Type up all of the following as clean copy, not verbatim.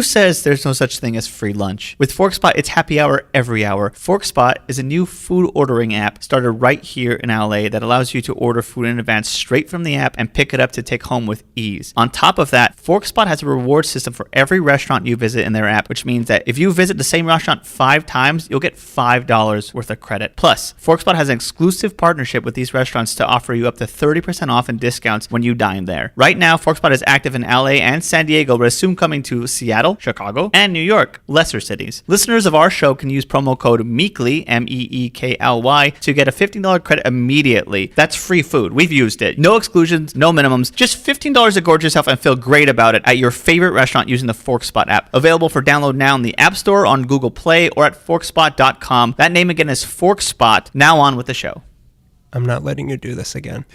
Who says there's no such thing as free lunch? With ForkSpot, it's happy hour every hour. ForkSpot is a new food ordering app started right here in LA that allows you to order food in advance straight from the app and pick it up to take home with ease. On top of that, ForkSpot has a reward system for every restaurant you visit in their app, which means that if you visit the same restaurant 5 times, you'll get $5 worth of credit. Plus, ForkSpot has an exclusive partnership with these restaurants to offer you up to 30% off and discounts when you dine there. Right now, ForkSpot is active in LA and San Diego, but is soon coming to Seattle, Chicago, and New York, lesser cities. Listeners of our show can use promo code MEEKLY, MEEKLY, to get a $15 credit immediately. That's free food. We've used it. No exclusions, no minimums. Just $15 to gorge yourself and feel great about it at your favorite restaurant using the ForkSpot app. Available for download now in the App Store, on Google Play, or at forkspot.com. That name again is ForkSpot. Now on with the show. I'm not letting you do this again.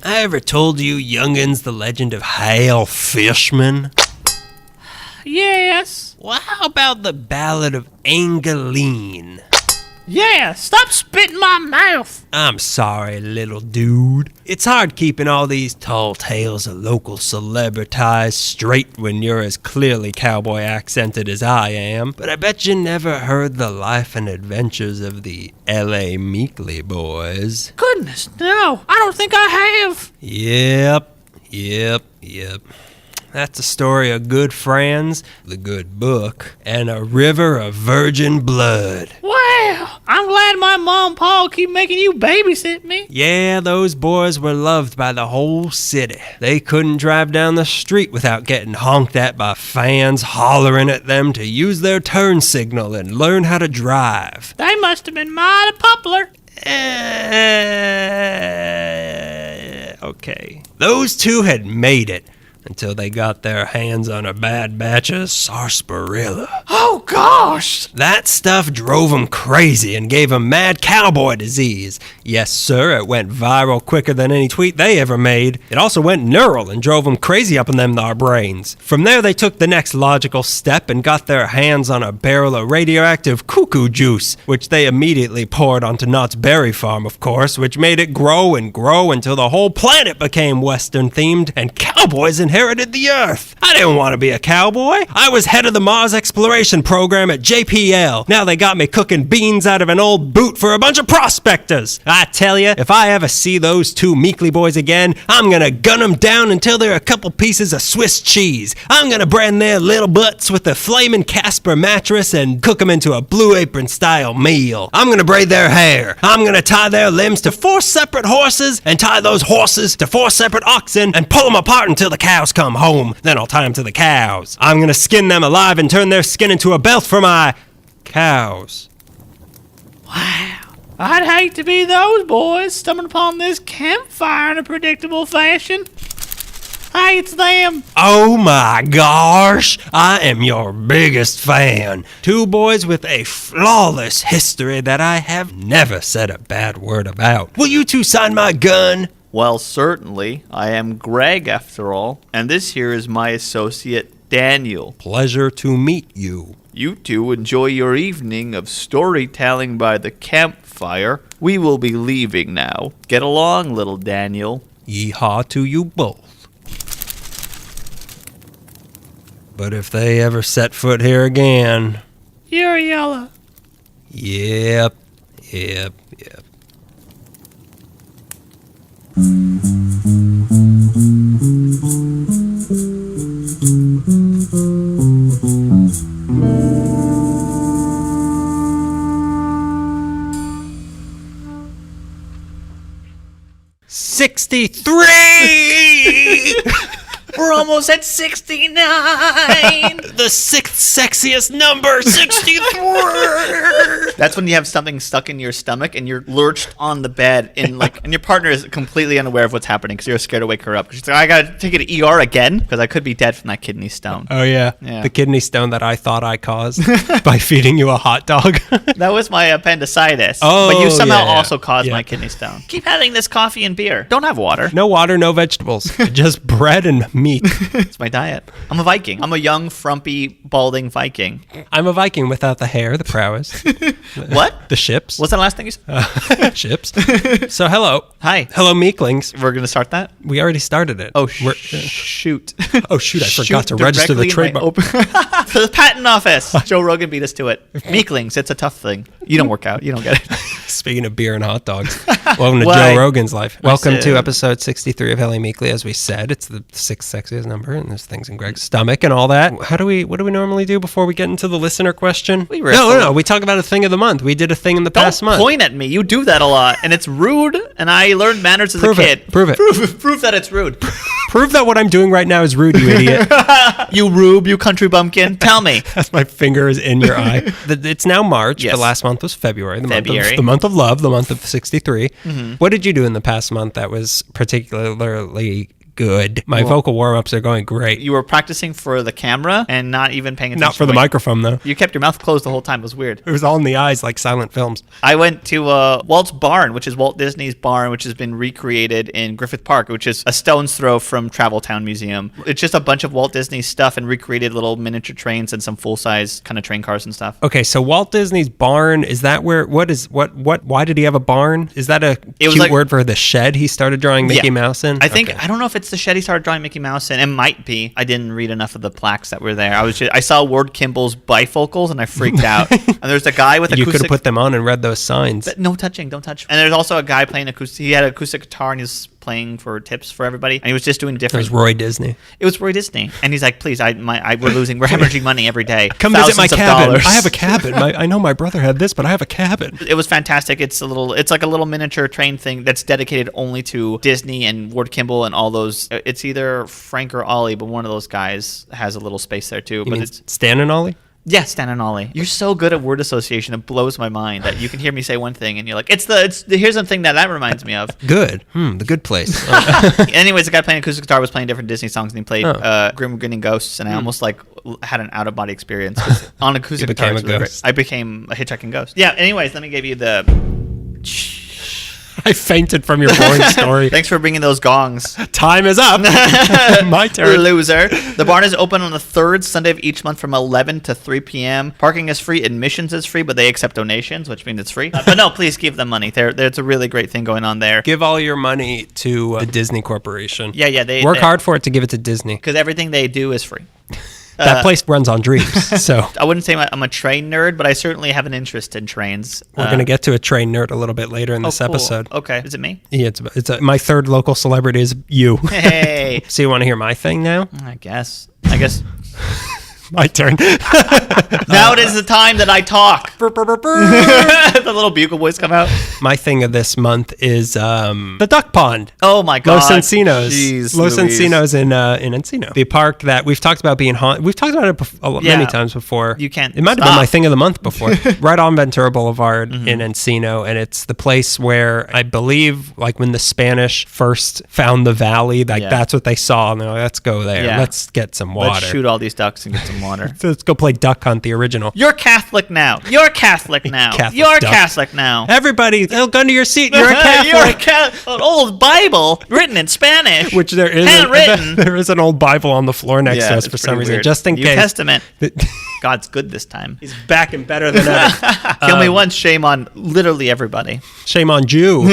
I ever told you youngins the legend of Hal Fishman? Yes. Well, how about the Ballad of Angelyne? Yeah, stop spitting my mouth. I'm sorry, little dude. It's hard keeping all these tall tales of local celebrities straight when you're as clearly cowboy accented as I am, but I bet you never heard the life and adventures of the LA Meekly boys. Goodness, no, I don't think I have. Yep. That's a story of good friends, the good book, and a river of virgin blood. Wow, I'm glad my mom and pa keep making you babysit me. Yeah, those boys were loved by the whole city. They couldn't drive down the street without getting honked at by fans hollering at them to use their turn signal and learn how to drive. They must have been mighty popular. Okay. Those two had made it until they got their hands on a bad batch of sarsaparilla. Oh, gosh! That stuff drove them crazy and gave them mad cowboy disease. Yes, sir, it went viral quicker than any tweet they ever made. It also went neural and drove them crazy up in them thar brains. From there, they took the next logical step and got their hands on a barrel of radioactive cuckoo juice, which they immediately poured onto Knott's Berry Farm, of course, which made it grow and grow until the whole planet became Western-themed and cowboys inherited the Earth. I didn't want to be a cowboy. I was head of the Mars exploration program at JPL. Now they got me cooking beans out of an old boot for a bunch of prospectors. I tell you, if I ever see those two Meekly boys again, I'm gonna gun them down until they're a couple pieces of Swiss cheese. I'm gonna brand their little butts with a flaming Casper mattress and cook them into a Blue Apron style meal. I'm gonna braid their hair. I'm gonna tie their limbs to 4 separate horses and tie those horses to 4 separate oxen and pull them apart until the cows come home. Then I'll tie them to the cows. I'm gonna skin them alive and turn their skin into a belt for my cows. Wow. I'd hate to be those boys stumbling upon this campfire in a predictable fashion. Hey, it's them. Oh my gosh, I am your biggest fan. 2 boys with a flawless history that I have never said a bad word about. Will you 2 sign my gun? Well, certainly. I am Greg, after all, and this here is my associate, Daniel. Pleasure to meet you. You two enjoy your evening of storytelling by the campfire. We will be leaving now. Get along, little Daniel. Yeehaw to you both. But if they ever set foot here again... You're yellow. Yep. 63! We're almost at 69! The 6th sexiest number, 63! That's when you have something stuck in your stomach and you're lurched on the bed and your partner is completely unaware of what's happening because you're scared to wake her up. She's like, I gotta take it to ER again because I could be dead from that kidney stone. Oh, yeah. The kidney stone that I thought I caused by feeding you a hot dog. That was my appendicitis. Oh, but you somehow also caused my kidney stone. Keep having this coffee and beer. Don't have water. No water, no vegetables. Just bread and meat meat. It's my diet. I'm a Viking. I'm a young, frumpy, balding Viking. I'm a Viking without the hair, the prowess. What? The ships. What's the last thing you said? Ships. So hello. Hi. Hello, Meeklings. We're going to start that? We already started it. Oh, We're- shoot. Oh, shoot. I forgot to register the trademark. To the patent office. Joe Rogan beat us to it. Meeklings, it's a tough thing. You don't work out. You don't get it. Speaking of beer and hot dogs, welcome to Why? Joe Rogan's life. Welcome said- to episode 63 of Helly Meekly. As we said, it's the sixth sexiest number, and there's things in Greg's stomach and all that. What do we normally do before we get into the listener question? No. We talk about a thing of the month. We did a thing in the past Don't month. point at me. You do that a lot, and it's rude. And I learned manners as Prove a it. kid. Prove it. Prove that it's rude. Prove that what I'm doing right now is rude, you idiot. You rube, you country bumpkin. Tell me. As my finger is in your eye. It's now March. Yes. The last month was February. February. The month of love, the month of 63. What did you do in the past month that was particularly good? My vocal warm-ups are going great. You were practicing for the camera and not even paying attention. Not for the when- microphone, though. You kept your mouth closed the whole time. It was weird. It was all in the eyes like silent films. I went to Walt's Barn, which is Walt Disney's barn, which has been recreated in Griffith Park, which is a stone's throw from Travel Town Museum. It's just a bunch of Walt Disney stuff and recreated little miniature trains and some full-size kind of train cars and stuff. Okay, so Walt Disney's barn, is that where, why did he have a barn? Is that a It was cute like- word for the shed he started drawing Mickey Yeah. Mouse in? I think Okay. I don't know if it's the shed he started drawing Mickey Mouse in. It might be. I didn't read enough of the plaques that were there. I saw Ward Kimball's bifocals and I freaked out. And there's a guy with You could have acoustic. put them on and read those signs. No touching, don't touch. And there's also a guy playing acoustic. He had an acoustic guitar and he was playing for tips for everybody. And he was just doing It different. was Roy Disney. It was Roy Disney, and he's like, "Please, we're hemorrhaging money every day. Come visit my Thousands of cabin. dollars." I have a cabin. I know my brother had this, but I have a cabin. It was fantastic. It's like a little miniature train thing that's dedicated only to Disney and Ward Kimball and all those. It's either Frank or Ollie, but one of those guys has a little space there too. You But mean it's Stan and Ollie? yeah, Stan and Ollie. You're so good at word association. It blows my mind that you can hear me say one thing and you're like, here's the thing that reminds me of. Good. The good place. Anyways, the guy playing acoustic guitar was playing different Disney songs and he played Oh. Grim Grinning Ghosts, and I almost like had an out of body experience 'cause on acoustic You guitar. became It's a really ghost. great. I became a hitchhiking ghost. Yeah. Anyways, let me give you the. I fainted from your boring story. Thanks for bringing those gongs. Time is up. My turn. Loser. The barn is open on the third Sunday of each month from 11 to 3 p.m. Parking is free. Admissions is free, but they accept donations, which means it's free. But no, please give them money. There's a really great thing going on there. Give all your money to the Disney Corporation. Yeah, they Work hard for it to give it to Disney. because everything they do is free. That place runs on dreams. So I wouldn't say I'm a train nerd, but I certainly have an interest in trains. we're going to get to a train nerd a little bit later in this cool. episode. Okay, is it me? Yeah, my third local celebrity is you. Hey, So you want to hear my thing now? I guess. My turn. Now it is the time that I talk. The little bugle boys come out. My thing of this month is the duck pond. Oh my god. Los Encinos. Jeez, Los Louise. Encinos in Encino. The park that we've talked about being haunted. We've talked about it many Yeah. times before. You can't It might have been stop. my thing of the month before. Right on Ventura Boulevard in Encino. And it's the place where I believe like when the Spanish first found the valley, like Yeah. that's what they saw. And they're like, let's go there. Yeah. Let's get some water. Let's shoot all these ducks and get some water. So let's go play Duck Hunt, the original. You're Catholic now. You're Catholic now. Catholic You're duck. Catholic now. Everybody, hold on to your seat. You're a You're a Catholic. an old Bible written in Spanish. Which there is, Handwritten. there is an old Bible on the floor next Yeah, to us it's for some pretty reason, weird. just in New case. Testament. God's good this time. He's back and better than ever. Kill me once, shame on literally everybody. Shame on Jew,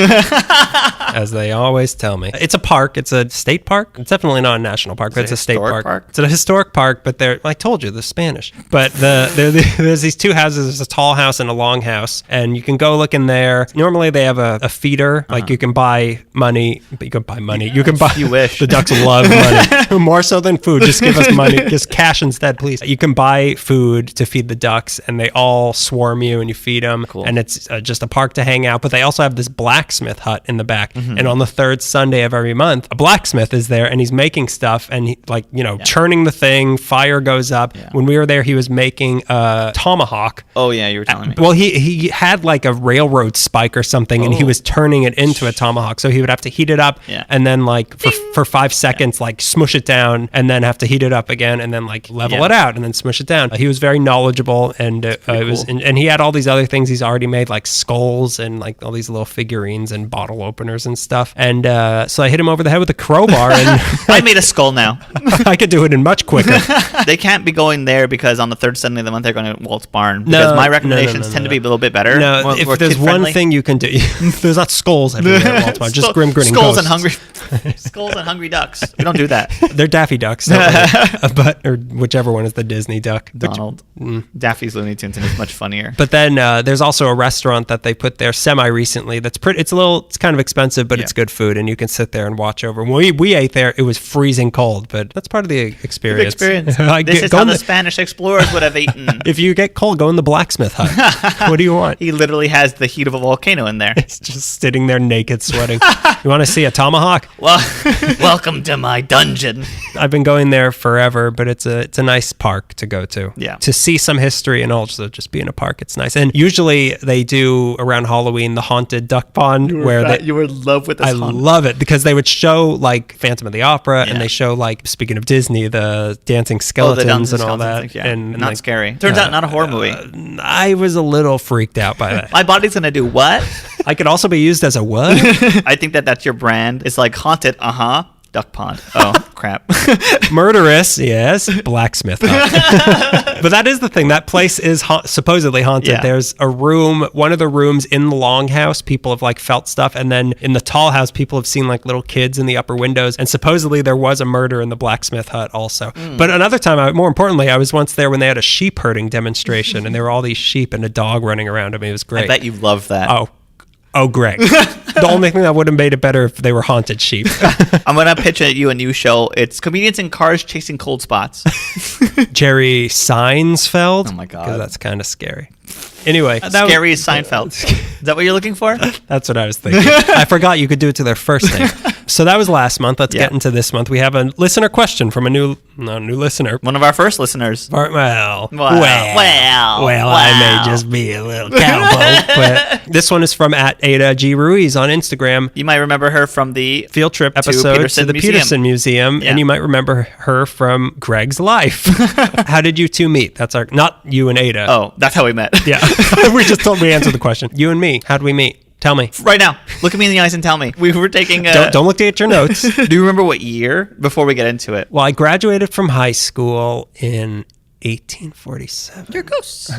as they always tell me. It's a park. It's a state park. It's definitely not a national park, but it's a state historic park. park? It's a historic park, but I told you, the Spanish. But there's these two houses. There's a tall house and a long house, and you can go look in there. Normally they have a feeder. Like you can buy money. You can buy money. You can buy. You wish. The ducks love money. More so than food. Just give us money. Just cash instead, please. You can buy food to feed the ducks, and they all swarm you, and you feed them. Cool. And it's just a park to hang out. But they also have this blacksmith hut in the back. And on the third Sunday of every month, a blacksmith is there, and he's making stuff, and he, churning the thing. Fire goes up. up. Yeah. When we were there, he was making a tomahawk. Oh yeah, you were telling me. Well, he had like a railroad spike or something, and he was turning it into a tomahawk. So he would have to heat it up, and then like for 5 seconds, like smush it down, and then have to heat it up again, and then like level it out, and then smush it down. He was very knowledgeable, and it was, and he had all these other things he's already made, like skulls and like all these little figurines and bottle openers and stuff. And so I hit him over the head with a crowbar, and I made a skull now. I could do it in much quicker. They can't be going there because on the third Sunday of the month they're going to Walt's Barn. Because my recommendations tend to be a little bit better. No, if there's one thing you can do, there's not skulls everywhere at Walt's Barn, just grim grinning skulls ghosts. Skulls and hungry ducks. We don't do that. They're Daffy Ducks, or whichever one is the Disney duck. Donald. Daffy's Looney Tunes, and it's much funnier. But then there's also a restaurant that they put there semi-recently that's pretty. It's kind of expensive, but it's good food, and you can sit there and watch over. When we ate there, it was freezing cold, but that's part of the experience. This is how the Spanish explorers would have eaten. If you get cold, go in the blacksmith hut. What do you want? He literally has the heat of a volcano in there. He's just sitting there naked, sweating. You want to see a tomahawk? Well, welcome to my dungeon. I've been going there forever, but it's a nice park to go to. Yeah. To see some history and also just be in a park, it's nice. And usually they do around Halloween the haunted duck pond you were in love with this. I love it because they would show like Phantom of the Opera and they show like, speaking of Disney, the dancing skeletons and all that. And not like, scary. Turns out not a horror movie. I was a little freaked out by that. My body's gonna do what? I could also be used as a what? I think that's your brand. It's like haunted, duck pond. Oh, crap. Murderous, yes. Blacksmith. But that is the thing. That place is supposedly haunted. Yeah. There's a room, one of the rooms in the longhouse, people have like felt stuff. And then in the tall house, people have seen like little kids in the upper windows. And supposedly there was a murder in the blacksmith hut also. But another time, more importantly, I was once there when they had a sheep herding demonstration. And there were all these sheep and a dog running around them. It was great. I bet you love that. Oh, Greg. The only thing that would have made it better if they were haunted sheep. I'm going to pitch at you a new show. It's comedians in cars chasing cold spots. Jerry Seinfeld. Oh, my God. Because that's kind of scary. Anyway. Scary as Seinfeld. Is that what you're looking for? That's what I was thinking. I forgot you could do it to their first name. So that was last month. Let's get into this month. We have a listener question from a new listener. One of our first listeners. Well, Wow. I may just be a little cowboy, but this one is from @Ada G. Ruiz on Instagram. You might remember her from the field trip episode to the Peterson Museum, and you might remember her from Greg's Life. How did you two meet? That's not you and Ada. Oh, that's how we met. Yeah. we answered the question. You and me, how'd we meet? Tell me. Right now. Look at me in the eyes and tell me. We were taking Don't look at your notes. Do you remember what year before we get into it? Well, I graduated from high school in 1847. You're ghosts.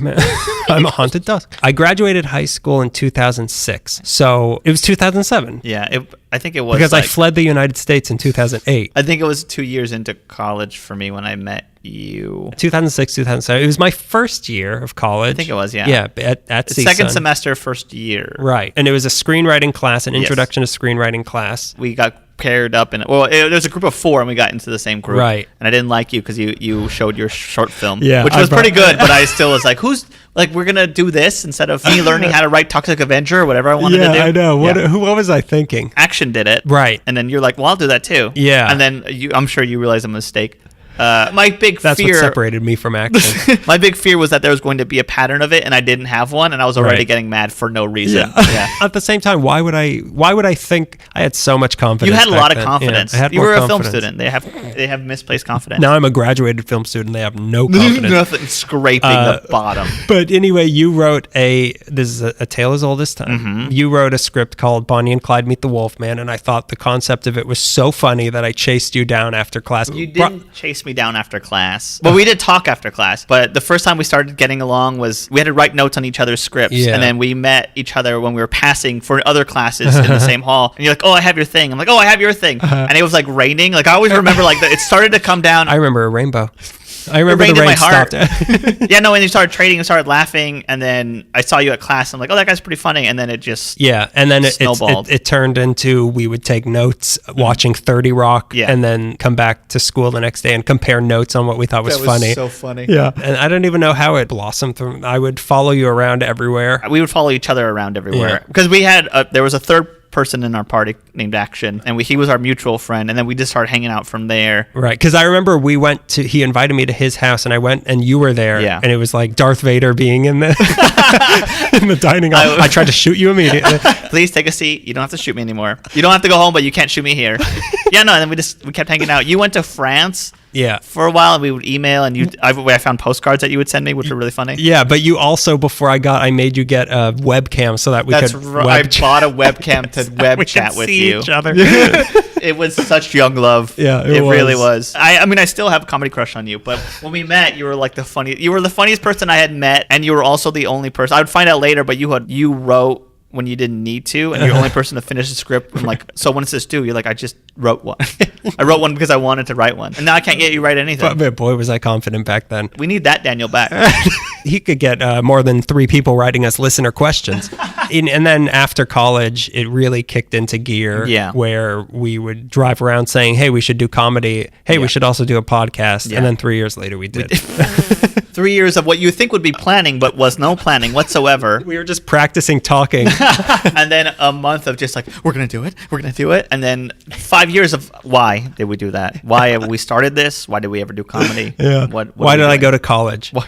I'm a haunted duck. I graduated high school in 2006. So it was 2007. Yeah, I think it was. Because I fled the United States in 2008. I think it was 2 years into college for me when I met you. 2006, 2007. It was my first year of college. I think it was, yeah. Yeah, at CSUN. Second semester, first year. Right. And it was a screenwriting class, an introduction to screenwriting class. We got paired up there was a group of 4 and we got into the same group. Right. And I didn't like you because you showed your short film, which was pretty good, but I still was like, we're going to do this instead of me learning how to write Toxic Avenger or whatever I wanted to do. I know. What was I thinking? Action did it. Right. And then you're like, well, I'll do that too. Yeah. And then I'm sure you realized a mistake. My big That's fear. what separated me from action. My big fear was that there was going to be a pattern of it, and I didn't have one, and I was already getting mad for no reason. Yeah. At the same time, why would I think I had so much confidence? You had a lot of then. confidence. Yeah, I had you more were a confidence. film student. They have misplaced confidence. Now I'm a graduated film student. They have no confidence. Nothing scraping the bottom. But anyway, you wrote this is a tale as old as time. Mm-hmm. You wrote a script called Bonnie and Clyde Meet the Wolfman, and I thought the concept of it was so funny that I chased you down after class. You didn't chase me down after class. Well, we did talk after class, but the first time we started getting along was we had to write notes on each other's scripts, and then we met each other when we were passing for other classes in the same hall. And you're like, "Oh, I have your thing." I'm like, "Oh, I have your thing." And it was like raining. Like I always remember, like it started to come down. I remember a rainbow. I remember the rain stopped. Yeah, no, and you started trading and started laughing, and then I saw you at class. I'm like, oh, that guy's pretty funny, and then it just and then snowballed. It turned into we would take notes watching 30 Rock, and then come back to school the next day and compare notes on what we thought was funny. So funny. Yeah, and I don't even know how it blossomed. I would follow you around everywhere. We would follow each other around everywhere because we had there was a third person in our party named Action, and he was our mutual friend, and then we just started hanging out from there. Right, because I remember he invited me to his house, and I went, and you were there, and it was like Darth Vader being in the in the dining hall. I tried to shoot you immediately. Please take a seat. You don't have to shoot me anymore. You don't have to go home, but you can't shoot me here. And then we kept hanging out. You went to France. Yeah. For a while, and we would email, and I found postcards that you would send me, which were really funny. Yeah, but you also, before I made you get a webcam so that we could I bought a webcam to web chat with you. Each other. It was such young love. Yeah, it really was. I mean, I still have a comedy crush on you, but when we met, you were like you were the funniest person I had met, and you were also the only person. I would find out later, but you wrote when you didn't need to, and you're the only person to finish the script. I'm like, so when does this due? You're like, I just wrote one. I wrote one because I wanted to write one, and now I can't get you write anything. But boy, was I confident back then. We need that Daniel back. He could get more than 3 people writing us listener questions. And then after college, it really kicked into gear where we would drive around saying, hey, we should do comedy. Hey, we should also do a podcast. And then 3 years later, we did. 3 years of what you think would be planning, but was no planning whatsoever. We were just practicing talking. And then a month of just like, we're going to do it. And then 5 years of why did we do that? Why have we started this? Why did we ever do comedy? Yeah. Why did I go to college? Why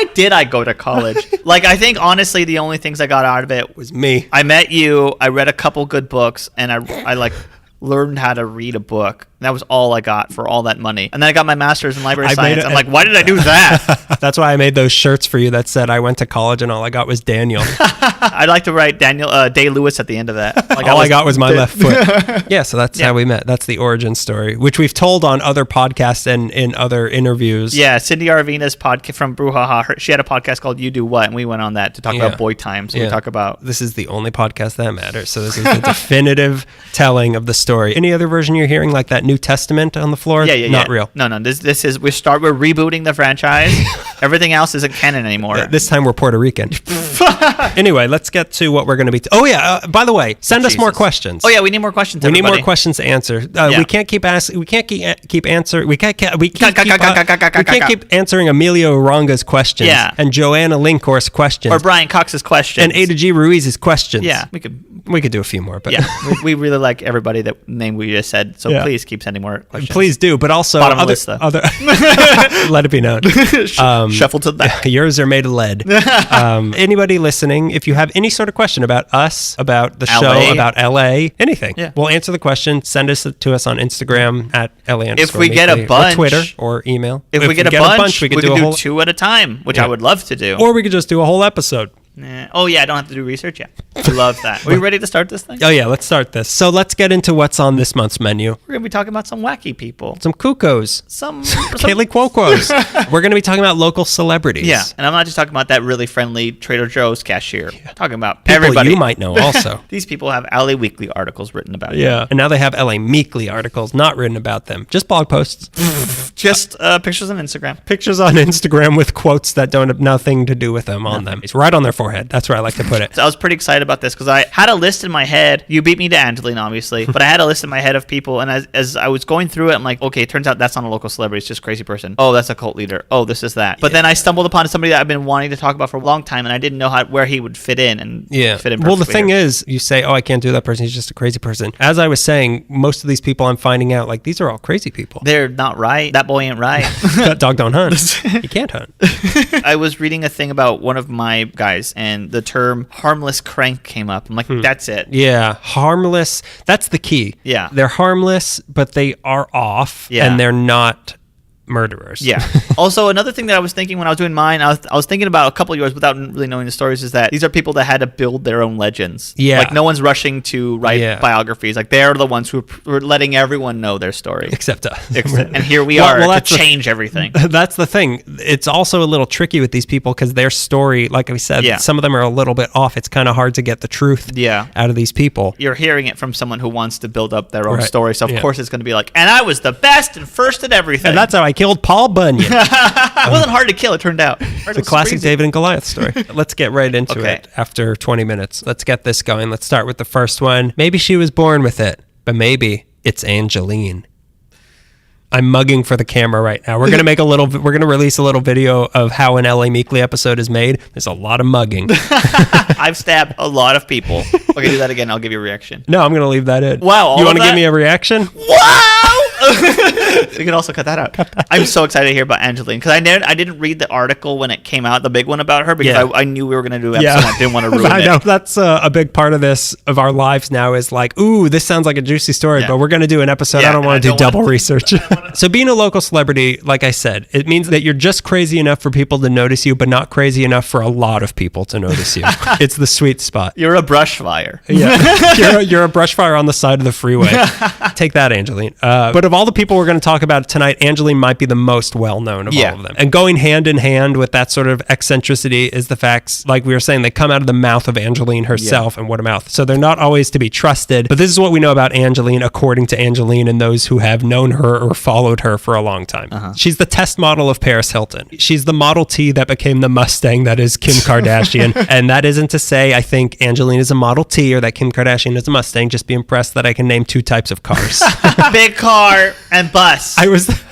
did I go to college? Like, I think honestly, the only things I got out of it was me. I met you. I read a couple good books, and I like learned how to read a book. That was all I got for all that money. And then I got my master's in library science. I'm like, why did I do that? That's why I made those shirts for you that said I went to college and all I got was Daniel. I'd like to write Daniel Day-Lewis at the end of that. Like all I got was my left foot. Yeah, so that's how we met. That's the origin story, which we've told on other podcasts and in other interviews. Yeah, Cindy Arvina's podcast from Brouhaha, she had a podcast called You Do What, and we went on that to talk about boy time. So we talk about... This is the only podcast that matters. So this is the definitive telling of the story. Any other version you're hearing, like that New Testament on the floor? Yeah. Not real. No. This is we're rebooting the franchise. Everything else isn't canon anymore. This time we're Puerto Rican. Anyway, let's get to what we're going to be. By the way, send us more questions. Oh yeah, we need more questions. We need more questions to answer. We can't keep asking. We can't keep answering. We can't keep answering Emilio Aranga's questions. Yeah. And Joanna Linkhorst's questions. Or Brian Cox's questions. And Ada G. Ruiz's questions. Yeah, we could do a few more, but we really like everybody that name we just said. So please keep sending more questions. Please do, but also bottom list though. Let it be known. Shuffle to the back. Yours are made of lead. Anybody listening, if you have any sort of question about us, about the show, about LA, anything, we'll answer the question. Send us to us on Instagram at LA_. If we get a bunch, or Twitter or email. If we get a bunch, we could do a whole 2 at a time, which I would love to do. Or we could just do a whole episode. Oh yeah, I don't have to do research yet. I love that. Are we ready to start this thing? Oh yeah, let's start this. So let's get into what's on this month's menu. We're gonna be talking about some wacky people, some cuckoos, some Kaylee Cuoquos. We're gonna be talking about local celebrities. Yeah, and I'm not just talking about that really friendly Trader Joe's cashier. I'm talking about people everybody you might know also. These people have LA Weekly articles written about them. Yeah, and now they have LA Meekly articles not written about them, just blog posts. Just pictures on Instagram. Pictures on Instagram with quotes that don't have nothing to do with them on them. It's right on their forehead. That's where I like to put it. So I was pretty excited about this because I had a list in my head. You beat me to Angelyne, obviously, but I had a list in my head of people, and as I was going through it, I'm like, okay, it turns out that's not a local celebrity. It's just a crazy person. Oh, that's a cult leader. Oh, this is that. But then I stumbled upon somebody that I've been wanting to talk about for a long time, and I didn't know where he would fit in. And fit in. Well, the thing is, you say, oh, I can't do that person. He's just a crazy person. As I was saying, most of these people I'm finding out, like, these are all crazy people. They're not right. That boy ain't right. That dog don't hunt. He can't hunt. I was reading a thing about one of my guys, and the term harmless crank came up. I'm like, that's it. Yeah, harmless. That's the key. Yeah. They're harmless, but they are off, and they're not murderers. Yeah. Also, another thing that I was thinking when I was doing mine, I was thinking about a couple of yours without really knowing the stories, is that these are people that had to build their own legends. Yeah. Like, no one's rushing to write biographies. Like, they're the ones who are letting everyone know their story. Except us. And here we are to change everything. That's the thing. It's also a little tricky with these people because their story, like we said, some of them are a little bit off. It's kind of hard to get the truth out of these people. You're hearing it from someone who wants to build up their own story. So, of course, it's going to be like, and I was the best and first at everything. And that's how I killed Paul Bunyan. It wasn't hard to kill, it turned out. It's a classic David and Goliath story. Let's get right into it after 20 minutes. Let's get this going. Let's start with the first one. Maybe she was born with it, but maybe it's Angelyne. I'm mugging for the camera right now. We're gonna release a little video of how an LA Meekly episode is made. There's a lot of mugging. I've stabbed a lot of people. Okay, do that again. I'll give you a reaction. No, I'm going to leave that in. Wow, You want to give me a reaction? Wow! We can also cut that out. I'm so excited to hear about Angelyne because I didn't read the article when it came out, the big one about her, because I knew we were going to do an episode. And I didn't want to ruin it. I know. That's a big part of this, of our lives now, is like, ooh, this sounds like a juicy story, but we're going to do an episode. I don't want to do double research. So being a local celebrity, like I said, it means that you're just crazy enough for people to notice you, but not crazy enough for a lot of people to notice you. It's the sweet spot. You're a brush fire. Yeah, you're a brush fire on the side of the freeway. Take that, Angelyne. But of all the people we're going to talk about tonight, Angelyne might be the most well-known of all of them. And going hand in hand with that sort of eccentricity is the facts, like we were saying, they come out of the mouth of Angelyne herself, and what a mouth. So they're not always to be trusted. But this is what we know about Angelyne, according to Angelyne and those who have known her or followed her for a long time. She's the test model of Paris Hilton. She's the Model T that became the Mustang that is Kim Kardashian. And that isn't to say I think Angelyne is a Model T or that Kim Kardashian is a Mustang. Just be impressed that I can name 2 types of cars. Big car and bus.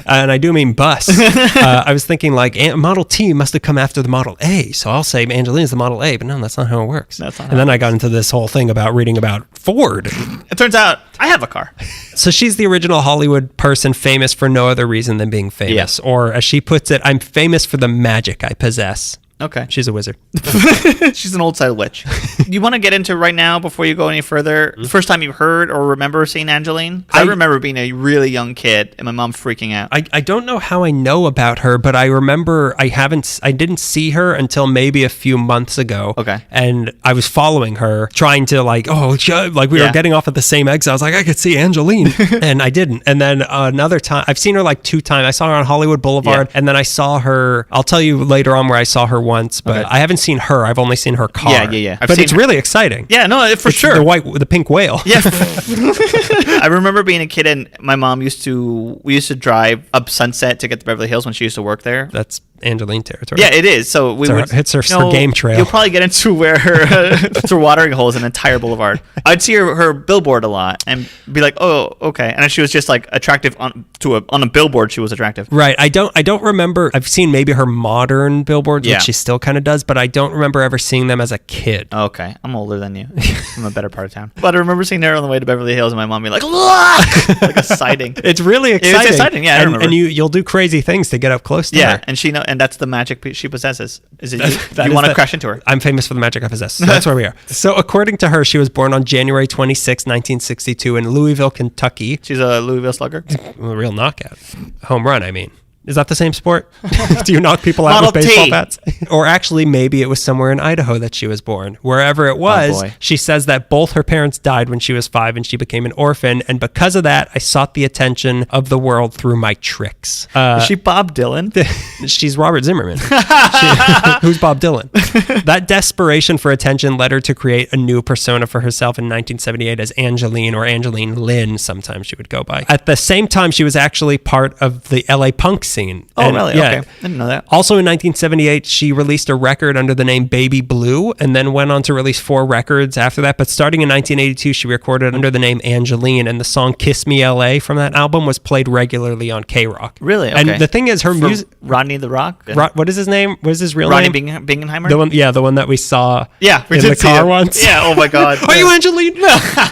And I do mean bus. I was thinking like Model T must have come after the Model A. So I'll say Angelyne is the Model A, but no, that's not how it works. And then I got into this whole thing about reading about Ford. It turns out I have a car. So she's the original Hollywood person famous for no other reason than being famous. Or as she puts it, I'm famous for the magic I possess. Okay. She's a wizard. She's an old-style witch. You want to get into right now before you go any further? The first time you heard or remember seeing Angelyne? I remember being a really young kid and my mom freaking out. I don't know how I know about her, but I remember I didn't see her until maybe a few months ago. Okay. And I was following her, trying to we were getting off at the same exit. I was like, I could see Angelyne. And I didn't. And then another time, I've seen her like 2 times. I saw her on Hollywood Boulevard, and then I saw her, I'll tell you later on where I saw her once, but I haven't seen her. I've only seen her car. Yeah. But it's really exciting. Yeah, no, for sure. The pink whale. Yeah. I remember being a kid and my mom we used to drive up Sunset to get to Beverly Hills when she used to work there. That's Angelyne territory. Yeah, it is. So it's her game trail. You'll probably get into where through watering holes an entire boulevard. I'd see her billboard a lot and be like, oh, okay. And she was just like attractive on a billboard. She was attractive. Right. I don't remember. I've seen maybe her modern billboards, which she still kind of does, but I don't remember ever seeing them as a kid. Okay, I'm older than you. I'm a better part of town. But I remember seeing her on the way to Beverly Hills, and my mom being like, "Look!" Like a sighting. It's really exciting. It's exciting, yeah. I remember. And you'll do crazy things to get up close to her. Yeah, and that's the magic she possesses. Is it you want to crash into her? I'm famous for the magic I possess. So that's where we are. So according to her, she was born on January 26, 1962 in Louisville, Kentucky. She's a Louisville Slugger? A real knockout. Home run, I mean. Is that the same sport? Do you knock people out Model with baseball T. bats? Or actually, maybe it was somewhere in Idaho that she was born. Wherever it was, she says that both her parents died when she was 5 and she became an orphan. And because of that, I sought the attention of the world through my tricks. Is she Bob Dylan? She's Robert Zimmerman. Who's Bob Dylan? That desperation for attention led her to create a new persona for herself in 1978 as Angelyne, or Angelyne Lynn, sometimes she would go by. At the same time, she was actually part of the LA punk scene. Oh, really? Yeah. Okay. I didn't know that. Also in 1978, she released a record under the name Baby Blue and then went on to release 4 records after that. But starting in 1982, she recorded under the name Angelyne, and the song Kiss Me LA from that album was played regularly on K-Rock. Really? Okay. And the thing is, her music... Rodney the Rock? What is his name? What is his real name? Rodney Bingenheimer? The one that we saw in the car once. Yeah, oh my God. Are you Angelyne?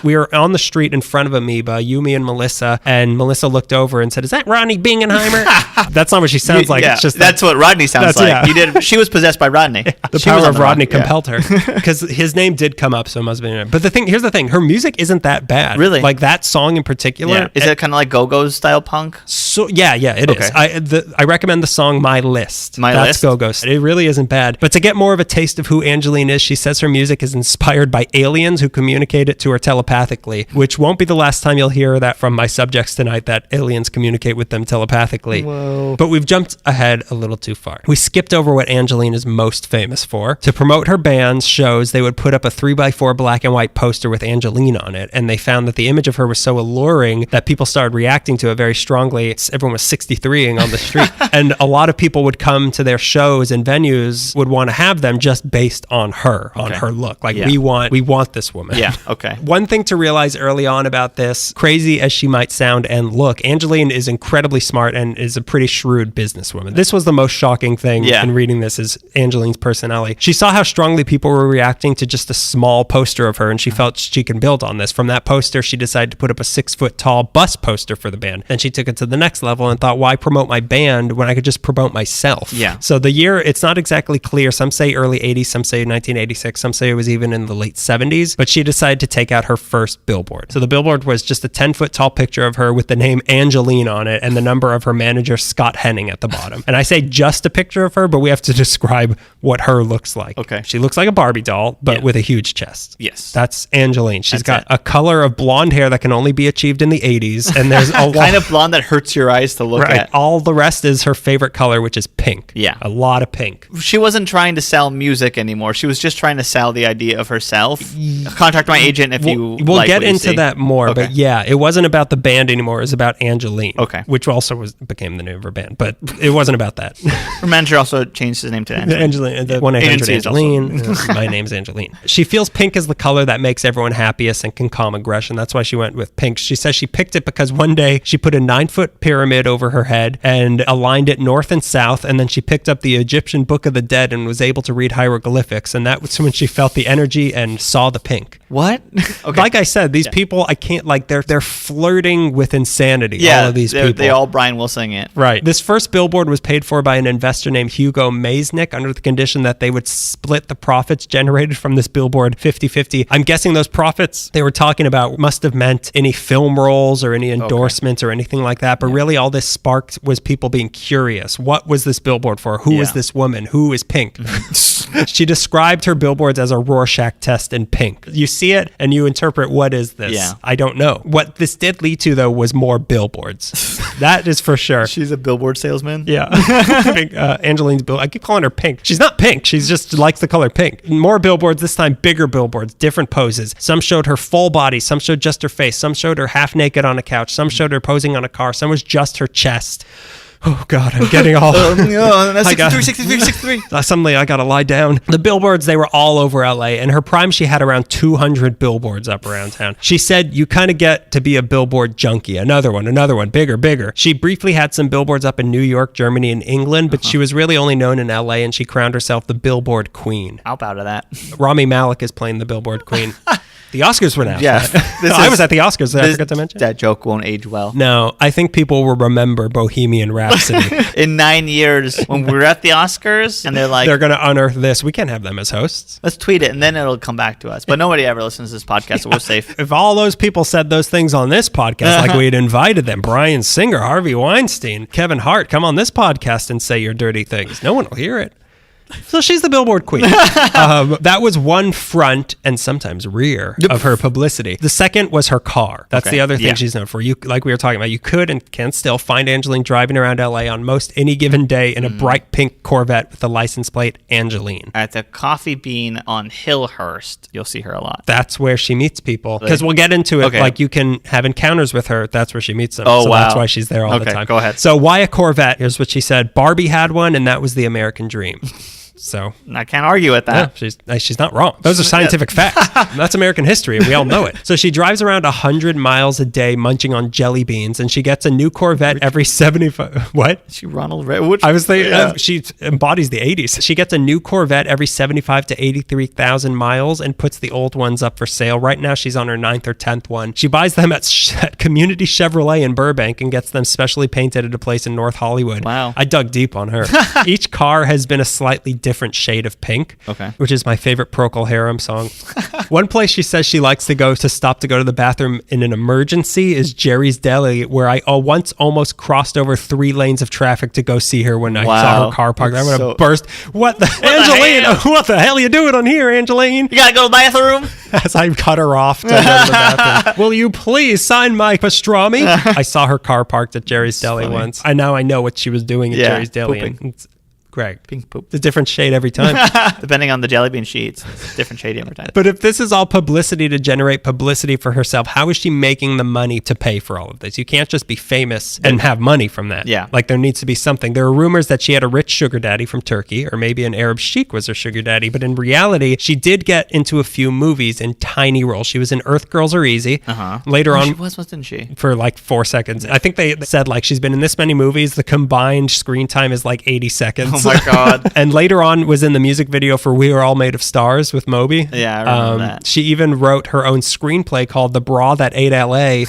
We were on the street in front of Amoeba, you, me, and Melissa, and Melissa looked over and said, "Is that Rodney Bingenheimer?" That's not what she sounds like. Yeah, it's just that's what Rodney sounds like. Yeah. She was possessed by Rodney. The power of Rodney compelled her, because his name did come up, so it must have been. But here's the thing: her music isn't that bad. Really, like that song in particular. Yeah. Is it kind of like Go-Go's style punk? So it is. I recommend the song "My List." That's Go-Go's. It really isn't bad. But to get more of a taste of who Angelyne is, she says her music is inspired by aliens who communicate it to her telepathically, which won't be the last time you'll hear that from my subjects tonight. That aliens communicate with them telepathically. Whoa. But we've jumped ahead a little too far. We skipped over what Angelyne is most famous for. To promote her band's shows, they would put up a 3x4 black and white poster with Angelyne on it, and they found that the image of her was so alluring that people started reacting to it very strongly. Everyone was 63ing on the street, and a lot of people would come to their shows and venues would want to have them just based on her, on her look. Like, we want this woman. Yeah, okay. One thing to realize early on about this, crazy as she might sound and look, Angelyne is incredibly smart and is a pretty pretty shrewd businesswoman. This was the most shocking thing in reading this is Angelyne's personality. She saw how strongly people were reacting to just a small poster of her, and she felt she can build on this. From that poster, she decided to put up a 6-foot-tall bus poster for the band. Then she took it to the next level and thought, why promote my band when I could just promote myself? Yeah. So the year, it's not exactly clear. Some say early 80s, some say 1986, some say it was even in the late 70s, but she decided to take out her first billboard. So the billboard was just a 10-foot-tall picture of her with the name Angelyne on it and the number of her manager, Scott Henning, at the bottom. And I say just a picture of her, but we have to describe what her looks like. Okay. She looks like a Barbie doll, but with a huge chest. Yes. That's Angelyne. She's got a color of blonde hair that can only be achieved in the 80s, and there's a kind of blonde that hurts your eyes to look at. All the rest is her favorite color, which is pink. Yeah. A lot of pink. She wasn't trying to sell music anymore. She was just trying to sell the idea of herself. Contact my agent if you We'll like get what you into see. that more, but yeah, it wasn't about the band anymore. It was about Angelyne. Okay. Which also became the name of her band, but it wasn't about that. Her manager also changed his name to Angelyne. Angelyne, the 1-800 Agency is also- Angelyne. My name's Angelyne. She feels pink is the color that makes everyone happiest and can calm aggression. That's why she went with pink. She says she picked it because one day she put a 9-foot pyramid over her head and aligned it north and south, and then she picked up the Egyptian Book of the Dead and was able to read hieroglyphics, and that was when she felt the energy and saw the pink. What? Okay. Like I said, these people, I can't, like, they're flirting with insanity, Yeah, all of these people. they all Brian Wilson it. Right. This first billboard was paid for by an investor named Hugo Maisnick under the condition that they would split the profits generated from this billboard 50-50. I'm guessing those profits they were talking about must have meant any film roles or any endorsements or anything like that. But really all this sparked was people being curious. What was this billboard for? Who is this woman? Who is pink? She described her billboards as a Rorschach test in pink. You see it and you interpret, what is this? Yeah. I don't know. What this did lead to, though, was more billboards. That is for sure. She's a billboard salesman. Yeah. Angelyne's bill. I keep calling her pink. She's not pink. She's just likes the color pink. More billboards, this time bigger billboards, different poses. Some showed her full body. Some showed just her face. Some showed her half naked on a couch. Some showed her posing on a car. Some was just her chest. Oh, God, I'm getting all... 63. Suddenly, I got to lie down. The billboards, they were all over LA. In her prime, she had around 200 billboards up around town. She said, you kind of get to be a billboard junkie. Another one, bigger. She briefly had some billboards up in New York, Germany, and England, but she was really only known in LA, and she crowned herself the Billboard Queen. I'll bow to that. Rami Malek is playing the Billboard Queen. The Oscars were announced. Yeah. I was at the Oscars. I forgot to mention. That joke won't age well. No, I think people will remember Bohemian Rhapsody. In 9 years, when we're at the Oscars, and they're like... They're going to unearth this. We can't have them as hosts. Let's tweet it, and then it'll come back to us. But nobody ever listens to this podcast, so we're safe. If all those people said those things on this podcast, like we'd invited them, Bryan Singer, Harvey Weinstein, Kevin Hart, come on this podcast and say your dirty things. No one will hear it. So she's the Billboard Queen. That was one front and sometimes rear of her publicity. The second was her car. That's the other thing she's known for. You, like we were talking about, you could and can still find Angelyne driving around LA on most any given day in a bright pink Corvette with the license plate Angelyne. At the Coffee Bean on Hillhurst, you'll see her a lot. That's where she meets people. Because we'll get into it. Okay. Like you can have encounters with her. That's where she meets them. Oh, so wow. that's why she's there all the time. Go ahead. So why a Corvette? Here's what she said. Barbie had one, and that was the American dream. So I can't argue with that. Yeah, she's not wrong. Those are scientific facts. That's American history, and we all know it. So she drives around 100 miles a day munching on jelly beans, and she gets a new Corvette every 75... What? She Ronald Reagan. I was thinking, she embodies the 80s. She gets a new Corvette every 75 to 83,000 miles and puts the old ones up for sale. Right now, she's on her 9th or 10th one. She buys them at Community Chevrolet in Burbank and gets them specially painted at a place in North Hollywood. Wow. I dug deep on her. Each car has been a slightly different shade of pink, which is my favorite Procol Harum song. One place she says she likes to stop to go to the bathroom in an emergency is Jerry's Deli, where I once almost crossed over 3 lanes of traffic to go see her when I saw her car parked. I'm going to burst. What the Angelyne? What the hell are you doing on here, Angelyne? You got to go to the bathroom? As I cut her off to go to the bathroom. Will you please sign my pastrami? I saw her car parked at Jerry's Deli once. Now I know what she was doing at Jerry's Deli. And it's Greg. Pink poop. It's a different shade every time. Depending on the jelly bean she eats. It's a different shade every time. But if this is all publicity to generate publicity for herself, how is she making the money to pay for all of this? You can't just be famous and have money from that. Yeah. Like there needs to be something. There are rumors that she had a rich sugar daddy from Turkey, or maybe an Arab sheik was her sugar daddy. But in reality, she did get into a few movies in tiny roles. She was in Earth Girls Are Easy. Later on, she wasn't she? for like 4 seconds. I think they said like she's been in this many movies. The combined screen time is like 80 seconds. Oh my God. And later on was in the music video for We Are All Made of Stars with Moby. Yeah, I remember that. She even wrote her own screenplay called The Bra That Ate LA.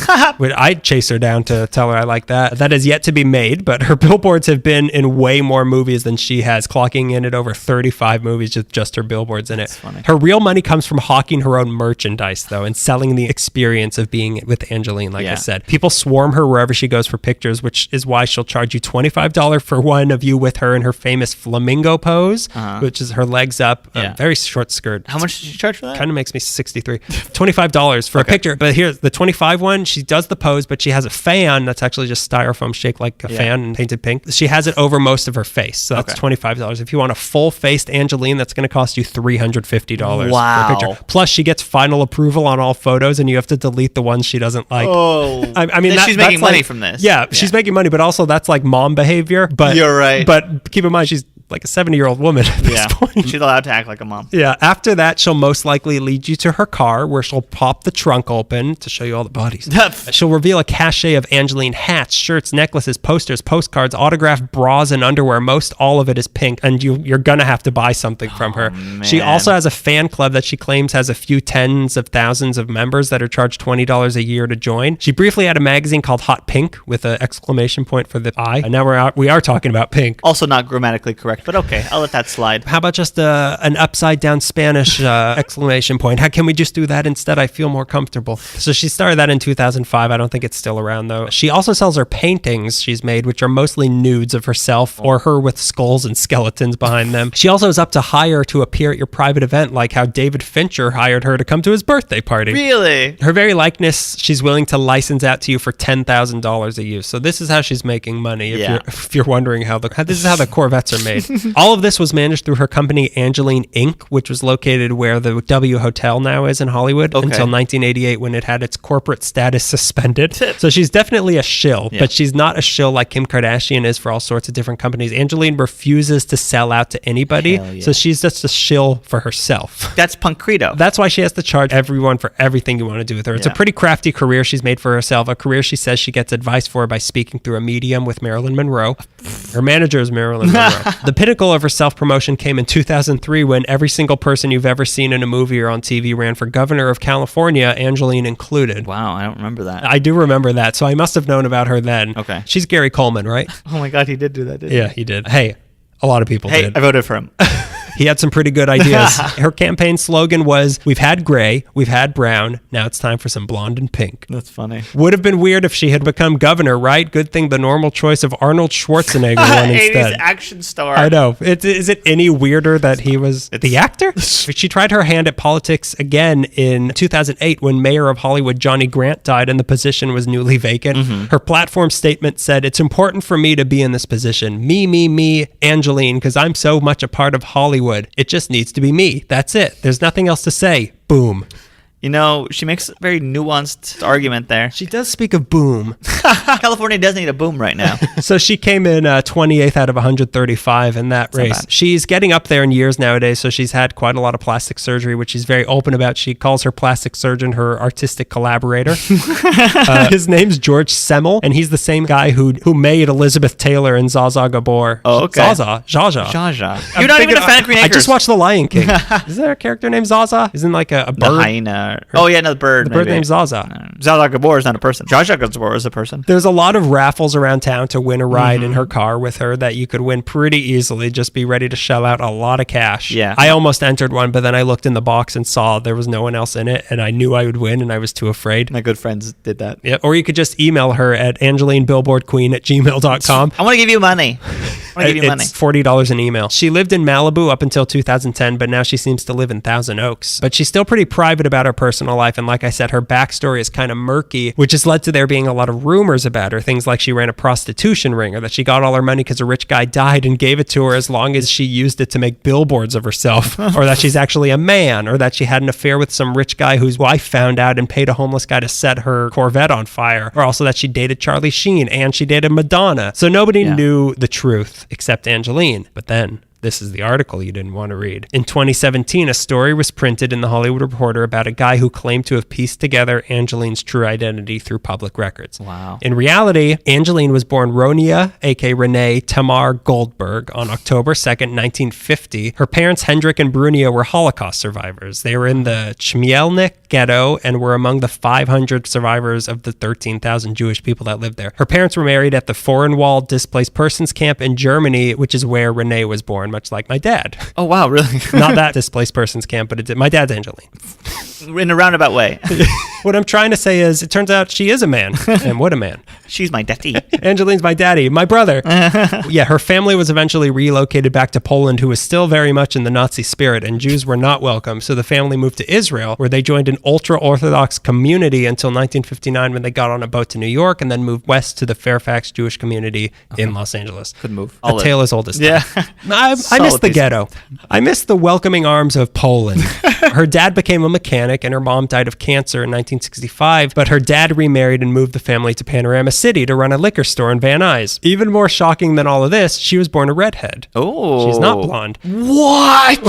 I'd chase her down to tell her I like that. That is yet to be made, but her billboards have been in way more movies than she has, clocking in at over 35 movies with just her billboards in it. That's funny. Her real money comes from hawking her own merchandise, though, and selling the experience of being with Angelyne, like I said. People swarm her wherever she goes for pictures, which is why she'll charge you $25 for one of you with her in her famous flamingo pose, which is her legs up, very short skirt. How much did she charge for that? Kind of makes me 63. $25 for a picture. But here's the 25 one. She does the pose, but she has a fan that's actually just styrofoam shaped like a fan and painted pink. She has it over most of her face. So that's $25. If you want a full-faced Angelyne, that's going to cost you $350 Wow. for a picture. Plus, she gets final approval on all photos, and you have to delete the ones she doesn't like. Oh. I mean, she's making money from this. Yeah, she's making money, but also that's like mom behavior. But You're right. But keep in mind, she's like a 70-year-old woman at this point. She's allowed to act like a mom. Yeah. After that, she'll most likely lead you to her car, where she'll pop the trunk open to show you all the bodies. She'll reveal a cachet of Angelyne hats, shirts, necklaces, posters, postcards, autographed bras, and underwear. Most all of it is pink, and you're gonna have to buy something from her. Man. She also has a fan club that she claims has a few tens of thousands of members that are charged $20 a year to join. She briefly had a magazine called Hot Pink with an exclamation point for the I. And now we are talking about pink. Also not grammatically correct, but okay, I'll let that slide. How about just an upside down Spanish exclamation point? How can we just do that instead? I feel more comfortable. So she started that in 2005. I don't think it's still around though. She also sells her paintings she's made, which are mostly nudes of herself or her with skulls and skeletons behind them. She also is up to hire to appear at your private event, like how David Fincher hired her to come to his birthday party. Really? Her very likeness, she's willing to license out to you for $10,000 a use. So this is how she's making money. If you're wondering this is how the Corvettes are made. All of this was managed through her company Angelyne Inc., which was located where the W Hotel now is in Hollywood until 1988, when it had its corporate status suspended. So she's definitely a shill, but she's not a shill like Kim Kardashian is for all sorts of different companies. Angelyne refuses to sell out to anybody, so she's just a shill for herself. That's punk credo. That's why she has to charge everyone for everything you want to do with her. It's a pretty crafty career she's made for herself, a career she says she gets advice for by speaking through a medium with Marilyn Monroe. Her manager is Marilyn Monroe. The pinnacle of her self-promotion came in 2003 when every single person you've ever seen in a movie or on TV ran for governor of California, Angelyne included. Wow, I don't remember that. I do remember that, so I must have known about her then. Okay. She's Gary Coleman, right? Oh my God, he did do that, didn't he? Yeah, he did. Hey, a lot of people did. I voted for him. He had some pretty good ideas. Her campaign slogan was, "We've had gray, we've had brown, now it's time for some blonde and pink." That's funny. Would have been weird if she had become governor, right? Good thing the normal choice of Arnold Schwarzenegger won 80s instead. action star. I know. Is it any weirder that he was the actor? She tried her hand at politics again in 2008 when mayor of Hollywood Johnny Grant died and the position was newly vacant. Her platform statement said, "It's important for me to be in this position. Me, Angelyne, because I'm so much a part of Hollywood. It just needs to be me. That's it. There's nothing else to say." Boom. You know, she makes a very nuanced argument there. She does speak of boom. California does need a boom right now. So she came in 28th out of 135 in that race. She's getting up there in years nowadays, so she's had quite a lot of plastic surgery, which she's very open about. She calls her plastic surgeon her artistic collaborator. His name's George Semmel, and he's the same guy who made Elizabeth Taylor and Zsa Zsa Gabor. Oh, okay. Zsa. Zsa. You're not even a fan of Green Acres. I just watched The Lion King. Is there a character named Zaza? Isn't like a bird? The hyena. Oh, yeah, no, the bird. The bird named Zaza. Zsa Zsa Gabor is not a person. Zsa Zsa Gabor is a person. There's a lot of raffles around town to win a ride in her car with her that you could win pretty easily. Just be ready to shell out a lot of cash. Yeah. I almost entered one, but then I looked in the box and saw there was no one else in it, and I knew I would win, and I was too afraid. My good friends did that. Yeah. Or you could just email her at angelinebillboardqueen@gmail.com. I want to give you money. It's $40 an email. She lived in Malibu up until 2010, but now she seems to live in Thousand Oaks. But she's still pretty private about her personal life. And like I said, her backstory is kind of murky, which has led to there being a lot of rumors about her. Things like she ran a prostitution ring, or that she got all her money because a rich guy died and gave it to her as long as she used it to make billboards of herself, or that she's actually a man, or that she had an affair with some rich guy whose wife found out and paid a homeless guy to set her Corvette on fire, or also that she dated Charlie Sheen and she dated Madonna. So nobody knew the truth except Angelyne. But then this is the article you didn't want to read. In 2017, a story was printed in The Hollywood Reporter about a guy who claimed to have pieced together Angelyne's true identity through public records. Wow. In reality, Angelyne was born Ronia, aka Renee Tamar Goldberg, on October 2nd, 1950. Her parents, Hendrik and Brunia, were Holocaust survivors. They were in the Chmielnik ghetto and were among the 500 survivors of the 13,000 Jewish people that lived there. Her parents were married at the Foreign Wall Displaced Persons Camp in Germany, which is where Renee was born, much like my dad. Oh, wow, really? Not that displaced persons camp, but my dad's Angelyne. In a roundabout way. What I'm trying to say is, it turns out she is a man. And what a man. She's my daddy. Angelyne's my daddy, my brother. Yeah, her family was eventually relocated back to Poland, who was still very much in the Nazi spirit, and Jews were not welcome. So the family moved to Israel, where they joined an ultra-Orthodox community until 1959, when they got on a boat to New York and then moved west to the Fairfax Jewish community in Los Angeles. Could move. A tale as old as time. Yeah. I miss the ghetto. I miss the welcoming arms of Poland. Her dad became a mechanic and her mom died of cancer in 1965, but her dad remarried and moved the family to Panorama City to run a liquor store in Van Nuys. Even more shocking than all of this, she was born a redhead. Oh. She's not blonde. What?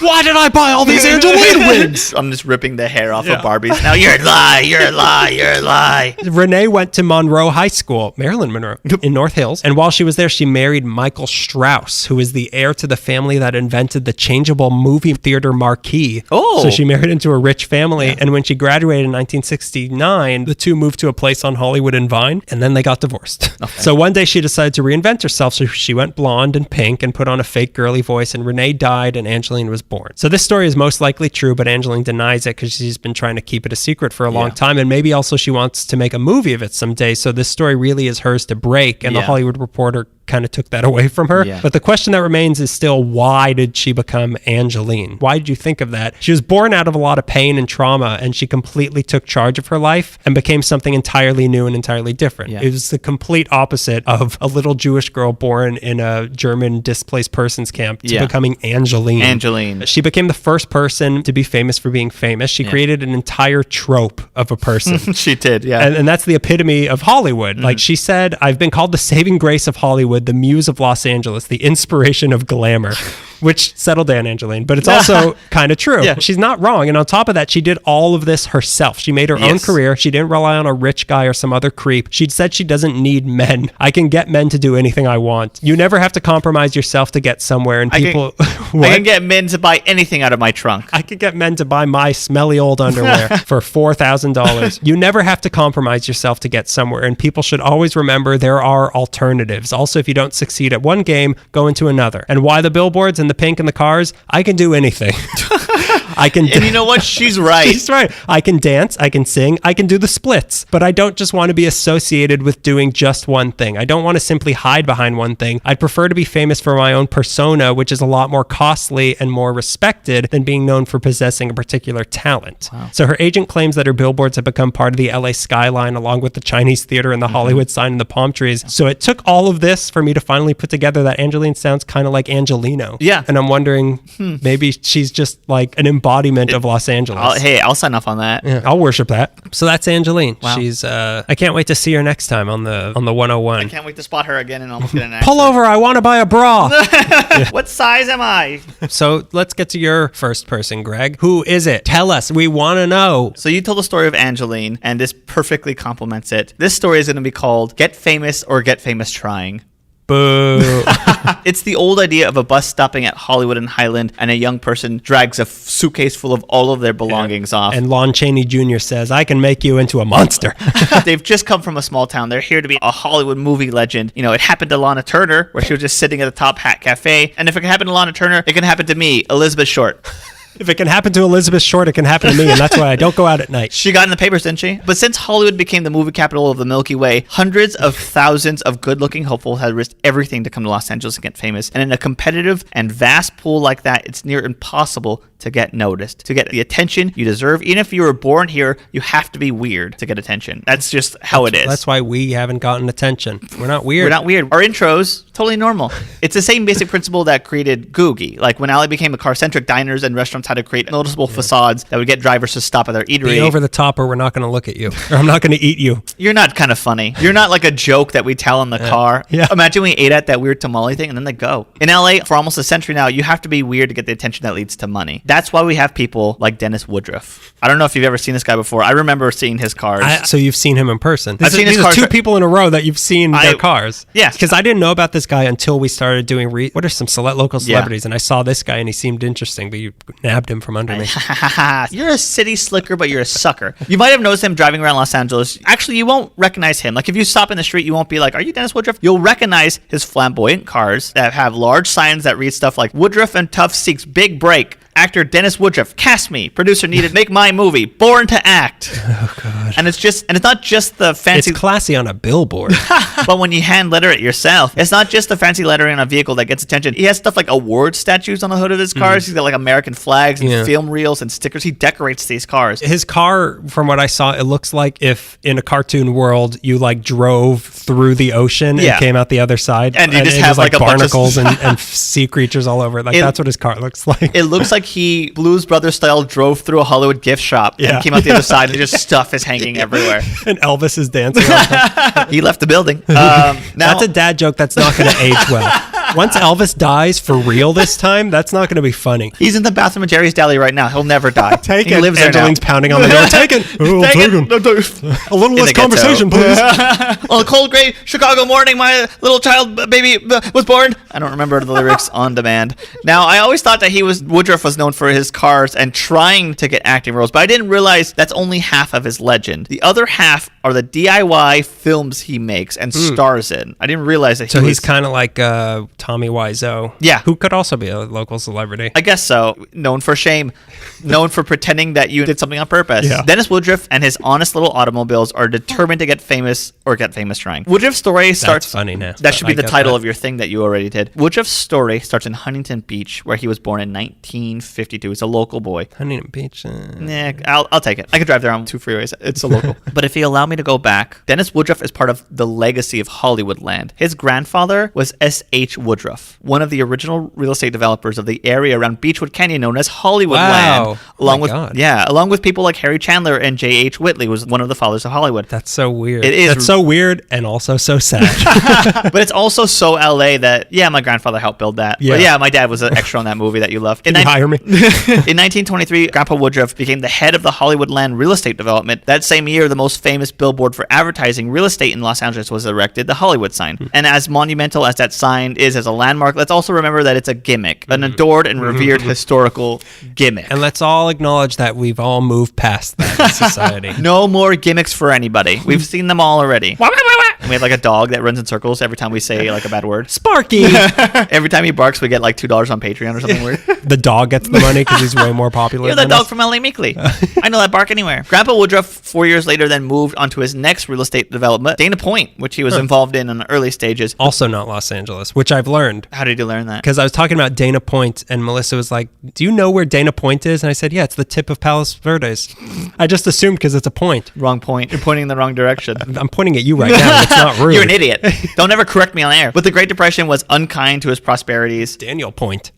Why did I buy all these Angelyne wigs? I'm just ripping the hair off of Barbies. Now you're a lie, you're a lie, you're a lie. Renee went to Monroe High School, Marilyn Monroe, in North Hills. And while she was there, she married Michael Strauss, who is the heir to the family that invented the changeable movie theater marquee. Oh. So she married into a rich family. Yeah. And when she graduated in 1969, the two moved to a place on Hollywood and Vine, and then they got divorced. Okay. So one day she decided to reinvent herself. So she went blonde and pink and put on a fake girly voice, and Renee died and Angelyne was born. So this story is most likely true, but Angelyne denies it because she's been trying to keep it a secret for a long time. And maybe also she wants to make a movie of it someday. So this story really is hers to break. And the Hollywood Reporter kind of took that away from her. Yeah. But the question that remains is still, why did she become Angelyne? Why did you think of that? She was born out of a lot of pain and trauma, and she completely took charge of her life and became something entirely new and entirely different. Yeah. It was the complete opposite of a little Jewish girl born in a German displaced persons camp to becoming Angelyne. Angelyne. She became the first person to be famous for being famous. She created an entire trope of a person. She did, yeah. And that's the epitome of Hollywood. Like she said, I've been called the saving grace of Hollywood, the muse of Los Angeles, the inspiration of glamour, which settled down Angelyne, but it's also kind of true. Yeah. She's not wrong. And on top of that, she did all of this herself. She made her own career. She didn't rely on a rich guy or some other creep. She said she doesn't need men. I can get men to do anything I want. You never have to compromise yourself to get somewhere. And people... I can get men to buy anything out of my trunk. I could get men to buy my smelly old underwear for $4,000. You never have to compromise yourself to get somewhere. And people should always remember there are alternatives. Also, if you don't succeed at one game, go into another. And why the billboards and the pink and the cars? I can do anything. I can. And you know what? She's right. She's right. I can dance. I can sing. I can do the splits. But I don't just want to be associated with doing just one thing. I don't want to simply hide behind one thing. I'd prefer to be famous for my own persona, which is a lot more costly and more respected than being known for possessing a particular talent. Wow. So her agent claims that her billboards have become part of the LA skyline, along with the Chinese theater and the Hollywood sign and the palm trees. So it took all of this for me to finally put together that Angelyne sounds kind of like Angelino. Yeah. And I'm wondering, maybe she's just like an embodiment of Los Angeles. I'll sign off on that. Yeah, I'll worship that. So that's Angelyne. Wow. She's I can't wait to see her next time on the 101. I can't wait to spot her again and almost get an accident. Pull over, I want to buy a bra. What size am I? So let's get to your first person, Greg. Who is it? Tell us. We want to know. So you told the story of Angelyne, and this perfectly complements it. This story is going to be called Get Famous or Get Famous Trying. Boo. It's the old idea of a bus stopping at Hollywood and Highland, and a young person drags a suitcase full of all of their belongings off. And Lon Chaney Jr. says, I can make you into a monster. They've just come from a small town. They're here to be a Hollywood movie legend. You know, it happened to Lana Turner, where she was just sitting at the Top Hat Cafe. And if it can happen to Lana Turner, it can happen to me, Elizabeth Short. If it can happen to Elizabeth Short, it can happen to me, and that's why I don't go out at night. She got in the papers, didn't she? But since Hollywood became the movie capital of the Milky Way, hundreds of thousands of good-looking hopefuls had risked everything to come to Los Angeles and get famous. And in a competitive and vast pool like that, it's near impossible to get noticed, to get the attention you deserve. Even if you were born here, you have to be weird to get attention. That's just how it is. That's why we haven't gotten attention. We're not weird. We're not weird. Our intros, totally normal. It's the same basic principle that created Googie. Like when LA became a car-centric, diners and restaurants had to create noticeable facades that would get drivers to stop at their eatery. Be over the top or we're not going to look at you. Or I'm not going to eat you. You're not kind of funny. You're not like a joke that we tell in the car. Yeah. Imagine we ate at that weird tamale thing and then they go. In LA, for almost a century now, you have to be weird to get the attention that leads to money. That's why we have people like Dennis Woodruff. I don't know if you've ever seen this guy before. I remember seeing his cars. So you've seen him in person. I've seen his these cars. are two people in a row that you've seen their cars. Yes. Because I didn't know about this guy until we started doing what are some local celebrities, and I saw this guy and he seemed interesting, but you nabbed him from under me. You're a city slicker, but you're a sucker. You might have noticed him driving around Los Angeles. Actually, you won't recognize him. Like if you stop in the street, you won't be like, are you Dennis Woodruff? You'll recognize his flamboyant cars that have large signs that read stuff like Woodruff and Tuff seeks big break. Actor Dennis Woodruff, cast me. Producer needed, make my movie. Born to act. Oh God! And it's not just the fancy. It's classy on a billboard. But when you hand letter it yourself, it's not just the fancy lettering on a vehicle that gets attention. He has stuff like award statues on the hood of his cars. He's got like American flags and film reels and stickers. He decorates these cars. His car, from what I saw, it looks like if in a cartoon world you like drove through the ocean and came out the other side, and you just have like a barnacles bunch of and sea creatures all over it. Like that's what his car looks like. It looks like he Blues Brothers style drove through a Hollywood gift shop and came out the other side and just stuff is hanging everywhere. And Elvis is dancing. He left the building. That's a dad joke that's not going to age well. Once Elvis dies for real this time, that's not going to be funny. He's in the bathroom at Jerry's Deli right now. He'll never die. Take he it. lives there now. Angelyne's pounding on the door. Take it. Oh, Take take it. A little less conversation, please. On a cold, gray Chicago morning, my little child baby was born. I don't remember the lyrics on demand. Now, I always thought that Woodruff was known for his cars and trying to get acting roles, but I didn't realize that's only half of his legend. The other half are the DIY films he makes and stars in. I didn't realize that he's kind of like Tommy Wiseau. Yeah. Who could also be a local celebrity. I guess so. Known for shame. Known for pretending that you did something on purpose. Yeah. Dennis Woodruff and his honest little automobiles are determined to get famous trying. Woodruff's story starts... That's funny now. That should be the title of your thing that you already did. Woodruff's story starts in Huntington Beach, where he was born in 1952. He's a local boy. Huntington Beach? Yeah, I'll take it. I could drive there on 2 freeways. It's a local. But if you allow me to go back, Dennis Woodruff is part of the legacy of Hollywood land. His grandfather was S.H. Woodruff, one of the original real estate developers of the area around Beechwood Canyon known as Hollywood land. Along with people like Harry Chandler and J.H. Whitley, was one of the fathers of Hollywood. That's so weird. It is. That's so weird and also so sad. But it's also so LA that, my grandfather helped build that. Yeah. But my dad was an extra on that movie that you loved. Can you hire me? In 1923, Grandpa Woodruff became the head of the Hollywood land real estate development. That same year, the most famous billboard for advertising real estate in Los Angeles was erected, the Hollywood sign. And as monumental as that sign is as a landmark, let's also remember that it's a gimmick, an adored and revered historical gimmick. And let's all acknowledge that we've all moved past that in society. No more gimmicks for anybody. We've seen them all already. And we have like a dog that runs in circles every time we say like a bad word. Sparky! Every time he barks, we get like $2 on Patreon or something weird. The dog gets the money because he's way more popular. You're the dog from LA Meekly. I know that bark anywhere. Grandpa Woodruff, 4 years later, then moved onto his next real estate development, Dana Point, which he was involved in the early stages. Also not Los Angeles, which I've learned. How did you learn that? Because I was talking about Dana Point, and Melissa was like, do you know where Dana Point is? And I said, yeah, it's the tip of Palos Verdes. I just assumed because it's a point. Wrong point. You're pointing in the wrong direction. I'm pointing at you right now, and it's not rude. You're an idiot. Don't ever correct me on air. But the Great Depression was unkind to his prosperities. Daniel Point.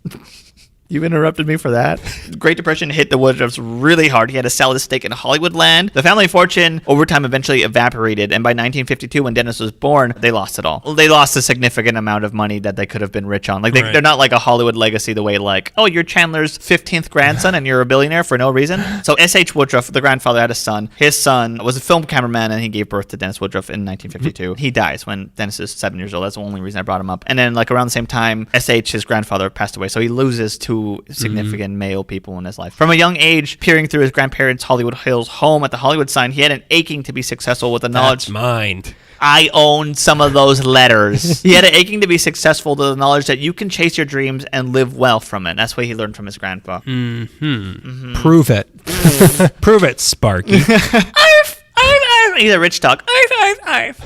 You interrupted me for that. The Great Depression hit the Woodruffs really hard. He had to sell his stake in Hollywood land. The family fortune over time eventually evaporated, and by 1952, when Dennis was born, they lost it all. They lost a significant amount of money that they could have been rich on. Like they're not like a Hollywood legacy the way like, oh, you're Chandler's 15th grandson and you're a billionaire for no reason. So S.H. Woodruff, the grandfather, had a son. His son was a film cameraman, and he gave birth to Dennis Woodruff in 1952. He dies when Dennis is 7 years old. That's the only reason I brought him up. And then like around the same time, S.H., his grandfather, passed away. So he loses two significant male people in his life. From a young age, peering through his grandparents' Hollywood Hills home at the Hollywood sign, he had an aching to be successful with the knowledge. That's mine. I owned some of those letters. He had an aching to be successful to the knowledge that you can chase your dreams and live well from it. That's what he learned from his grandpa. Prove it. Prove it, Sparky. He's a rich talk.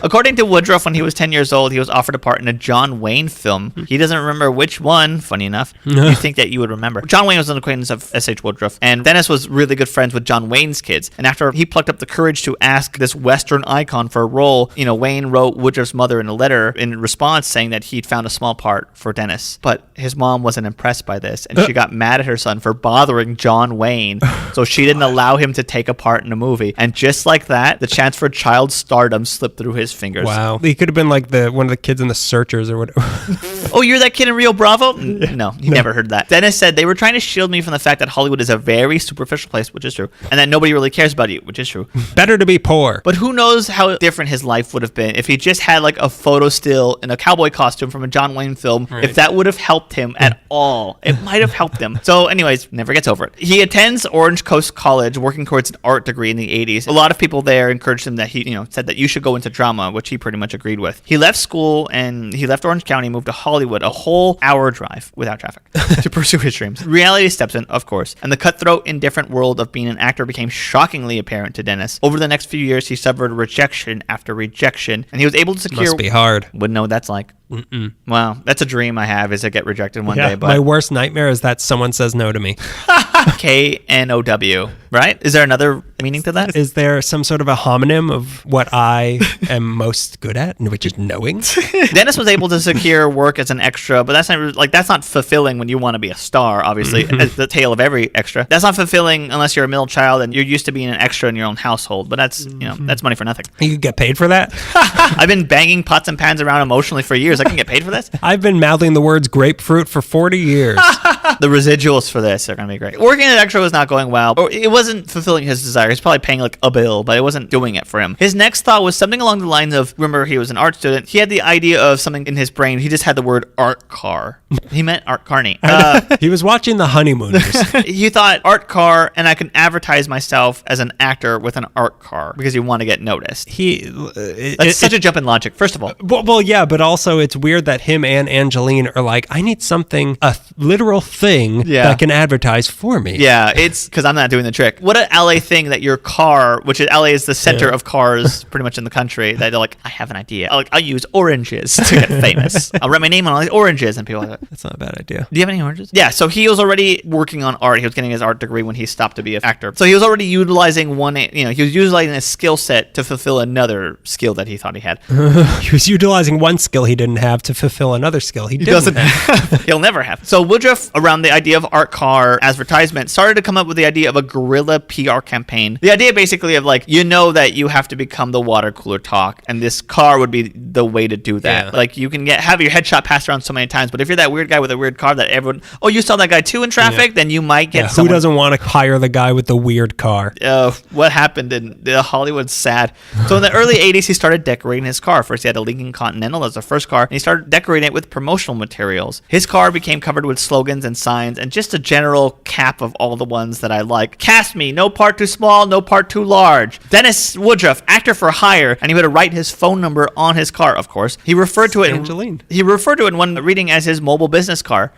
According to Woodruff, when he was 10 years old, he was offered a part in a John Wayne film. He doesn't remember which one, funny enough. You think that you would remember. John Wayne was an acquaintance of S.H. Woodruff, and Dennis was really good friends with John Wayne's kids. And after he plucked up the courage to ask this Western icon for a role, Wayne wrote Woodruff's mother in a letter in response saying that he'd found a small part for Dennis. But his mom wasn't impressed by this, and she got mad at her son for bothering John Wayne, so she didn't allow him to take a part in a movie. And just like that, the chance for child stardom slipped through his fingers. Wow. He could have been like one of the kids in The Searchers or whatever. Oh, you're that kid in Rio Bravo? No, he never heard that. Dennis said, they were trying to shield me from the fact that Hollywood is a very superficial place, which is true, and that nobody really cares about you, which is true. Better to be poor. But who knows how different his life would have been if he just had like a photo still in a cowboy costume from a John Wayne film, if that would have helped him at all. It might have helped him. So anyways, never gets over it. He attends Orange Coast College, working towards an art degree in the 80s. A lot of people there encouraged him that he, said that you should go into drama, which he pretty much agreed with. He left school and he left Orange County, moved to Hollywood, a whole hour drive without traffic to pursue his dreams. Reality steps in, of course, and the cutthroat, indifferent world of being an actor became shockingly apparent to Dennis. Over the next few years, he suffered rejection after rejection, and he was able to secure... Must be hard. Wouldn't know what that's like. Well, that's a dream I have, is to get rejected one day. But my worst nightmare is that someone says no to me. KNOW, right? Is there another meaning to that? Is there some sort of a homonym of what I am most good at, which is knowing? Dennis was able to secure work as an extra, but that's not fulfilling when you want to be a star, obviously. As the tale of every extra. That's not fulfilling unless you're a middle child and you're used to being an extra in your own household, but that's that's money for nothing. You could get paid for that? I've been banging pots and pans around emotionally for years. I can get paid for this? I've been mouthing the words grapefruit for 40 years. The residuals for this are going to be great. Working as an extra was not going well, or it wasn't fulfilling his desire. He's probably paying like a bill, but it wasn't doing it for him. His next thought was something along the lines of, remember, he was an art student. He had the idea of something in his brain. He just had the word art car. He meant art carney. He was watching The Honeymooners. He thought art car, and I can advertise myself as an actor with an art car because you want to get noticed. That's such a jump in logic, first of all. Well, yeah, but also it's weird that him and Angelyne are like, I need something, a literal thing that can advertise for me. Yeah, it's because I'm not doing the trick. What an LA thing that your car, which is LA is the center of cars pretty much in the country, that they're like, I have an idea. I'll use oranges to get famous. I'll write my name on all these oranges, and people are like, that's not a bad idea. Do you have any oranges? Yeah, so he was already working on art. He was getting his art degree when he stopped to be an actor. So he was already utilizing he was utilizing a skill set to fulfill another skill that he thought he had. He was utilizing one skill he didn't have to fulfill another skill he doesn't have. He'll never have. So Woodruff, around the idea of art car advertisement, started to come up with the idea of a guerrilla PR campaign. The idea basically of like, that you have to become the water cooler talk, and this car would be the way to do that. Yeah. Like you can have your headshot passed around so many times, but if you're that weird guy with a weird car that everyone, you saw that guy too in traffic, then you might get someone. Who doesn't want to hire the guy with the weird car? What happened in Hollywood's sad. So in the early 80s, he started decorating his car. First, he had a Lincoln Continental as the first car, and he started decorating it with promotional materials. His car became covered with slogans and signs and just a general cap of all the ones that I like. Cast me, no part too small, no part too large. Dennis Woodruff, actor for hire, and he would write his phone number on his car, of course. He referred to it in one reading as his mobile business card.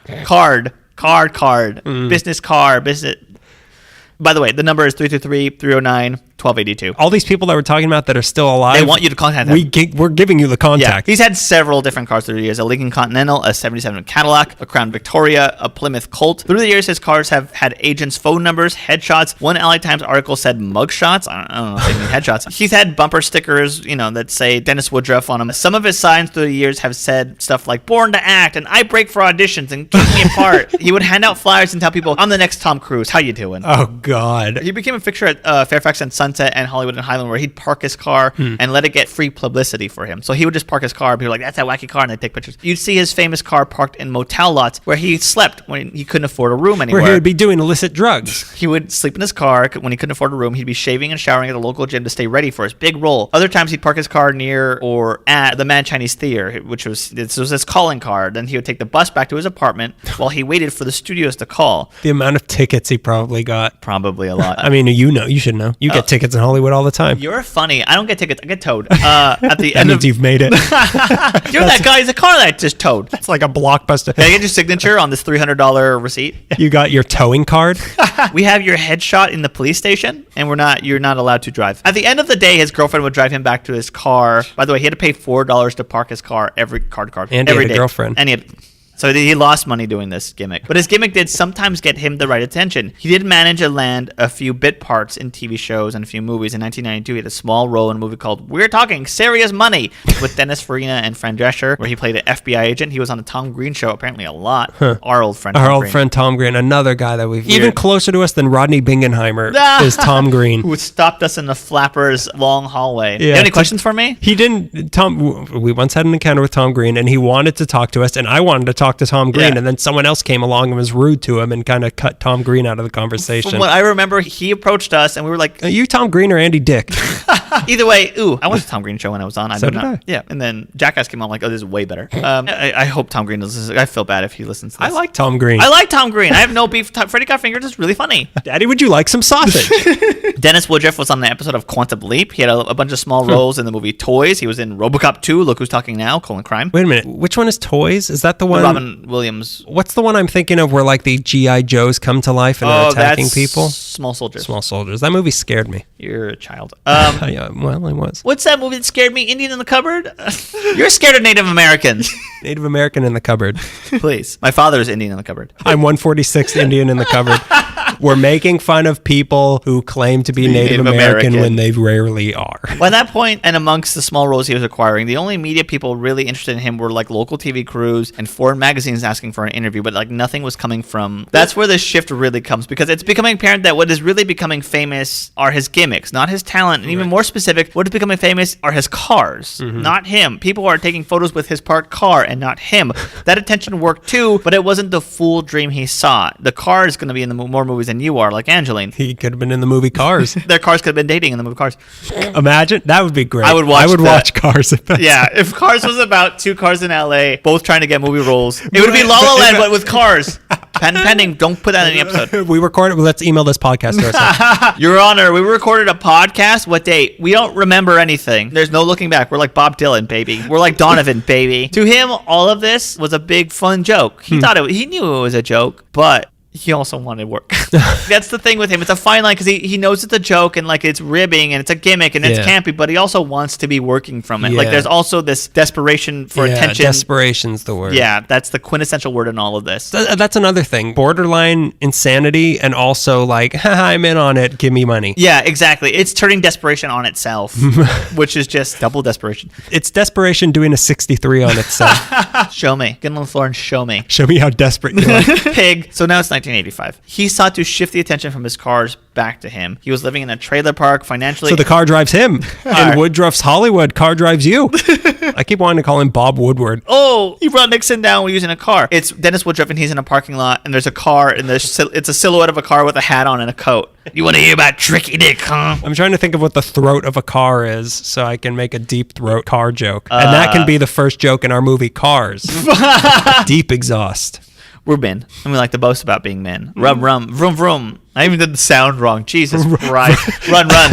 Business car, business. By the way, the number is 323-309-1282. All these people that we're talking about that are still alive, they want you to contact them. We're giving you the contact. Yeah. He's had several different cars through the years. A Lincoln Continental, a 77 Cadillac, a Crown Victoria, a Plymouth Colt. Through the years, his cars have had agents' phone numbers, headshots. One LA Times article said mugshots. I don't know if they mean headshots. He's had bumper stickers, that say Dennis Woodruff on them. Some of his signs through the years have said stuff like "Born to Act" and "I break for auditions" and "Keep me apart." He would hand out flyers and tell people, "I'm the next Tom Cruise. How you doing?" Oh, God. He became a fixture at Fairfax and Sunset and Hollywood and Highland, where he'd park his car and let it get free publicity for him. So he would just park his car, and people were like, "That's that wacky car," and they'd take pictures. You'd see his famous car parked in motel lots where he slept when he couldn't afford a room anywhere. Where he would be doing illicit drugs. He would sleep in his car when he couldn't afford a room. He'd be shaving and showering at the local gym to stay ready for his big role. Other times he'd park his car near or at the Mad Chinese Theater, which was his calling card. Then he would take the bus back to his apartment while he waited for the studios to call. The amount of tickets he probably got. Probably a lot. I mean, you should know. You get tickets in Hollywood all the time. You're funny. I don't get tickets. I get towed. At the That end means of you've made it. you're that guy's a car that I just towed. It's like a Blockbuster. Can I get your signature on this $300 receipt? You got your towing card? We have your headshot in the police station, and you're not allowed to drive. At the end of the day, his girlfriend would drive him back to his car. By the way, he had to pay $4 to park his car every And he every had a day. girlfriend. And so he lost money doing this gimmick. But his gimmick did sometimes get him the right attention. He did manage to land a few bit parts in TV shows and a few movies. In 1992, he had a small role in a movie called We're Talking Serious Money with Dennis Farina and Fran Drescher, where he played an FBI agent. He was on the Tom Green show apparently a lot. Our old friend Tom Green, another guy that we've... Even closer to us than Rodney Bingenheimer is Tom Green. Who stopped us in the Flappers long hallway. Yeah, You have any questions for me? He didn't... We once had an encounter with Tom Green, and he wanted to talk to us, and I wanted to talk to Tom Green, and then someone else came along and was rude to him and kind of cut Tom Green out of the conversation. From what I remember, he approached us, and we were like... Are you Tom Green or Andy Dick? Either way, I went to Tom Green show when I was on. So did I. Yeah, and then Jackass came on like, oh, this is way better. I hope Tom Green listens. I feel bad if he listens to this. I like Tom Green. I like Tom Green. I have no beef. Freddy Got Fingered is really funny. Daddy, would you like some sausage? Dennis Woodruff was on the episode of Quantum Leap. He had a bunch of small roles in the movie Toys. He was in RoboCop 2, Look Who's Talking Now, Crime. Wait a minute. Which one is Toys? Is that the one? Robin Williams. What's the one I'm thinking of where like the G.I. Joes come to life and are attacking that's people? Small Soldiers. Small Soldiers. That movie scared me. You're a child. Yeah, well, I was. What's that movie that scared me? Indian in the Cupboard? You're scared of Native Americans. Native American in the cupboard. Please. My father is Indian in the Cupboard. I'm 146th Indian in the cupboard. We're making fun of people who claim to be Native American when they rarely are. By that point, and amongst the small roles he was acquiring, the only media people really interested in him were like local TV crews and foreign magazines asking for an interview, but like nothing was coming from. That's where the shift really comes, because it's becoming apparent that what is really becoming famous are his gimmicks, not his talent. And even more specific, what is becoming famous are his cars, not him. People are taking photos with his parked car and not him. That attention worked too, but it wasn't the full dream he saw. The car is going to be in the more movies than you are, like Angelyne. He could have been in the movie Cars. Their cars could have been dating in the movie Cars. Imagine. That would be great. I would watch Cars. If Cars was about two cars in LA, both trying to get movie roles, it would be La La Land, but with cars. Patent pending. Don't put that in the episode. We recorded. Let's email this podcast to ourselves. Your Honor, we recorded a podcast. What date? We don't remember anything. There's no looking back. We're like Bob Dylan, baby. We're like Donovan, baby. To him, all of this was a big fun joke. He thought he knew it was a joke, but he also wanted work. That's the thing with him. It's a fine line because he knows it's a joke and like it's ribbing and it's a gimmick and it's campy, but he also wants to be working from it. Like there's also this desperation for attention. Desperation's the word. Yeah, that's the quintessential word in all of this. That's another thing. Borderline insanity and also like, I'm in on it. Give me money. Yeah, exactly. It's turning desperation on itself, which is just double desperation. It's desperation doing a 63 on itself. Show me. Get on the floor and show me. Show me how desperate you are. Pig. So now it's 1985. He sought to shift the attention from his cars back to him. He was living in a trailer park financially. So the car drives him. In Woodruff's Hollywood, car drives you. I keep wanting to call him Bob Woodward. Oh, he brought Nixon down using a car. It's Dennis Woodruff and he's in a parking lot and there's a car and it's a silhouette of a car with a hat on and a coat. You want to hear about Tricky Dick, huh? I'm trying to think of what the throat of a car is so I can make a deep throat car joke. And that can be the first joke in our movie Cars. Deep exhaust. We're men, and we like to boast about being men. Rum, rum, vroom, vroom. I even did the sound wrong. Jesus Christ. Run, run.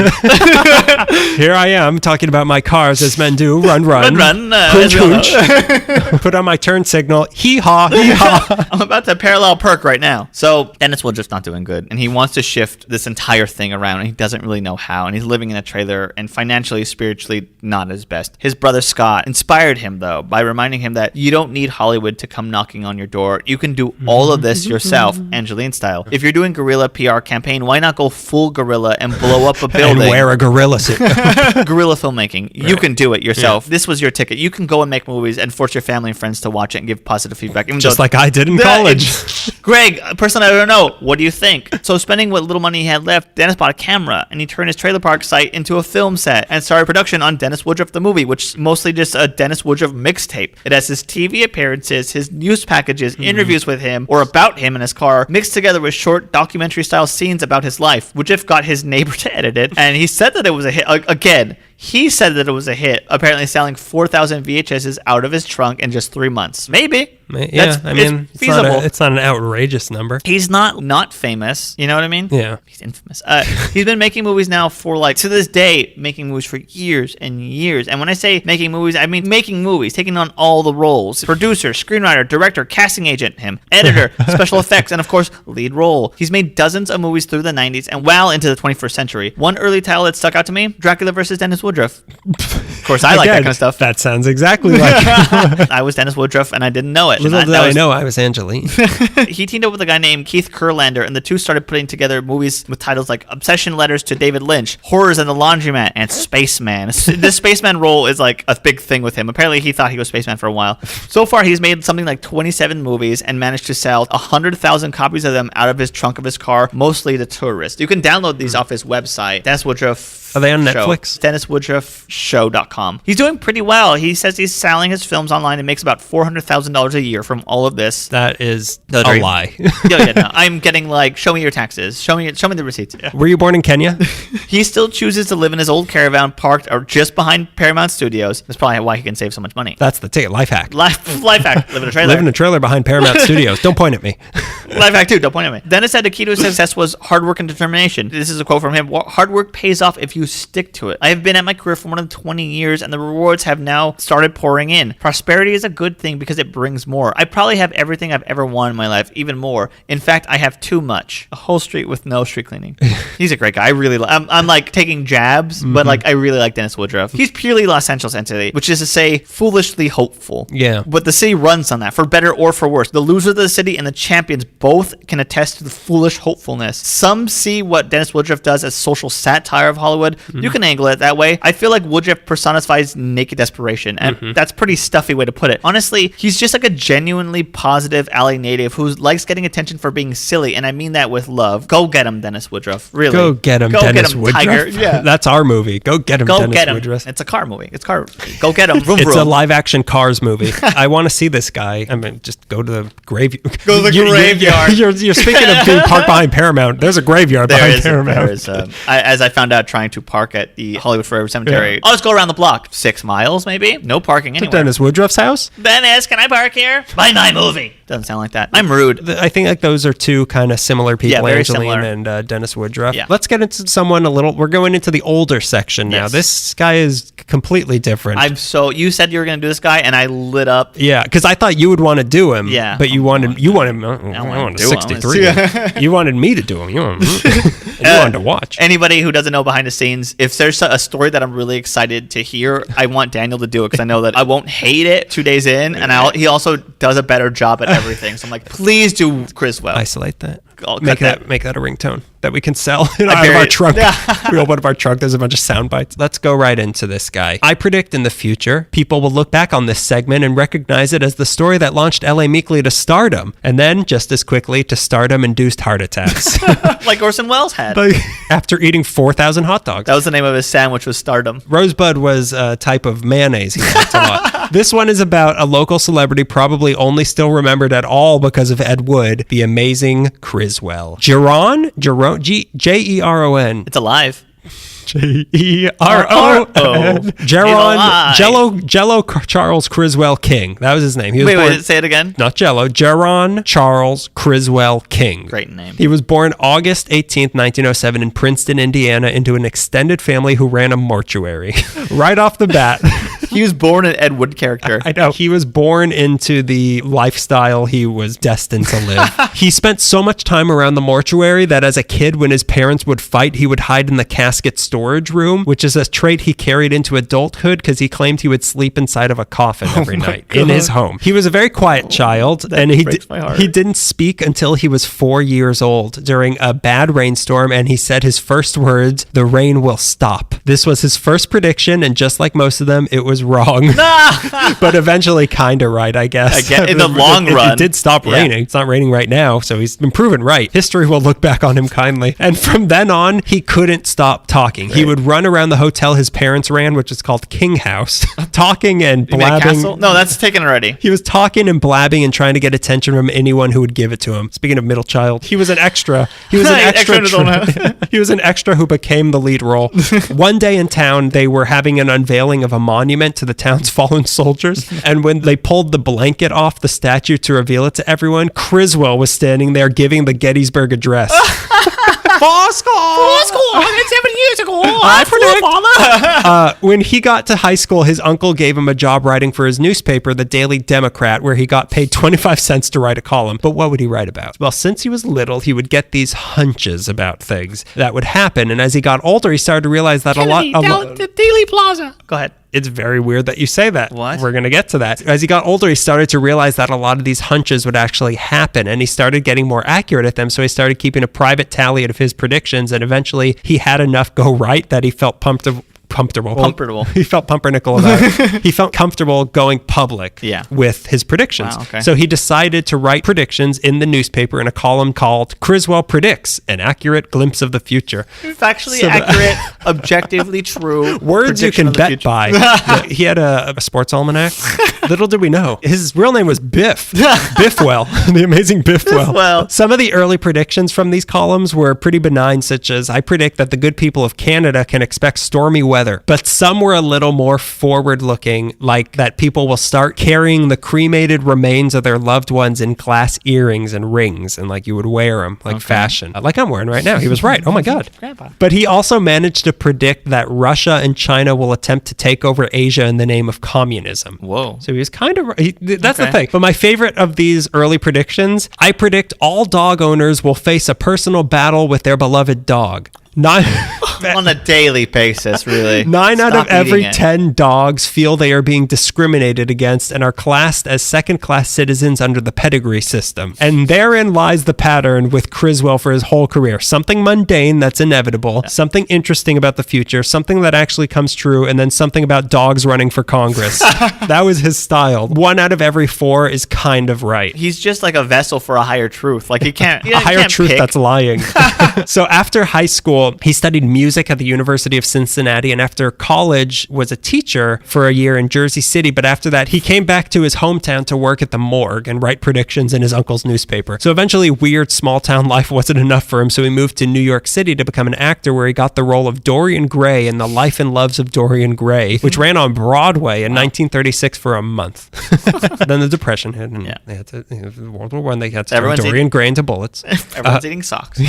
Here I am talking about my cars as men do. Run, run. Run, run. Hooch, hooch. Put on my turn signal. Hee-haw, hee-haw. I'm about to parallel perk right now. So Dennis Woodruff's not doing good, and he wants to shift this entire thing around, and he doesn't really know how, and he's living in a trailer, and financially, spiritually, not his best. His brother Scott inspired him, though, by reminding him that you don't need Hollywood to come knocking on your door. You can do all of this yourself, Angelyne style. If you're doing guerrilla PR campaign, why not go full guerrilla and blow up a building? And wear a gorilla suit. Guerrilla filmmaking. You can do it yourself. Yeah. This was your ticket. You can go and make movies and force your family and friends to watch it and give positive feedback. Just like I did in college. Greg, a person I don't know, what do you think? So spending what little money he had left, Dennis bought a camera and he turned his trailer park site into a film set and started production on Dennis Woodruff the movie, which is mostly just a Dennis Woodruff mixtape. It has his TV appearances, his news packages, interviews with him or about him in his car, mixed together with short documentary style scenes about his life. Woodruff got his neighbor to edit it, and he said that it was a hit. Again, He said that it was a hit, apparently selling 4,000 VHSs out of his trunk in just 3 months. Maybe. Yeah, I mean, it's feasible. It's not an outrageous number. He's not famous. You know what I mean? Yeah. He's infamous. He's been making movies now for like, to this day, making movies for years and years. And when I say making movies, I mean making movies, taking on all the roles. Producer, screenwriter, director, casting agent, him, editor, special effects, and of course, lead role. He's made dozens of movies through the 90s and well into the 21st century. One early title that stuck out to me, Dracula vs. Dennis Woodruff. Of course, I like that kind of stuff. That sounds exactly like I was Dennis Woodruff and I didn't know it. Little did I know I was Angelyne. He teamed up with a guy named Keith Kurlander, and the two started putting together movies with titles like Obsession Letters to David Lynch, Horrors in the Laundromat, and Spaceman. This Spaceman role is like a big thing with him. Apparently, he thought he was Spaceman for a while. So far, he's made something like 27 movies and managed to sell 100,000 copies of them out of his trunk of his car, mostly to tourists. You can download these off his website, Dennis Woodruff. Are they on Show. Netflix? DennisWoodruffShow.com. He's doing pretty well. He says he's selling his films online and makes about $400,000 a year from all of this. That is No, a lie. No. I'm getting like, show me your taxes. Show me the receipts. Yeah. Were you born in Kenya? He still chooses to live in his old caravan parked or just behind Paramount Studios. That's probably why he can save so much money. That's the ticket. Life hack. Life hack. Live in a trailer. Live in a trailer behind Paramount Studios. Don't point at me. Life hack too. Don't point at me. Dennis said the key to his success was hard work and determination. This is a quote from him. Hard work pays off if you stick to it. I have been at my career for more than 20 years and the rewards have now started pouring in. Prosperity is a good thing because it brings more. I probably have everything I've ever wanted in my life, even more. In fact, I have too much. A whole street with no street cleaning. He's a great guy. I really I'm like taking jabs, but like I really like Dennis Woodruff. He's purely Los Angeles entity, which is to say foolishly hopeful. Yeah. But the city runs on that, for better or for worse. The loser of the city and the champions both can attest to the foolish hopefulness. Some see what Dennis Woodruff does as social satire of Hollywood. You can angle it that way. I feel like Woodruff personifies naked desperation, and that's a pretty stuffy way to put it. Honestly, he's just like a genuinely positive LA native who likes getting attention for being silly, and I mean that with love. Go get him, Dennis Woodruff. Really. Go get him, Dennis Woodruff. Tiger. Yeah. That's our movie. Go get him, Dennis Woodruff. It's a car movie. It's car. Go get him. Vroom, It's a vroom. live-action Cars movie. I want to see this guy. I mean, just go to the graveyard. Go to the graveyard. You're speaking of being parked behind Paramount. There's a graveyard behind Paramount. There is. As I found out trying to park at the Hollywood Forever Cemetery, I'll just go around the block. 6 miles, maybe. No parking anywhere. Dennis Woodruff's house? Dennis, can I park here? Buy my movie. Doesn't sound like that. I'm rude. I think like those are two kind of similar people, Yeah, very Angelyne similar. and Dennis Woodruff. Yeah. Let's get into someone a little. We're going into the older section now. Yes. This guy is completely different. You said you were going to do this guy, and I lit up. Yeah, because I thought you would want to do him. Yeah. But you wanted I wanna wanted do him. 63. You wanted me to do him. You wanted to watch. Anybody who doesn't know behind the scenes, if there's a story that I'm really excited to hear, I want Daniel to do it because I know that I won't hate it 2 days in, and he also does a better job at everything. So I'm like, please do Criswell. Isolate that. I'll Make cut that a ringtone that we can sell out of bury our it. trunk. We open up our trunk. There's a bunch of sound bites. Let's go right into this guy. I predict in the future, people will look back on this segment and recognize it as the story that launched LA Meekly to stardom, and then just as quickly to stardom-induced heart attacks. Like Orson Welles had. After eating 4,000 hot dogs. That was the name of his sandwich, was Stardom. Rosebud was a type of mayonnaise he liked a lot. This one is about a local celebrity probably only still remembered at all because of Ed Wood, the amazing Criswell. Jeron, Jeron. It's alive. Jeron. He's Jello Charles Criswell King. That was his name. He was born, Wait, say it again. not Jello. Jeron Charles Criswell King. Great name. He was born August 18th, 1907 in Princeton, Indiana, into an extended family who ran a mortuary. Right off the bat. He was born an Ed Wood character. I know. He was born into the lifestyle he was destined to live. He spent so much time around the mortuary that as a kid, when his parents would fight, he would hide in the casket storage room, which is a trait he carried into adulthood because he claimed he would sleep inside of a coffin every night in his home. He was a very quiet child, and breaks my heart. he didn't speak until he was 4 years old during a bad rainstorm, and he said his first words, "The rain will stop." This was his first prediction, and just like most of them, it was was wrong. But eventually kind of right, I guess. In the long run. It did stop raining. It's not raining right now, so he's been proven right. History will look back on him kindly. And from then on, he couldn't stop talking. Right. He would run around the hotel his parents ran, which is called King House, talking and blabbing. No, that's taken already. He was talking and blabbing and trying to get attention from anyone who would give it to him. Speaking of middle child, he was an extra. He was an extra. He was an extra who became the lead role. One day in town, they were having an unveiling of a monument to the town's fallen soldiers. And when they pulled the blanket off the statue to reveal it to everyone, Criswell was standing there giving the Gettysburg Address. Four score, 7 years ago. When he got to high school, his uncle gave him a job writing for his newspaper, the Daily Democrat, where he got paid 25 cents to write a column. But what would he write about? Well, since he was little, he would get these hunches about things that would happen. And as he got older, he started to realize that the Daily Plaza. Go ahead. It's very weird that you say that. What? We're going to get to that. As he got older, he started to realize that a lot of these hunches would actually happen, and he started getting more accurate at them. So he started keeping a private tally of his predictions, and eventually he had enough go right that he felt comfortable. He felt pumpernickel about it. He felt comfortable going public with his predictions. Wow, okay. So he decided to write predictions in the newspaper in a column called Criswell Predicts, an accurate glimpse of the future. Factually accurate, objectively true. Words you can bet by. He had a sports almanac. Little did we know, his real name was Biff. Biffwell, the amazing Biffwell. Some of the early predictions from these columns were pretty benign, such as, I predict that the good people of Canada can expect stormy weather. But some were a little more forward-looking, like that people will start carrying the cremated remains of their loved ones in glass earrings and rings, and like you would wear them, like fashion. Like I'm wearing right now. He was right. Oh my God. Grandpa. But he also managed to predict that Russia and China will attempt to take over Asia in the name of communism. Whoa. So he was kind of, that's the thing. But my favorite of these early predictions, I predict all dog owners will face a personal battle with their beloved dog. On a daily basis, really. 9 out of every 10 dogs feel they are being discriminated against and are classed as second-class citizens under the pedigree system. And therein lies the pattern with Criswell for his whole career. Something mundane that's inevitable, something interesting about the future, something that actually comes true, and then something about dogs running for Congress. That was his style. 1 out of every 4 is kind of right. He's just like a vessel for a higher truth. Like he can't a higher truth that's lying. So after high school, he studied music at the University of Cincinnati, and after college was a teacher for a year in Jersey City. But after that, he came back to his hometown to work at the morgue and write predictions in his uncle's newspaper. So eventually, weird small town life wasn't enough for him, so he moved to New York City to become an actor, where he got the role of Dorian Gray in The Life and Loves of Dorian Gray, which ran on Broadway in 1936 for a month. Then the Depression hit, and they had to, World War I, they had to turn Dorian Gray into bullets. Everyone's eating socks.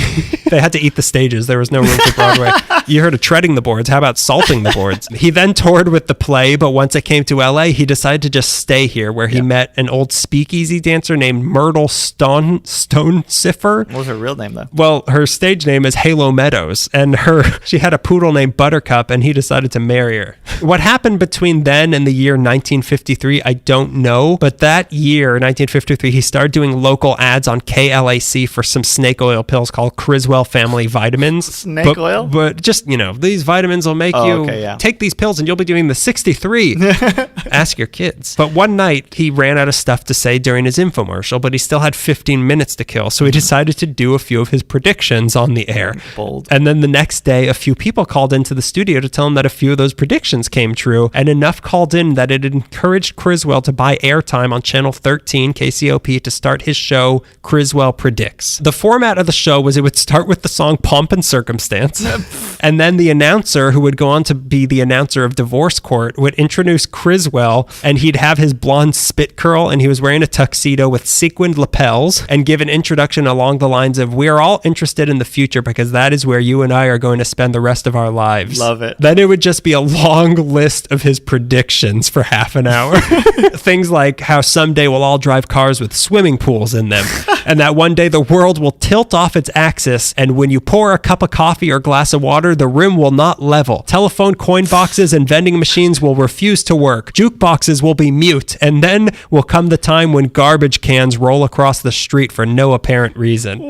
They had to eat the stages. There was no room for Broadway. You heard of treading the boards. How about salting the boards? He then toured with the play, but once it came to LA, he decided to just stay here, where he met an old speakeasy dancer named Myrtle Stonecipher. What was her real name, though? Well, her stage name is Halo Meadows, and she had a poodle named Buttercup, and he decided to marry her. What happened between then and the year 1953, I don't know, but that year, 1953, he started doing local ads on KLAC for some snake oil pills called Criswell Family Vitamins. Snake oil? But just, these vitamins will make you take these pills and you'll be doing the 63. Ask your kids. But one night, he ran out of stuff to say during his infomercial, but he still had 15 minutes to kill. So he decided to do a few of his predictions on the air. Bold. And then the next day, a few people called into the studio to tell him that a few of those predictions came true, and enough called in that it encouraged Criswell to buy airtime on Channel 13 KCOP to start his show, Criswell Predicts. The format of the show was it would start with the song Pomp and Circumstance, and then the announcer, who would go on to be the announcer of Divorce Court, would introduce Criswell, and he'd have his blonde spit curl, and he was wearing a tuxedo with sequined lapels, and give an introduction along the lines of, "We are all interested in the future because that is where you and I are going to spend the rest of our lives." Love it. Then it would just be a long list of his predictions for half an hour. Things like how someday we'll all drive cars with swimming pools in them, and that one day the world will tilt off its axis, and when you pour a cup of coffee or glass of water, the rim will not level. Telephone coin boxes and vending machines will refuse to work. Jukeboxes will be mute, and then will come the time when garbage cans roll across the street for no apparent reason.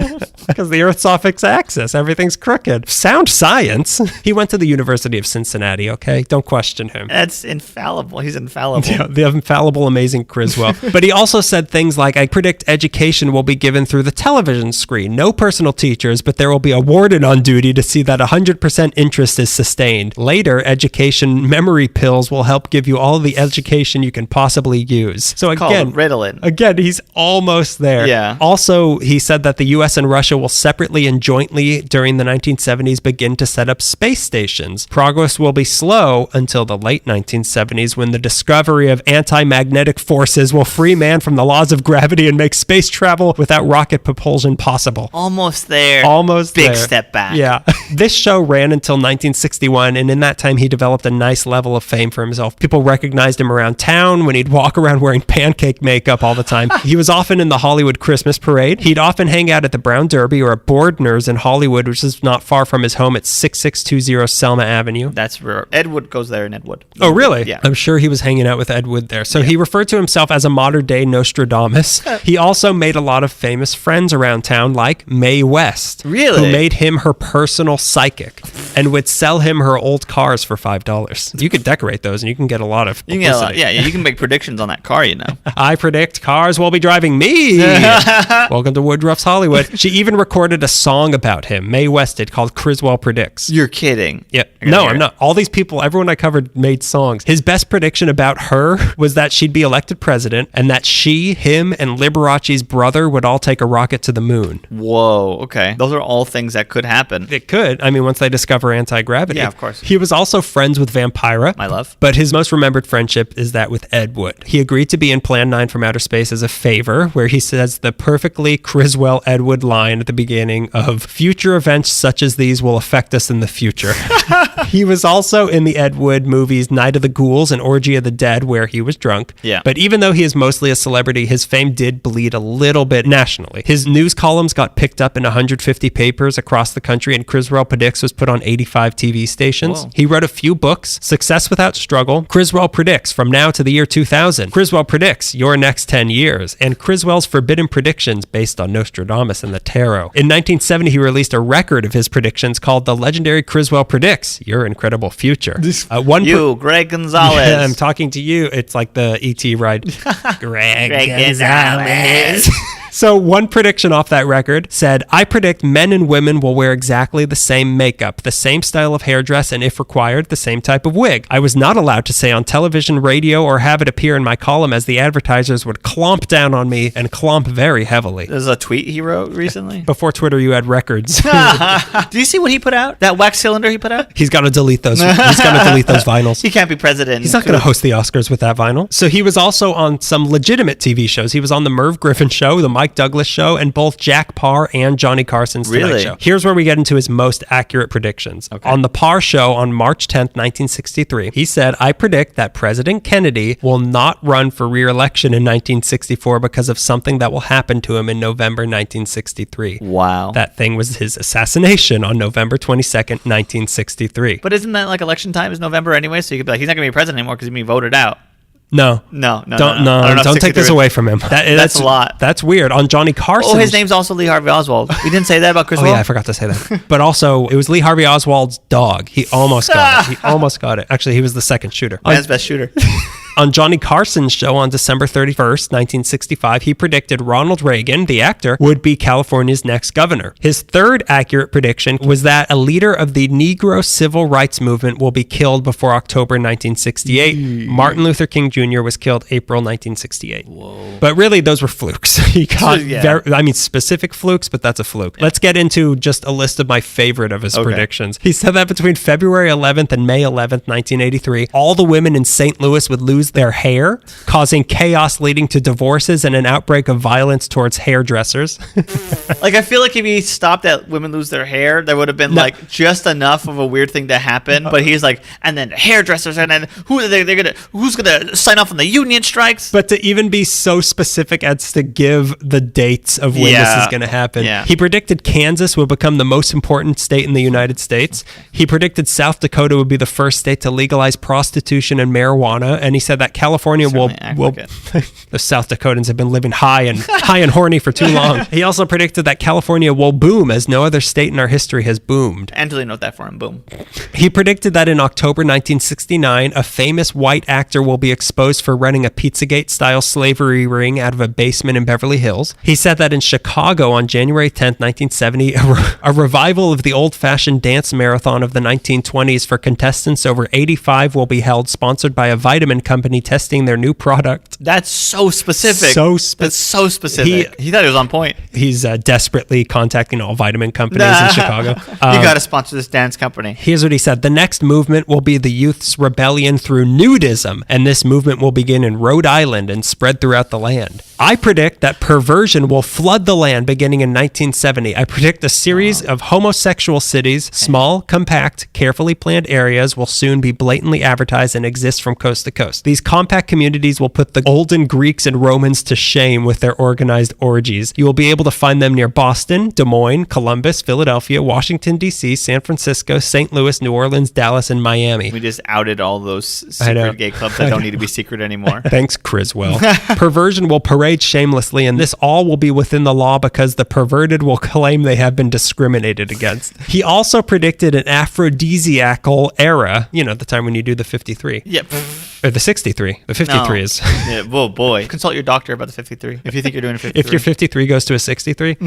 Because the Earth's off its axis. Everything's crooked. Sound science. He went to the University of Cincinnati, okay? Don't question him. That's infallible. He's infallible. Yeah, the infallible, amazing Criswell. But he also said things like, I predict education will be given through the television screen. No personal teachers, but there will be a warden on duty to see that 100% interest is sustained. Later, education memory pills will help give you all the education you can possibly use. So again, Ritalin. He's almost there. Yeah. Also, he said that the US and Russia will separately and jointly during the 1970s begin to set up space stations. Progress will be slow until the late 1970s when the discovery of anti-magnetic forces will free man from the laws of gravity and make space travel without rocket propulsion possible. Almost there. Almost Big there. step back. Yeah. This show ran until 1961, and in that time he developed a nice level of fame for himself. People recognized him around town when he'd walk around wearing pancake makeup all the time. He was often in the Hollywood Christmas parade. He'd often hang out at the Brown Derby or at Bordner's in Hollywood, which is not far from his home at 6620 Selma Avenue. That's rare. Ed Wood goes there in Ed Wood. Oh, really? Yeah. I'm sure he was hanging out with Ed Wood there. So he referred to himself as a modern-day Nostradamus. He also made a lot of famous friends around town, like Mae West. Really? Who made him her personal psychic and would sell him her old cars for $5. You could decorate those and you can get a lot of publicity. You can get a lot, yeah, you can make predictions on that car, you know. I predict cars will be driving me. Welcome to Woodruff's Hollywood. She even recorded a song about him, Mae West did, called Criswell Predicts. You're kidding. Yeah. No, I'm not. All these people, everyone I covered made songs. His best prediction about her was that she'd be elected president and that she, him, and Liberace's brother would all take a rocket to the moon. Whoa, okay. Those are all things that could happen. It could. I mean, once they discover anti-gravity. Yeah, of course. He was also friends with Vampira. My love. But his most remembered friendship is that with Ed Wood. He agreed to be in Plan 9 from Outer Space as a favor, where he says the perfectly Criswell Ed Wood line at the beginning of future events such as these will affect us in the future. He was also in the Ed Wood movies Night of the Ghouls and Orgy of the Dead, where he was drunk. Yeah. But even though he is mostly a celebrity, his fame did bleed a little bit nationally. His news columns got picked up in 150 papers across the country, and Criswell Predicts was put on 85 TV stations. Whoa. He wrote a few books, Success Without Struggle, Criswell Predicts From Now to the Year 2000, Criswell Predicts Your Next 10 Years, and Criswell's Forbidden Predictions based on Nostradamus and the Tarot. In 1970, he released a record of his predictions called The Legendary Criswell Predicts Your Incredible Future. Greg Gonzalez. Yeah, I'm talking to you. It's like the E.T. ride. Greg Gonzalez. So one prediction off that record said, I predict men and women will wear exactly the same makeup, the same style of hairdress, and if required, the same type of wig. I was not allowed to say on television, radio, or have it appear in my column as the advertisers would clomp down on me and clomp very heavily. There's a tweet he wrote recently. Before Twitter, you had records. Do you see what he put out? That wax cylinder he put out? He's got to delete those. He's got to delete those vinyls. He can't be president. He's not going to host the Oscars with that vinyl. So he was also on some legitimate TV shows. He was on the Merv Griffin Show, the Mike Douglas Show, and both Jack Paar and Johnny Carson's Tonight Show. Here's where we get into his most accurate predictions. Okay. On the Paar Show on March 10th, 1963, he said, I predict that President Kennedy will not run for re-election in 1964 because of something that will happen to him in November 1963. Wow. That thing was his assassination on November 22nd, 1963. But isn't that like election time is November anyway? So you could be like, he's not going to be president anymore because he's being voted out. No. Don't take this away from him. That's a lot. That's weird. On Johnny Carson. Oh, his name's also Lee Harvey Oswald. We didn't say that about Criswell? Oh, yeah, I forgot to say that. But also, it was Lee Harvey Oswald's dog. He almost got it. Actually, he was the second shooter. Man's best shooter. On Johnny Carson's show on December 31st, 1965, he predicted Ronald Reagan, the actor, would be California's next governor. His third accurate prediction was that a leader of the Negro civil rights movement will be killed before October 1968. Martin Luther King Jr. was killed April 1968. Whoa. But really, those were flukes. He got specific flukes, but that's a fluke. Yeah. Let's get into just a list of my favorite of his predictions. He said that between February 11th and May 11th, 1983, all the women in St. Louis would lose their hair, causing chaos leading to divorces and an outbreak of violence towards hairdressers. Like, I feel like if he stopped at women lose their hair, there would have been like just enough of a weird thing to happen. But he's like, and then hairdressers, and then who's gonna sign off on the union strikes? But to even be so specific as to give the dates of when this is going to happen. Yeah. He predicted Kansas would become the most important state in the United States. He predicted South Dakota would be the first state to legalize prostitution and marijuana, and he said said that California Certainly act will like it. the South Dakotans have been living high and horny for too long. He also predicted that California will boom as no other state in our history has boomed. Angelyne wrote that for him. Boom. He predicted that in October 1969, a famous white actor will be exposed for running a Pizzagate-style slavery ring out of a basement in Beverly Hills. He said that in Chicago on January 10th, 1970, a revival of the old-fashioned dance marathon of the 1920s for contestants over 85 will be held, sponsored by a vitamin company testing their new product. That's so specific. That's so specific. He thought it was on point. He's desperately contacting all vitamin companies in Chicago. You got to sponsor this dance company. Here's what he said. The next movement will be the youth's rebellion through nudism, and this movement will begin in Rhode Island and spread throughout the land. I predict that perversion will flood the land beginning in 1970. I predict a series of homosexual cities, small, compact, carefully planned areas will soon be blatantly advertised and exist from coast to coast. These compact communities will put the olden Greeks and Romans to shame with their organized orgies. You will be able to find them near Boston, Des Moines, Columbus, Philadelphia, Washington, D.C., San Francisco, St. Louis, New Orleans, Dallas, and Miami. We just outed all those secret gay clubs that don't need to be secret anymore. Thanks, Criswell. Perversion will parade shamelessly, and this all will be within the law because the perverted will claim they have been discriminated against. He also predicted an aphrodisiacal era, the time when you do the 53. Yep. Or the 63. The 53 is. Yeah, whoa, boy. Consult your doctor about the 53 if you think you're doing a 53. If your 53 goes to a 63.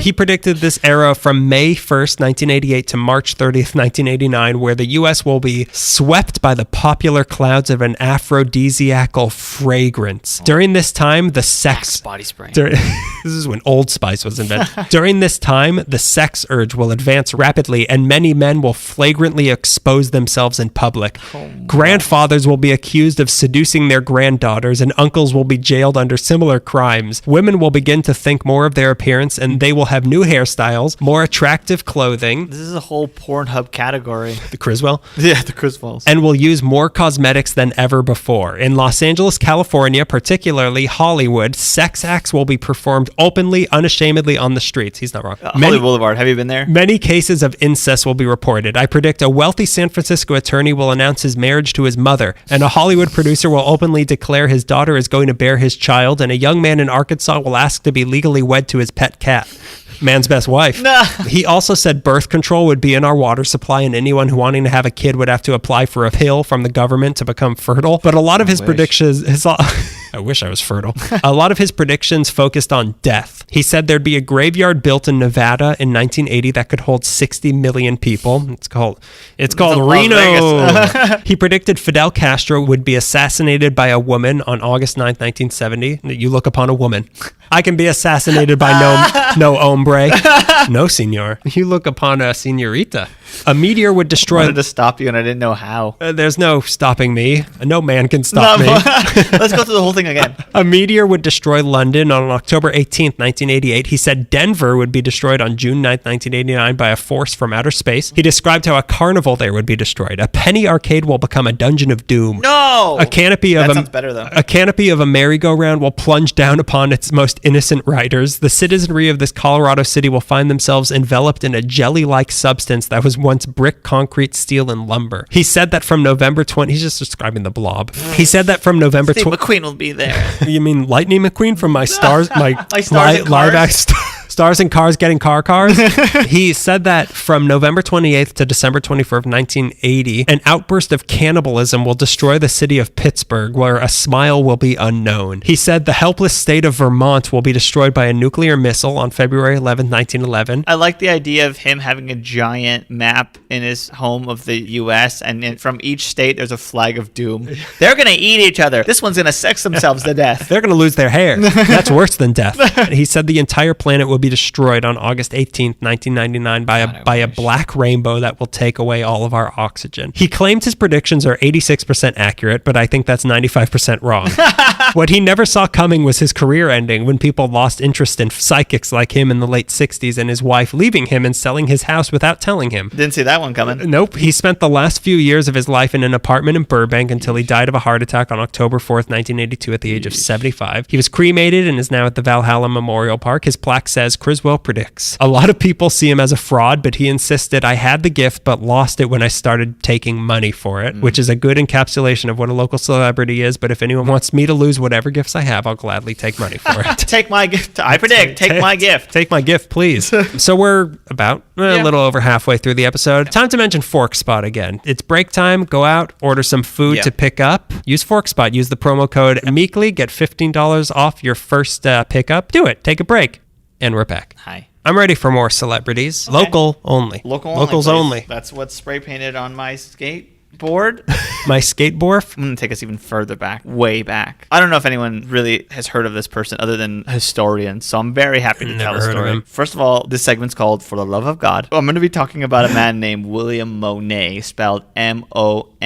He predicted this era from May 1st, 1988 to March 30th, 1989, where the U.S. will be swept by the popular clouds of an aphrodisiacal fragrance. During this time, the sex... body spray. This is when Old Spice was invented. During this time, the sex urge will advance rapidly, and many men will flagrantly expose themselves in public. Grandfathers will be accused of seducing their granddaughters, and uncles will be jailed under similar crimes. Women will begin to think more of their appearance, and they will have new hairstyles, more attractive clothing. This is a whole Pornhub category. The Criswell? Yeah, the Criswells. And will use more cosmetics than ever before. In Los Angeles, California, particularly Hollywood, sex acts will be performed openly, unashamedly on the streets. He's not wrong. Hollywood Boulevard. Have you been there? Many cases of incest will be reported. I predict a wealthy San Francisco attorney will announce his marriage to his mother, and a Hollywood producer will openly declare his daughter is going to bear his child, and a young man in Arkansas will ask to be legally wed to his pet cat. Man's best wife. Nah. He also said birth control would be in our water supply, and anyone who wanting to have a kid would have to apply for a pill from the government to become fertile. But a lot of his predictions... I wish I was fertile. A lot of his predictions focused on death. He said there'd be a graveyard built in Nevada in 1980 that could hold 60 million people. It's called Reno. He predicted Fidel Castro would be assassinated by a woman on August 9th, 1970. You look upon a woman. I can be assassinated by no hombre. No, senor. You look upon a senorita. A meteor would destroy... I wanted to stop you and I didn't know how. There's no stopping me. No man can stop me. Let's go through the whole thing again. A meteor would destroy London on October 18th, 1988. He said Denver would be destroyed on June 9th, 1989 by a force from outer space. He described how a carnival there would be destroyed. A penny arcade will become a dungeon of doom. No! A canopy of sounds better, though. A canopy of a merry-go-round will plunge down upon its most innocent riders. The citizenry of this Colorado city will find themselves enveloped in a jelly-like substance that was once brick, concrete, steel, and lumber. He said that from November 20... He's just describing the blob. He said that from November... Steve McQueen will be there. You mean Lightning McQueen from my Stars... My Stars and live Cars? act... Stars and Cars getting cars. He said that from November 28th to December 24th, 1980, an outburst of cannibalism will destroy the city of Pittsburgh, where a smile will be unknown. He said the helpless state of Vermont will be destroyed by a nuclear missile on February 11th, 1911. I like the idea of him having a giant map in his home of the U.S., and from each state there's a flag of doom. They're going to eat each other. This one's going to sex themselves to death. They're going to lose their hair. That's worse than death. He said the entire planet will be destroyed on August 18th, 1999 by a black rainbow that will take away all of our oxygen. He claims his predictions are 86% accurate, but I think that's 95% wrong. What he never saw coming was his career ending when people lost interest in psychics like him in the late 60s and his wife leaving him and selling his house without telling him. Didn't see that one coming. Nope. He spent the last few years of his life in an apartment in Burbank until he died of a heart attack on October 4th, 1982 at the age of 75. He was cremated and is now at the Valhalla Memorial Park. His plaque says, Criswell predicts. A lot of people see him as a fraud, but he insisted, I had the gift but lost it when I started taking money for it, which is a good encapsulation of what a local celebrity is. But if anyone wants me to lose whatever gifts I have, I'll gladly take money for it. Take my gift. I predict. Take my gift. Take my gift, please. So we're about a little over halfway through the episode. Time to mention Fork Spot again. It's break time. Go out, order some food to pick up. Use Fork Spot. Use the promo code Meekly. Get $15 off your first pickup. Do it. Take a break. And we're back. Hi. I'm ready for more celebrities. Okay. Local only. Locals please. only. That's what's spray painted on my skateboard. My skateboard. I'm going to take us even further back, way back. I don't know if anyone really has heard of this person other than historians, so I'm very happy to tell the story. First of all, this segment's called For the Love of God. I'm going to be talking about a man named William Monet, spelled M-O-N-E-Y.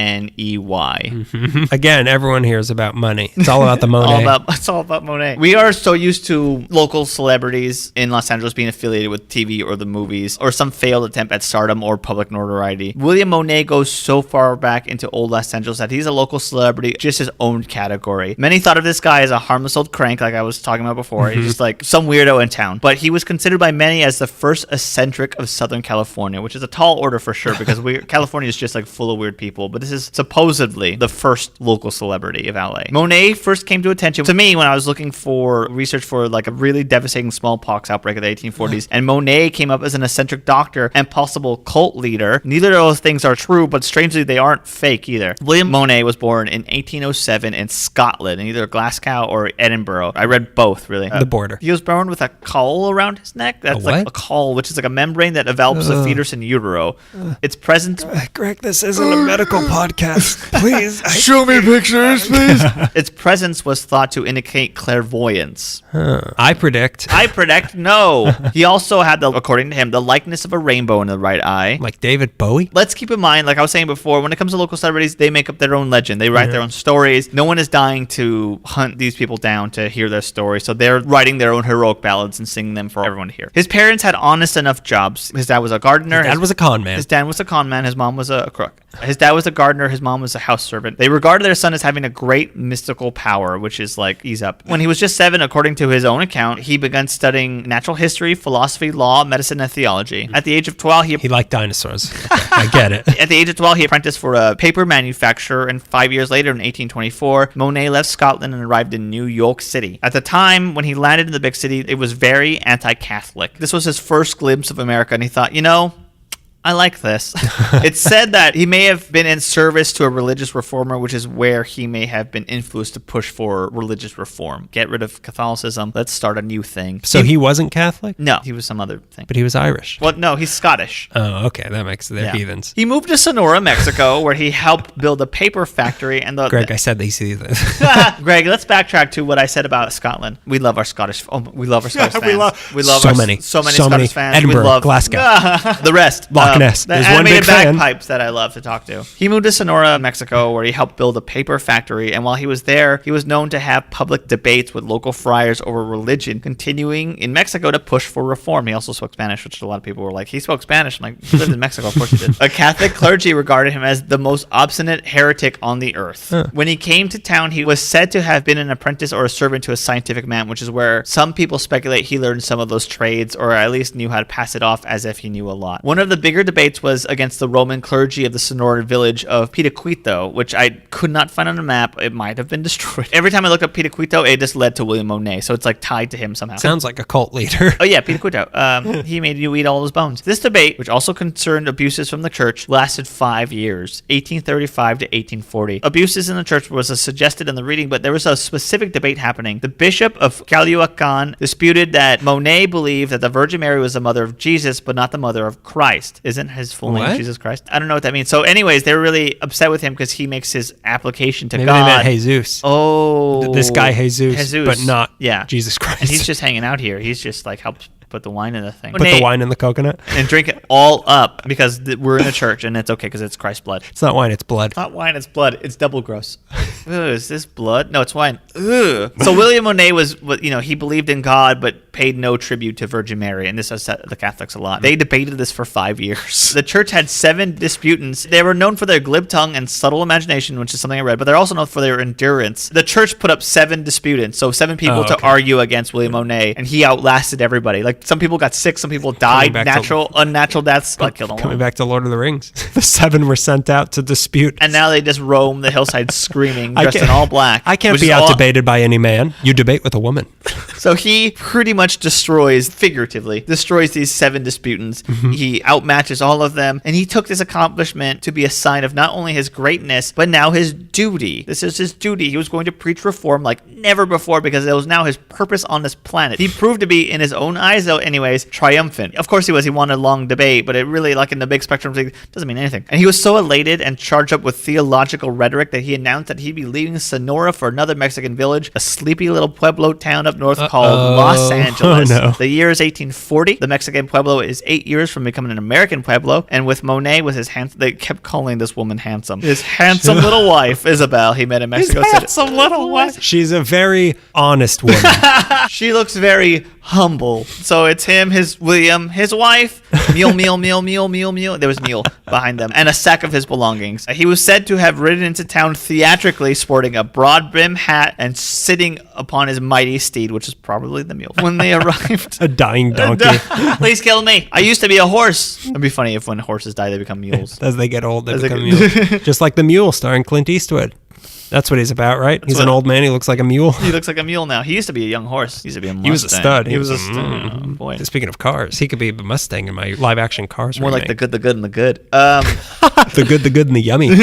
Again, everyone hears about money. It's all about the Monet. It's all about Monet. We are so used to local celebrities in Los Angeles being affiliated with TV or the movies, or some failed attempt at stardom or public notoriety. William Monet goes so far back into old Los Angeles that he's a local celebrity, just his own category. Many thought of this guy as a harmless old crank, like I was talking about before. He's just like some weirdo in town. But he was considered by many as the first eccentric of Southern California, which is a tall order for sure, because California is just like full of weird people. But this is supposedly the first local celebrity of LA. Monet first came to attention to me when I was looking for research for like a really devastating smallpox outbreak of the 1840s. And Monet came up as an eccentric doctor and possible cult leader. Neither of those things are true, but strangely they aren't fake either. William Monet was born in 1807 in Scotland, in either Glasgow or Edinburgh. I read both, really. The border. He was born with a caul around his neck. That's like a caul, which is like a membrane that envelops the fetus in utero. It's present. Greg, this isn't a medical podcast. Please. Show me pictures, please. Its presence was thought to indicate clairvoyance. I predict. No. He also had, according to him, the likeness of a rainbow in the right eye. Like David Bowie? Let's keep in mind, like I was saying before, when it comes to local celebrities, they make up their own legend. They write their own stories. No one is dying to hunt these people down to hear their stories. So they're writing their own heroic ballads and singing them for everyone to hear. His parents had honest enough jobs. His dad was a gardener. His dad was a con man. His dad was a con man. His mom was a crook. His dad was a gardener. His mom was a house servant. They regarded their son as having a great mystical power, which is like, ease up. When he was just 7, according to his own account, he began studying natural history, philosophy, law, medicine, and theology. At the age of 12, he liked dinosaurs. Okay, I get it. At the age of 12, he apprenticed for a paper manufacturer, and 5 years later, in 1824, Monet left Scotland and arrived in New York City. At the time, when he landed in the big city, it was very anti-Catholic. This was his first glimpse of America, and he thought, I like this. It's said that he may have been in service to a religious reformer, which is where he may have been influenced to push for religious reform. Get rid of Catholicism. Let's start a new thing. So he wasn't Catholic? No, he was some other thing. But he was Irish. Well, no, he's Scottish. Oh, okay. That makes they're heathens. He moved to Sonora, Mexico, where he helped build a paper factory. And Greg, I said these heathens. Greg, let's backtrack to what I said about Scotland. We love our Scottish. We love our Scottish fans. We love so many Scottish fans. Edinburgh, we love Glasgow, the rest. Loch Ness. The There's one big animated fan. bagpipes that I love to talk to. He moved to Sonora, Mexico, where he helped build a paper factory. And while he was there, he was known to have public debates with local friars over religion, continuing in Mexico to push for reform. He also spoke Spanish, which a lot of people were like, he spoke Spanish. I'm like, he lived in Mexico. Of course he did. A Catholic clergy regarded him as the most obstinate heretic on the earth. When he came to town, he was said to have been an apprentice or a servant to a scientific man, which is where some people speculate he learned some of those trades, or at least knew how to pass it off as if he knew a lot. One of the bigger debates was against the Roman clergy of the Sonoran village of Pitaquito, which I could not find on a map. It might have been destroyed. Every time I looked up Pitaquito, it just led to William Monet, so it's like tied to him somehow. Sounds like a cult leader. Oh yeah, Pitaquito. He made you eat all his bones. This debate, which also concerned abuses from the church, lasted 5 years, 1835 to 1840. Abuses in the church was suggested in the reading, but there was a specific debate happening. The bishop of Caloocan disputed that Monet believed that the Virgin Mary was the mother of Jesus, but not the mother of Christ. Isn't his full name What? Jesus Christ? I don't know what that means. So anyways, they were really upset with him because he makes his application to Maybe God. they meant Jesus. Oh. This guy Jesus, but not Jesus Christ. And he's just hanging out here. He's just like helped put the wine in the thing. Put the wine in the coconut. And drink it all up because we're in a church and it's okay because it's Christ's blood. It's not wine, it's blood. It's not wine, it's blood. It's double gross. Ugh, is this blood? No, it's wine. Ugh. So William Monet was, he believed in God but paid no tribute to Virgin Mary, and this upset the Catholics a lot. They debated this for 5 years. The church had 7 disputants. They were known for their glib tongue and subtle imagination, which is something I read, but they're also known for their endurance. The church put up 7 disputants, so 7 people to argue against William Monet, and he outlasted everybody. Like, some people got sick, some people died, unnatural deaths. Killed them all. Coming back to Lord of the Rings. The 7 were sent out to dispute. And now they just roam the hillside screaming, dressed in all black. I can't be out-debated by any man. You debate with a woman. So he pretty much figuratively destroys these 7 disputants. Mm-hmm. He outmatches all of them. And he took this accomplishment to be a sign of not only his greatness, but now his duty. This is his duty. He was going to preach reform like never before because it was now his purpose on this planet. He proved to be, in his own eyes, though, anyways, triumphant. Of course he was. He won a long debate, but it really, like in the big spectrum, doesn't mean anything. And he was so elated and charged up with theological rhetoric that he announced that he'd be leaving Sonora for another Mexican village, a sleepy little pueblo town up north called Los Angeles. Oh, no. The year is 1840. The Mexican pueblo is 8 years from becoming an American pueblo. And with Monet, with his handsome, they kept calling this woman handsome. His handsome little wife, Isabel, he met in Mexico City. Handsome little wife. She's a very honest woman. She looks very humble. So it's him, his William, his wife, mule. There was mule behind them, and a sack of his belongings. He was said to have ridden into town theatrically, sporting a broad brim hat and sitting upon his mighty steed, which is probably the mule. When they arrived, A dying donkey. Please kill me. I used to be a horse. It'd be funny if when horses die, they become mules. As they get old, they As they become get- mules. Just like The Mule, starring Clint Eastwood. That's what he's about, right? He's an old man. He looks like a mule. He looks like a mule now. He used to be a young horse. He used to be a Mustang. He was a stud. He was a stud. Oh, boy. Speaking of cars, he could be a Mustang in my live-action Cars More like remake. the good, and the good. The good, and the yummy.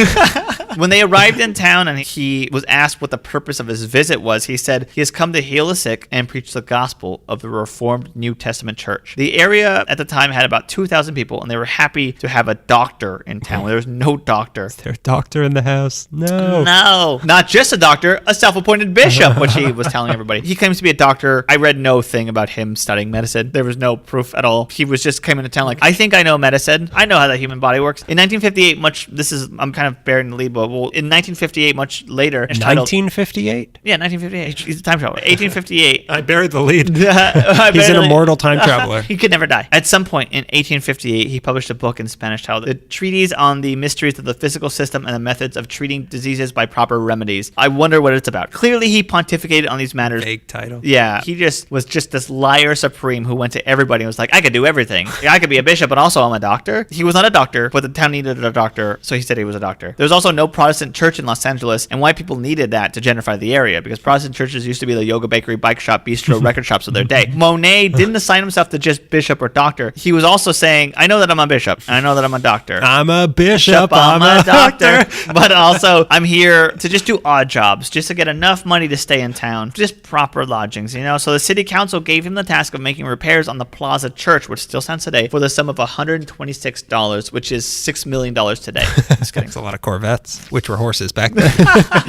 When they arrived in town and he was asked what the purpose of his visit was, he said he has come to heal the sick and preach the gospel of the Reformed New Testament church. The area at the time had about 2,000 people, and they were happy to have a doctor in town. There was no doctor. Is there a doctor in the house? No. No, not just a doctor, a self-appointed bishop, which he was telling everybody. He claims to be a doctor. I read no thing about him studying medicine. There was no proof at all. He was just came into town like, I think I know medicine. I know how the human body works. In 1958, I'm kind of buried in Liebe. Well, in 1958, much later, entitled, 1958? yeah, 1958. He's a time traveler. 1858. I buried the lead. He's He's an immortal time traveler. He could never die. At some point in 1858, he published a book in Spanish titled The Treatise on the Mysteries of the Physical System and the Methods of Treating Diseases by Proper Remedies. I wonder what it's about. Clearly, he pontificated on these matters. Vague title. Yeah, he just was just this liar supreme who went to everybody and was like, I could do everything. I could be a bishop, but also I'm a doctor. He was not a doctor, but the town needed a doctor, so he said he was a doctor. There was also no Protestant church in Los Angeles, and white people needed that to gentrify the area because Protestant churches used to be the yoga, bakery, bike shop, bistro, record shops of their day. Monet didn't assign himself to just bishop or doctor. He was also saying, I know that I'm a bishop, and I know that I'm a doctor. I'm a bishop. I'm a doctor. But also, I'm here to just do odd jobs, just to get enough money to stay in town, just proper lodgings, you know? So the city council gave him the task of making repairs on the Plaza Church, which still stands today, for the sum of $126, which is $6 million today. Just kidding. That's a lot of Corvettes, which were horses back then.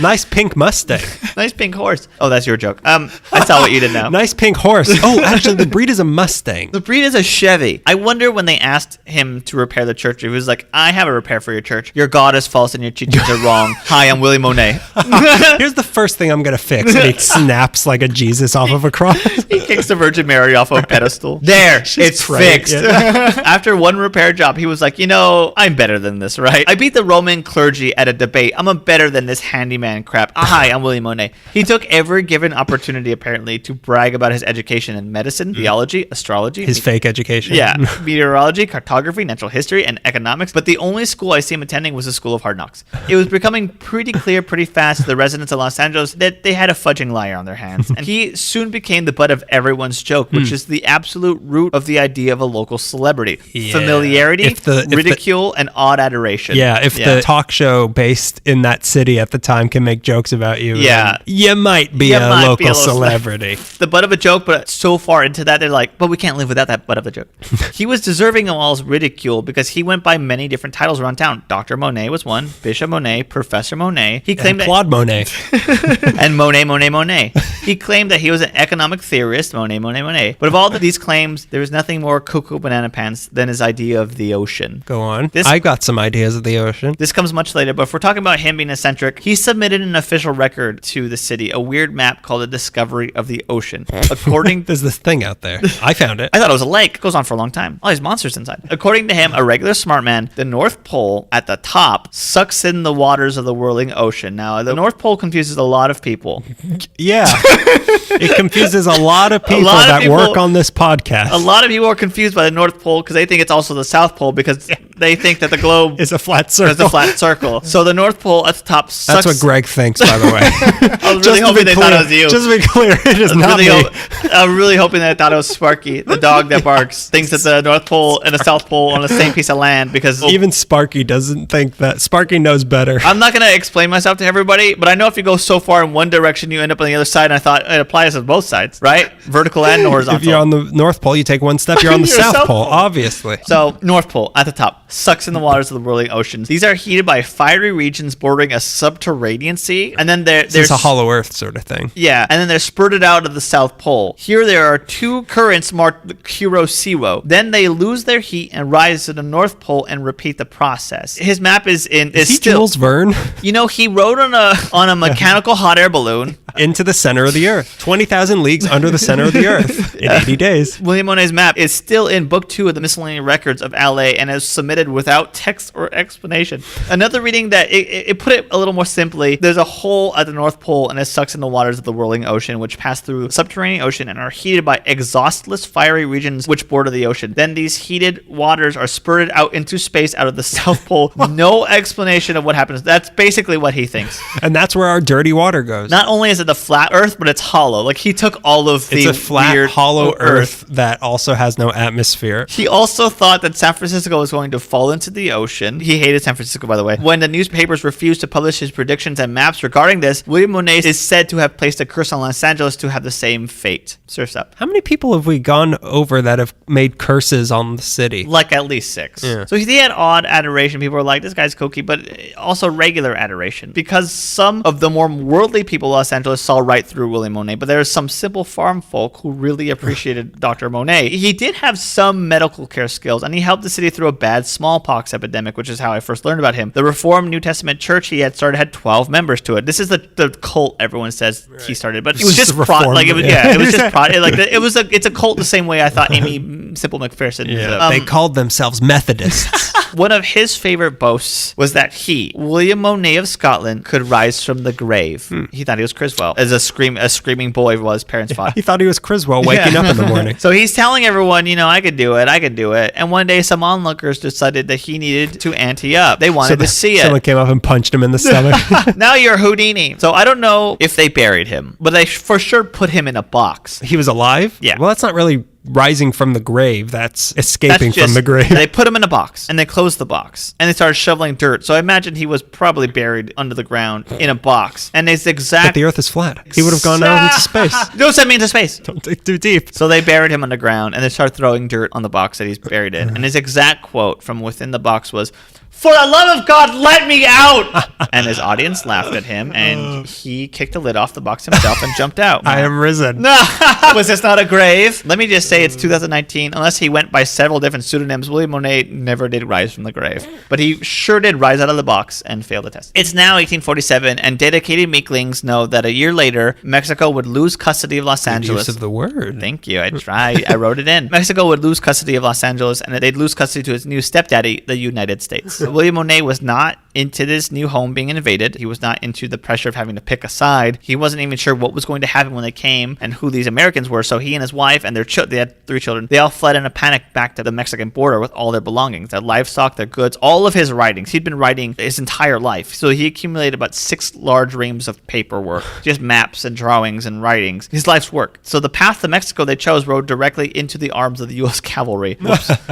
Nice pink Mustang. Nice pink horse. Oh, that's your joke. I saw what you did now. Nice pink horse. Oh, actually, the breed is a Mustang. The breed is a Chevy. I wonder when they asked him to repair the church, he was like, I have a repair for your church. Your God is false and your teachings are wrong. Hi, I'm Willie Monet. Here's the first thing I'm going to fix. And he snaps like a Jesus off of a cross. He kicks the Virgin Mary off a pedestal. There, it's praying, fixed. yeah. After one repair job, he was like, you know, I'm better than this, right? I beat the Roman clergy at a debate. I'm a better than this handyman crap. Hi, I'm Willie Monet. He took every given opportunity, apparently, to brag about his education in medicine, theology, astrology. His fake education. Yeah, meteorology, cartography, natural history, and economics. But the only school I see him attending was the School of Hard Knocks. It was becoming pretty clear pretty fast to the residents of Los Angeles that they had a fudging liar on their hands. And he soon became the butt of everyone's joke, which is the absolute root of the idea of a local celebrity. Yeah. Familiarity, If the ridicule, and odd adoration. Yeah, if the talk show based in that city at the time can make jokes about you. Yeah. You might be a local celebrity. The butt of a joke, but so far into that, they're like, but we can't live without that butt of a joke. He was deserving of all's ridicule because he went by many different titles around town. Dr. Monet was one, Bishop Monet, Professor Monet. He claimed Claude Monet. and Monet. He claimed that he was an economic theorist, Monet. But of all of these claims, there was nothing more cuckoo banana pants than his idea of the ocean. Go on. I got some ideas of the ocean. This comes much later, but if we're talking about him being eccentric, he submitted an official record to the city, a weird map called The Discovery of the Ocean. According There's this thing out there. I found it. I thought it was a lake. It goes on for a long time. All these monsters inside. According to him, a regular smart man, the North Pole at the top sucks in the waters of the whirling ocean. Now, the North Pole confuses a lot of people. Yeah. It confuses a lot of people that work on this podcast. A lot of people are confused by the North Pole because they think it's also the South Pole because they think that the globe is a flat circle. Is a flat circle. So the North Pole at the top sucks. That's what Greg thinks, by the way. I was really hoping they thought it was you. Just to be clear, it is not me. I'm really hoping that I thought it was Sparky, the dog that barks, thinks that the North Pole and the South Pole are on the same piece of land because... Even Sparky doesn't think that. Sparky knows better. I'm not going to explain myself to everybody, but I know if you go so far in one direction, you end up on the other side, and I thought it applies to both sides, right? Vertical and horizontal. If you're on the North Pole, you take one step, you're on the South Pole, obviously. So, North Pole, at the top, sucks in the waters of the whirling oceans. These are heated by fiery regions bordering a subterranean sea, and then there's a hollow earth sort of thing. Yeah, and then they're spurted out of the South Pole. Here there are two currents marked Kuroshio. Then they lose their heat and rise to the North Pole and repeat the process. His map is still Jules Verne? You know, he rode on a mechanical hot air balloon into the center of the earth. 20,000 leagues under the center of the earth in 80 days. William Monet's map is still in Book 2 of the Miscellaneous Records of LA and is submitted without text or explanation. Another reading that it put it a little more simply, there's a hole at the North Pole and it sucks in the waters of the whirling ocean, which pass through the subterranean ocean and are heated by exhaustless fiery regions which border the ocean. Then these heated waters are spurted out into space out of the South Pole. No explanation of what happens. That's basically what he thinks. And that's where our dirty water goes. Not only is it the flat earth, but it's hollow. Like, he took all of the It's a flat, weird hollow earth that also has no atmosphere. He also thought that San Francisco was going to fall into the ocean. He hated San Francisco, by the way. When the newspapers refused to publish his predictions and maps regarding this, William Monet is said to have placed a curse on Los Angeles to have the same fate. Surf's up. How many people have we gone over that have made curses on the city? Like at least 6. Yeah. So he had odd adoration. People were like, this guy's kooky, but also regular adoration. Because some of the more worldly people in Los Angeles saw right through William Monet, but there are some simple farm folk who really appreciated Dr. Monet. He did have some medical care skills, and he helped the city through a bad smallpox epidemic, which is how I first learned about him. The Reformed New Testament church he had started had 12 members to it. This is the cult everyone says he started, but it was just it's a cult the same way I thought Amy Simple McPherson. Yeah, they called themselves Methodists. One of his favorite boasts was that he, William Monet of Scotland, could rise from the grave. He thought he was Criswell, as a screaming boy while his parents fought. He thought he was Criswell waking up in the morning. So he's telling everyone, I could do it. And one day some onlookers decided that he needed to ante up. They wanted to see it. Someone came up and punched him in the stomach. Now you're Houdini. So I don't know if they buried him, but they for sure put him in a box. He was alive? Yeah. Well, that's not really rising from the grave. That's escaping from the grave. They put him in a box and they closed the box and they started shoveling dirt. So I imagine he was probably buried under the ground in a box. And his exact... But the earth is flat. He would have gone out into space. Don't send me into space. Don't dig too deep. So they buried him underground and they started throwing dirt on the box that he's buried in. And his exact quote from within the box was, "For the love of God, let me out!" And his audience laughed at him, and he kicked the lid off the box himself and jumped out. I am risen. Was this not a grave? Let me just say it's 2019. Unless he went by several different pseudonyms, William Monet never did rise from the grave. But he sure did rise out of the box and fail the test. It's now 1847, and dedicated meeklings know that a year later, Mexico would lose custody of Los Angeles. Use of the word. Thank you. I tried. I wrote it in. Mexico would lose custody of Los Angeles, and they'd lose custody to its new stepdaddy, the United States. William Monet was not into this new home being invaded. He was not into the pressure of having to pick a side. He wasn't even sure what was going to happen when they came and who these Americans were. So he and his wife and they had 3 children. They all fled in a panic back to the Mexican border with all their belongings, their livestock, their goods, all of his writings. He'd been writing his entire life. So he accumulated about 6 large reams of paperwork, just maps and drawings and writings. His life's work. So the path to Mexico they chose rode directly into the arms of the U.S. cavalry.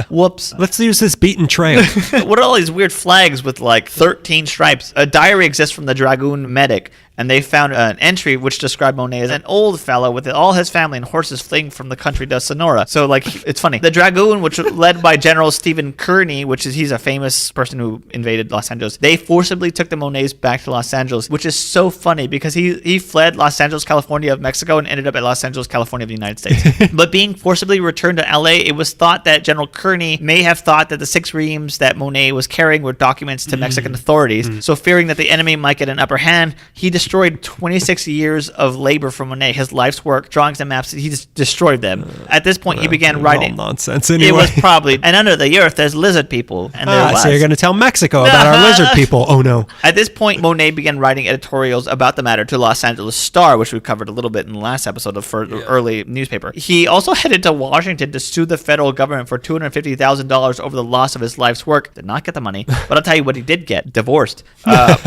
Whoops. Let's use this beaten trail. What are all these weird flags with like 30 13 stripes. A diary exists from the Dragoon medic, and they found an entry which described Monet as an old fellow with all his family and horses fleeing from the country to Sonora. So, like, it's funny. The Dragoon, which was led by General Stephen Kearny, he's a famous person who invaded Los Angeles, they forcibly took the Monets back to Los Angeles, which is so funny because he fled Los Angeles, California of Mexico and ended up at Los Angeles, California of the United States. But being forcibly returned to LA, it was thought that General Kearny may have thought that the 6 reams that Monet was carrying were documents to Mexican authorities. So fearing that the enemy might get an upper hand, he destroyed 26 years of labor for Monet, his life's work, drawings and maps. He just destroyed them. At this point, he began writing. All nonsense anyway. It was probably, and under the earth, there's lizard people. And there was. So you're going to tell Mexico about our lizard people. Oh, no. At this point, Monet began writing editorials about the matter to Los Angeles Star, which we covered a little bit in the last episode of early newspaper. He also headed to Washington to sue the federal government for $250,000 over the loss of his life's work. Did not get the money, but I'll tell you what he did get: divorced.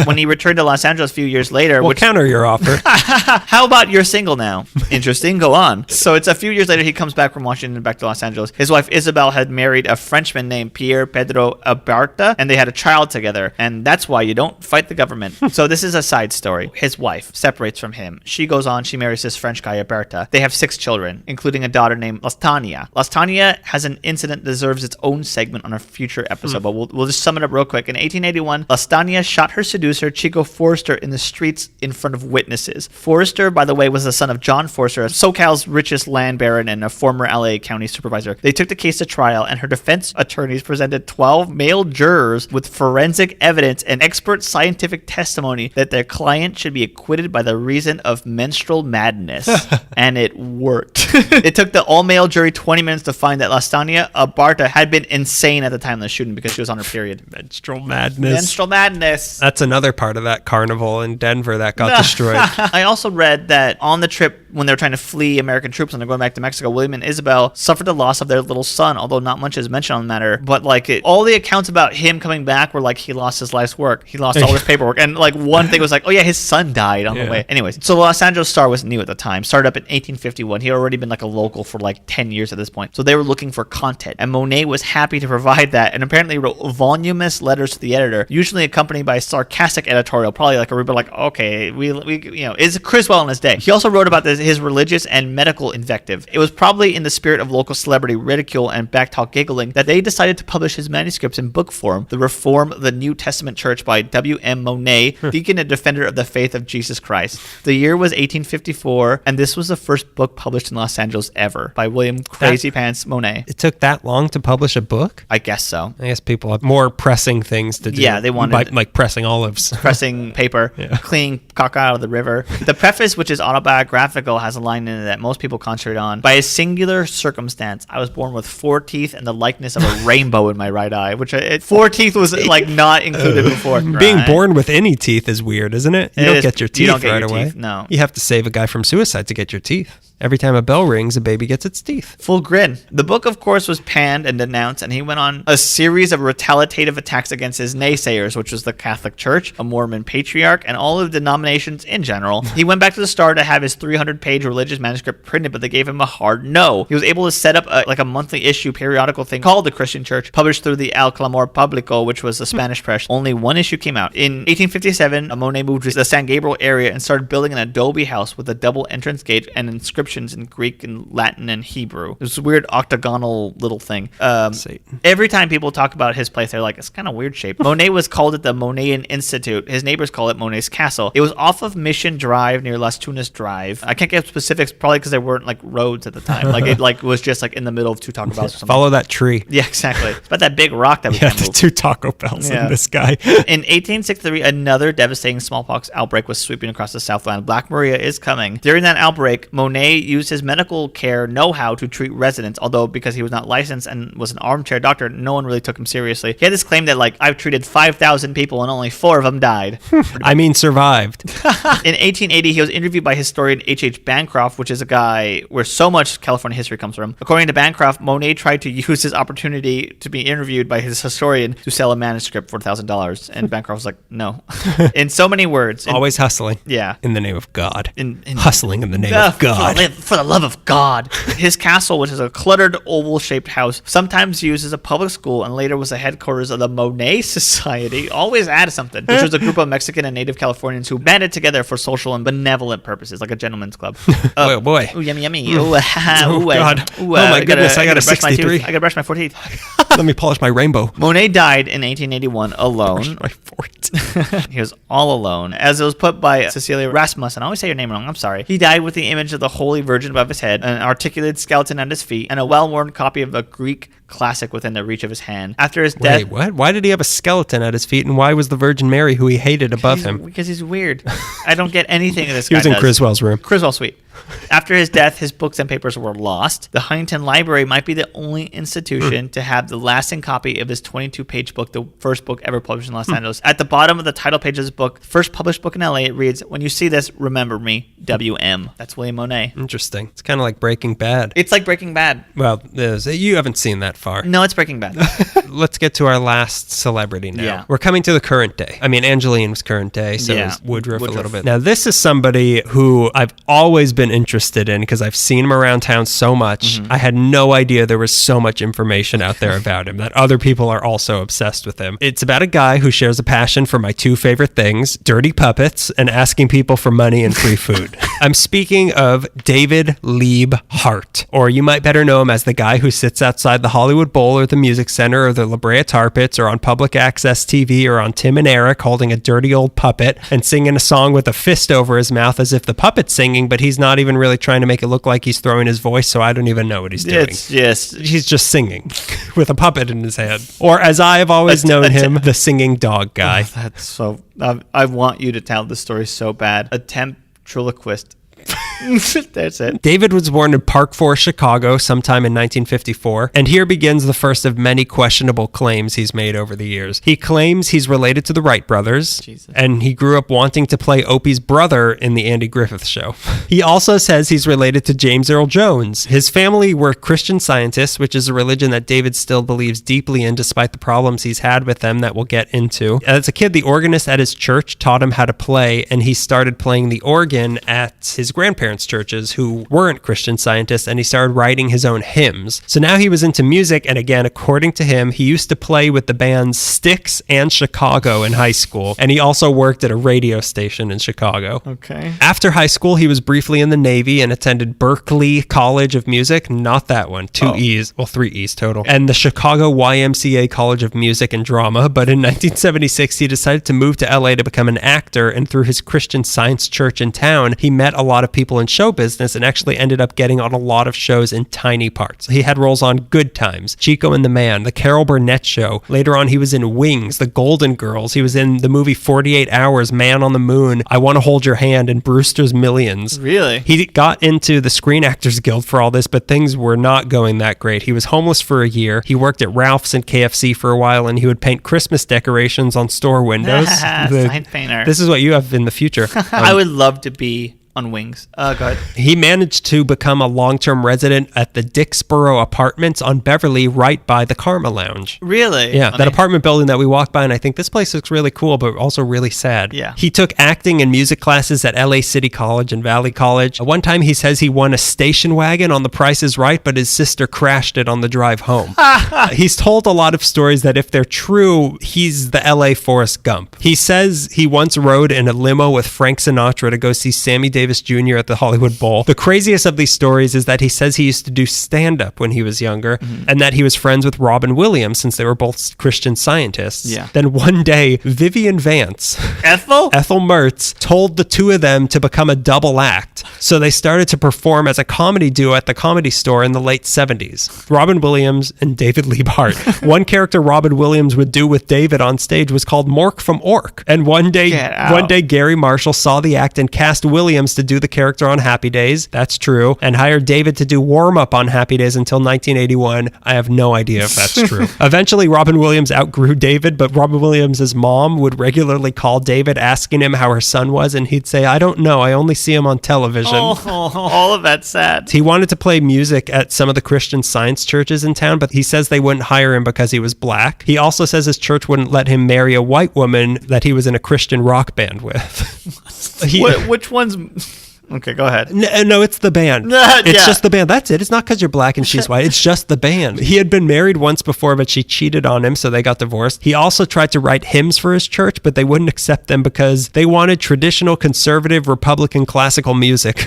When he returned to Los Angeles a few years later, We'll counter your offer. How about you're single now? Interesting. Go on. So it's a few years later he comes back from Washington back to Los Angeles. His wife Isabel had married a Frenchman named Pierre Pedro Abarta, and they had a child together. And that's why you don't fight the government. So this is a side story. His wife separates from him. She goes on. She marries this French guy Abarta. They have 6 children, including a daughter named Lastania. Lastania has an incident that deserves its own segment on a future episode, but we'll just sum it up real quick. In 1881, Lastania shot her seducer Chico Forrester in the streets in front of witnesses. Forrester, by the way, was the son of John Forrester, SoCal's richest land baron and a former LA County supervisor. They took the case to trial, and her defense attorneys presented 12 male jurors with forensic evidence and expert scientific testimony that their client should be acquitted by the reason of menstrual madness. And it worked. It took the all-male jury 20 minutes to find that Lastania Abarta had been insane at the time of the shooting because she was on her period. Menstrual madness. Menstrual madness. That's another part of that carnival in Denver that got destroyed. I also read that on the trip when they were trying to flee American troops and they're going back to Mexico, William and Isabel suffered the loss of their little son, although not much is mentioned on the matter. But all the accounts about him coming back were like he lost his life's work. He lost all his paperwork. And like one thing was like, oh yeah, his son died on the way. Anyways, so the Los Angeles Star was new at the time. Started up in 1851. He had already been like a local for like 10 years at this point. So they were looking for content. And Monet was happy to provide that and apparently wrote voluminous letters to the editor, usually accompanied by a sarcastic editorial, probably like a rubric like, okay, we is Criswell in his day. He also wrote about his religious and medical invective. It was probably in the spirit of local celebrity ridicule and backtalk giggling that they decided to publish his manuscripts in book form, The Reform of the New Testament Church by W.M. Monet, deacon and defender of the faith of Jesus Christ. The year was 1854, and this was the first book published in Los Angeles ever by William Crazy Pants Monet. It took that long to publish a book? I guess so. I guess people have more pressing things to do. Yeah, they wanted... like pressing olives. Pressing paper, cleaning caca out of the river. The preface, which is autobiographical, has a line in it that most people concentrate on. By a singular circumstance, I was born with 4 teeth and the likeness of a rainbow in my right eye, which 4 teeth was like not included before. Being born with any teeth is weird, isn't it? You don't get your teeth right away. Teeth, no. You have to save a guy from suicide to get your teeth. Every time a bell rings, a baby gets its teeth. Full grin. The book, of course, was panned and denounced, and he went on a series of retaliative attacks against his naysayers, which was the Catholic Church, a Mormon patriarch, and all of the denominations in general. He went back to the Star to have his 300-page religious manuscript printed, but they gave him a hard no. He was able to set up a monthly issue periodical thing called the Christian Church, published through the El Clamor Publico, which was the Spanish press. Only one issue came out. In 1857, Monet moved to the San Gabriel area and started building an adobe house with a double entrance gate and inscriptions in Greek and Latin and Hebrew. It was a weird octagonal little thing. Every time people talk about his place, they're like, it's kind of weird shape. Monet was called it the Monetan Institute. His neighbors call it Monet's Castle. It was off of Mission Drive near Las Tunas Drive. I can't get specifics, probably because there weren't like roads at the time. Like it was just like in the middle of 2 Taco Bells or something. Follow that tree. Yeah, exactly. It's about that big rock that we can't move. The 2 Taco Bells in this guy. In 1863, another devastating smallpox outbreak was sweeping across the Southland. Black Maria is coming. During that outbreak, Monet used his medical care know-how to treat residents, although because he was not licensed and was an armchair doctor, no one really took him seriously. He had this claim that like, I've treated 5,000 people and only 4 of them died. I mean survived. In 1880, he was interviewed by historian H.H. Bancroft, which is a guy where so much California history comes from. According to Bancroft, Monet tried to use his opportunity to be interviewed by his historian to sell a manuscript for $1,000, and Bancroft was like, no. In so many words. Always hustling. Yeah. In the name of God. Hustling in the name of God. live for the love of God. His castle, which is a cluttered oval-shaped house, sometimes used as a public school and later was the headquarters of the Monet Society, always add something, which was a group of Mexican and native Californians who banded together for social and benevolent purposes, like a gentleman's club. Oh, boy. Ooh, yummy, yummy. Ooh, God. Oh, my goodness, I got a 63. I gotta brush my 4 teeth. Let me polish my rainbow. Monet died in 1881 alone. My 14. He was all alone, as it was put by Cecilia Rasmussen. I always say your name wrong. I'm sorry. He died with the image of the Holy Virgin above his head, an articulated skeleton at his feet, and a well-worn copy of a Greek classic within the reach of his hand. After his death... Wait, what? Why did he have a skeleton at his feet, and why was the Virgin Mary, who he hated, above him? Because he's weird. I don't get anything this guy He was in does. Criswell's room. Criswell suite. After his death, his books and papers were lost. The Huntington Library might be the only institution to have the lasting copy of his 22-page book, the first book ever published in Los Angeles. At the bottom of the title page of his book, first published book in LA, it reads, "When you see this, remember me, W.M." That's William Monet. Interesting. It's kind of like Breaking Bad. It's like Breaking Bad. Well, you haven't seen that far. No, it's Breaking Bad. Let's get to our last celebrity now. Yeah. We're coming to the current day. I mean, Angelyne was current day, so Yeah. is Woodruff a little Woodruff. bit. Now, this is somebody who I've always been interested in because I've seen him around town so much. I had no idea there was so much information out there about him, that other people are also obsessed with him. It's about a guy who shares a passion for my two favorite things, dirty puppets and asking people for money and free food. I'm speaking of David Liebe Hart, or you might better know him as the guy who sits outside the Hollywood Bowl or the Music Center or the La Brea Tar Pits or on public access TV or on Tim and Eric holding a dirty old puppet and singing a song with a fist over his mouth as if the puppet's singing, but he's not even really trying to make it look like he's throwing his voice, so I don't even know what he's doing. It's just... He's just singing with a puppet in his hand. Or as I have always known him, the singing dog guy. That's so... I want you to tell the story so bad. A ventriloquist. That's it. David was born in Park Forest, Chicago, sometime in 1954, and here begins the first of many questionable claims he's made over the years. He claims he's related to the Wright brothers, Jesus. and he grew up wanting to play Opie's brother in the Andy Griffith Show. He also says he's related to James Earl Jones. His family were Christian Scientists, which is a religion that David still believes deeply in despite the problems he's had with them that we'll get into. As a kid, the organist at his church taught him how to play, and he started playing the organ at his grandparents' churches who weren't Christian Scientists, and he started writing his own hymns. So now he was into music, and again, according to him, he used to play with the bands Styx and Chicago in high school, and he also worked at a radio station in Chicago. Okay. After high school, he was briefly in the Navy and attended Berkeley College of Music, not that one, 2 E's, well, 3 E's total, and the Chicago YMCA College of Music and Drama, but in 1976, he decided to move to LA to become an actor, and through his Christian Science church in town, he met a lot of people in show business and actually ended up getting on a lot of shows in tiny parts. He had roles on Good Times, Chico and the Man, The Carol Burnett Show. Later on, he was in Wings, The Golden Girls. He was in the movie 48 Hours, Man on the Moon, I Want to Hold Your Hand, and Brewster's Millions. Really? He got into the Screen Actors Guild for all this, but things were not going that great. He was homeless for a year. He worked at Ralph's and KFC for a while, and he would paint Christmas decorations on store windows. Sign painter. This is what you have in the future. I would love to be on Wings. Go ahead. He managed to become a long-term resident at the Dixboro Apartments on Beverly, right by the Karma Lounge. Really? Yeah, Funny. that apartment building that we walked by, and I think this place looks really cool, but also really sad. Yeah. He took acting and music classes at LA City College and Valley College. One time he says he won a station wagon on The Price is Right, but his sister crashed it on the drive home. He's told a lot of stories that if they're true, he's the LA Forrest Gump. He says he once rode in a limo with Frank Sinatra to go see Sammy Davis Jr. at the Hollywood Bowl. The craziest of these stories is that he says he used to do stand-up when he was younger, and that he was friends with Robin Williams since they were both Christian Scientists. Yeah. Then one day, Vivian Vance, Ethel? Ethel Mertz, told the two of them to become a double act. So they started to perform as a comedy duo at the Comedy Store in the late 70s. Robin Williams and David Liebe Hart. One character Robin Williams would do with David on stage was called Mork from Ork. And one day Gary Marshall saw the act and cast Williams to do the character on Happy Days. That's true. And hired David to do warm-up on Happy Days until 1981. I have no idea if that's true. Eventually, Robin Williams outgrew David, but Robin Williams' mom would regularly call David asking him how her son was, and he'd say, I don't know. I only see him on television. All of that's sad. He wanted to play music at some of the Christian Science churches in town, but he says they wouldn't hire him because he was black. He also says his church wouldn't let him marry a white woman that he was in a Christian rock band with. Which one's... Okay, go ahead. No, it's the band. It's just the band. That's it. It's not because you're black and she's white. It's just the band. He had been married once before, but she cheated on him, so they got divorced. He also tried to write hymns for his church, but they wouldn't accept them because they wanted traditional, conservative, Republican classical music.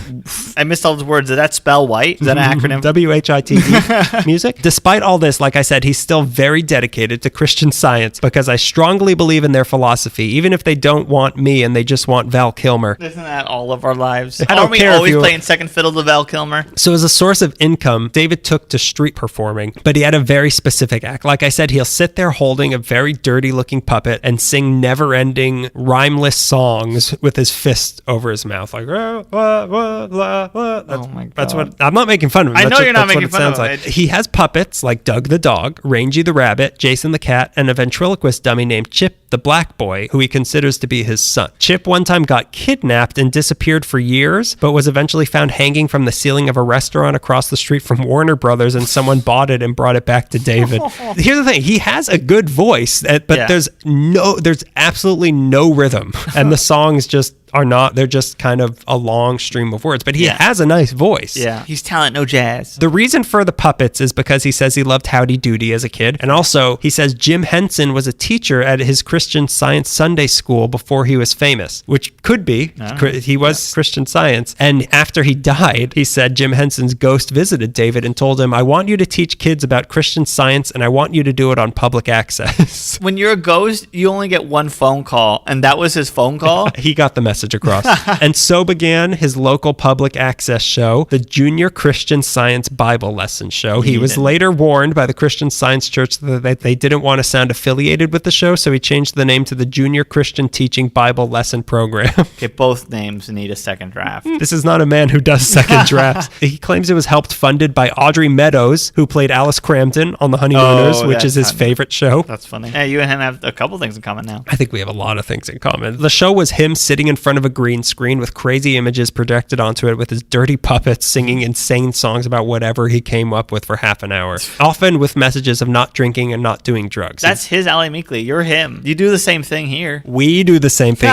I missed all those words. Did that spell white? Is that an acronym? WHITE music. Despite all this, like I said, he's still very dedicated to Christian Science because I strongly believe in their philosophy, even if they don't want me and they just want Val Kilmer. Isn't that all of our lives? I don't Aren't we care if always you- playing second fiddle to Val Kilmer? So as a source of income, David took to street performing, but he had a very specific act. Like I said, he'll sit there holding a very dirty looking puppet and sing never-ending rhymeless songs with his fist over his mouth. Like, oh my God. That's what, I'm not making fun of him. I That's know what- you're not that's what making it fun sounds of like. him. He has puppets like Doug the dog, Rangy the rabbit, Jason the cat, and a ventriloquist dummy named Chip the black boy, who he considers to be his son. Chip one time got kidnapped and disappeared for years, but was eventually found hanging from the ceiling of a restaurant across the street from Warner Brothers, and someone bought it and brought it back to David. Here's the thing, he has a good voice, but Yeah. there's absolutely no rhythm, and the songs just are not, they're just kind of a long stream of words, but he has a nice voice. Yeah. He's talent, no jazz. The reason for the puppets is because he says he loved Howdy Doody as a kid. And also, he says Jim Henson was a teacher at his Christian Science Sunday school before he was famous, which could be. He was Christian Science. And after he died, he said Jim Henson's ghost visited David and told him, I want you to teach kids about Christian Science and I want you to do it on public access. When you're a ghost, you only get one phone call, and that was his phone call? He got the message across. And so began his local public access show, the Junior Christian Science Bible Lesson Show. He was later warned by the Christian Science Church that they didn't want to sound affiliated with the show, so he changed the name to the Junior Christian Teaching Bible Lesson Program. Okay, both names need a second draft. This is not a man who does second drafts. He claims it was helped funded by Audrey Meadows, who played Alice Crampton on The Honeymooners, which is his favorite show. That's funny. Yeah, you and him have a couple things in common now. I think we have a lot of things in common. The show was him sitting in front of a green screen with crazy images projected onto it with his dirty puppets singing insane songs about whatever he came up with for half an hour, often with messages of not drinking and not doing drugs. That's his Ally Meekley. You're him. You do the same thing here. We do the same thing.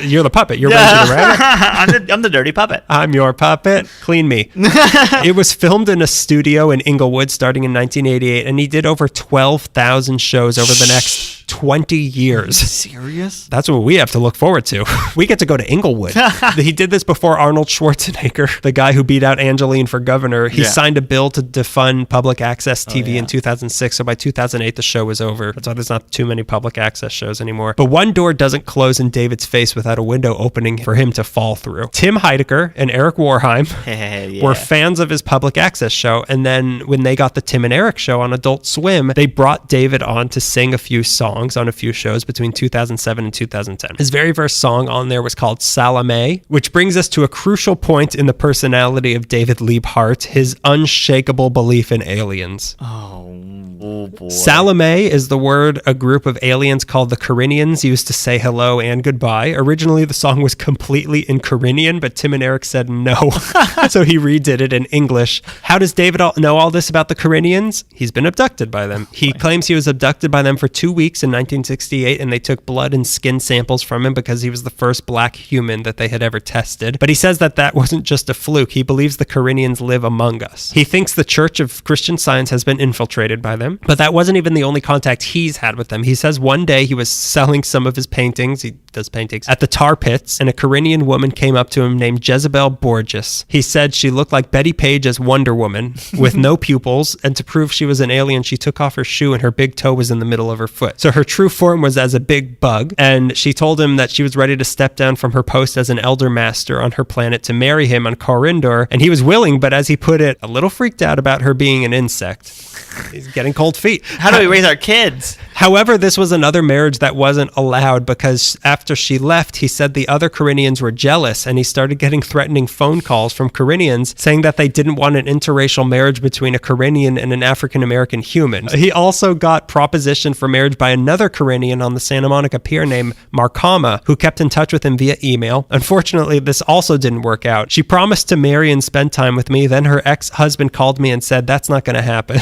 You're the puppet. You're Rangy the rabbit. I'm the dirty puppet. I'm your puppet. Clean me. It was filmed in a studio in Inglewood starting in 1988, and he did over 12,000 shows over the next 20 years. Serious? That's what we have to look forward to. We get to go to Inglewood. He did this before Arnold Schwarzenegger, the guy who beat out Angelyne for governor. He signed a bill to defund public access TV in 2006. So by 2008, the show was over. That's why there's not too many public access shows anymore. But one door doesn't close in David's face without a window opening for him to fall through. Tim Heidecker and Eric Warheim were fans of his public access show. And then when they got the Tim and Eric show on Adult Swim, they brought David on to sing a few songs on a few shows between 2007 and 2010. His very first song on there was called Salome, which brings us to a crucial point in the personality of David Liebe Hart, his unshakable belief in aliens. Oh boy. Salome is the word a group of aliens called the Carinians used to say hello and goodbye. Originally, the song was completely in Carinian, but Tim and Eric said no. So he redid it in English. How does David know all this about the Carinians? He's been abducted by them. He claims he was abducted by them for 2 weeks in 1968, and they took blood and skin samples from him because he was the first black human that they had ever tested. But he says that wasn't just a fluke. He believes the Carinians live among us. He thinks the Church of Christian Science has been infiltrated by them, but that wasn't even the only contact he's had with them. He says one day he was selling some of his paintings, he does paintings, at the tar pits, and a Carinian woman came up to him named Jezebel Borges. He said she looked like Betty Page as Wonder Woman, with no pupils, and to prove she was an alien, she took off her shoe and her big toe was in the middle of her foot. So her true form was as a big bug, and she told him that she was ready to step down from her post as an elder master on her planet to marry him on Corindor, and he was willing, but as he put it, a little freaked out about her being an insect. He's getting cold feet. How do we raise our kids? However, this was another marriage that wasn't allowed because after she left, he said the other Carinians were jealous, and he started getting threatening phone calls from Carinians saying that they didn't want an interracial marriage between a Carinian and an African-American human. He also got proposition for marriage by another Carinian on the Santa Monica Pier named Markama, who kept in touch with him via email. Unfortunately, this also didn't work out. She promised to marry and spend time with me. Then her ex-husband called me and said, that's not going to happen.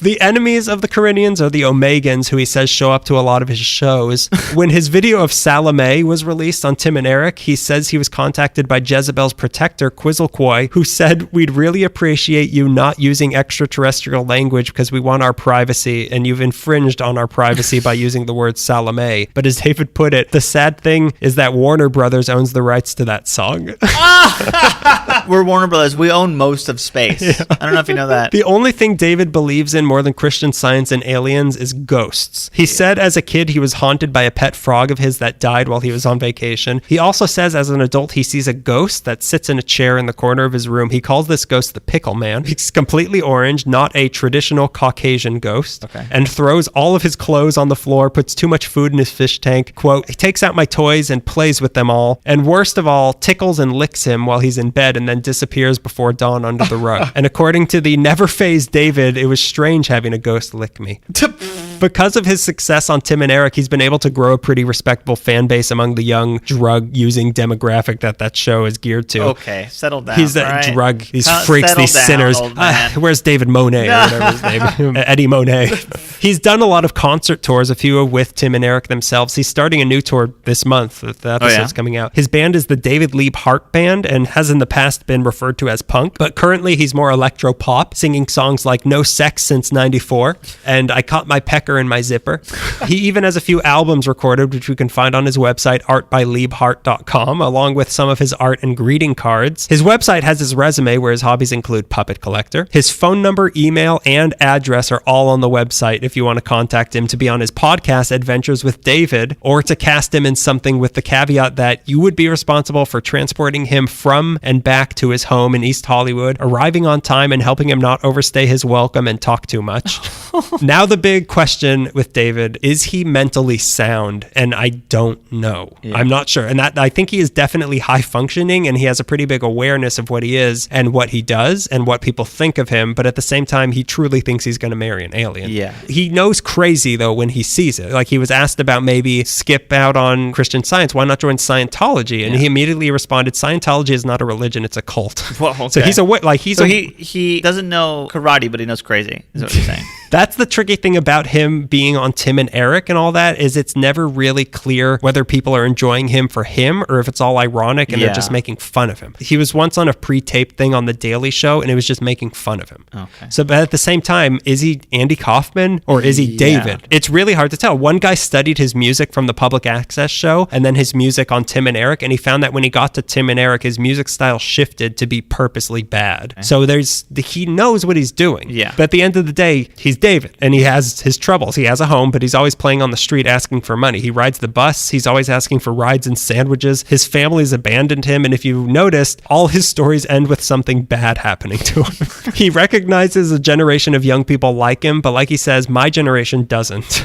The enemies of the Corinthians are the Omegans, who he says show up to a lot of his shows. When his video of Salome was released on Tim and Eric, he says he was contacted by Jezebel's protector, Criswell, who said, "We'd really appreciate you not using extraterrestrial language because we want our privacy, and you've infringed on our privacy by using the word Salome." But as David put it, the sad thing is that Warner Brothers owns the rights to that song. We're Warner Brothers. We own most of space. Yeah. I don't know if you know that. The only thing David believes in more than Christian Science and aliens is ghosts. He said as a kid he was haunted by a pet frog of his that died while he was on vacation. He also says as an adult he sees a ghost that sits in a chair in the corner of his room. He calls this ghost the Pickle Man. He's completely orange, not a traditional Caucasian ghost, and throws all of his clothes on the floor, puts too much food in his fish tank. Quote, "He takes out my toys and plays with them all, and worst of all, tickles and licks him while he's in bed and then disappears before dawn under the rug." And according to the never phased David, it was strange having a ghost lick me. Because of his success on Tim and Eric, he's been able to grow a pretty respectable fan base among the young drug-using demographic that show is geared to. Okay, settle down. He's that drug, these freaks, these sinners. Where's David Monet or whatever his name? Eddie Monet. He's done a lot of concert tours, a few with Tim and Eric themselves. He's starting a new tour this month. The episode's coming out. His band is the David Liebe Hart Band and has in the past been referred to as punk, but currently he's more electro-pop, singing songs like No Sex Since 94 and I Caught My Pecker in My Zipper. He even has a few albums recorded, which we can find on his website, artbyliebehart.com, along with some of his art and greeting cards. His website has his resume, where his hobbies include puppet collector. His phone number, email, and address are all on the website if you want to contact him to be on his podcast, Adventures with David, or to cast him in something with the caveat that you would be responsible for transporting him from and back to his home in East Hollywood, arriving on time and helping him not overstay his welcome and talk too much. Now the big question with David, is he mentally sound? And I don't know. Yeah. I'm not sure. And that I think he is definitely high functioning, and he has a pretty big awareness of what he is and what he does and what people think of him. But at the same time, he truly thinks he's going to marry an alien. Yeah. He knows crazy, though, when he sees it. Like, he was asked about maybe skip out on Christian Science. Why not join Scientology? And he immediately responded, Scientology is not a religion, it's a cult. Well, okay. So he's he doesn't know karate, but he knows crazy, is what you're saying. That's the tricky thing about him being on Tim and Eric and all that, is it's never really clear whether people are enjoying him for him or if it's all ironic and they're just making fun of him. He was once on a pre-taped thing on The Daily Show and it was just making fun of him. Okay. So, but at the same time, is he Andy Kaufman or is he David? It's really hard to tell. One guy studied his music from the public access show and then his music on Tim and Eric, and he found that when he got to Tim and Eric, his music style shifted to be purposely bad. Okay. So he knows what he's doing. Yeah. But at the end of the day, he's David, and he has his troubles. He has a home, but he's always playing on the street asking for money. He rides the bus. He's always asking for rides and sandwiches. His family's abandoned him, and if you noticed, all his stories end with something bad happening to him. He recognizes a generation of young people like him, but like he says, my generation doesn't.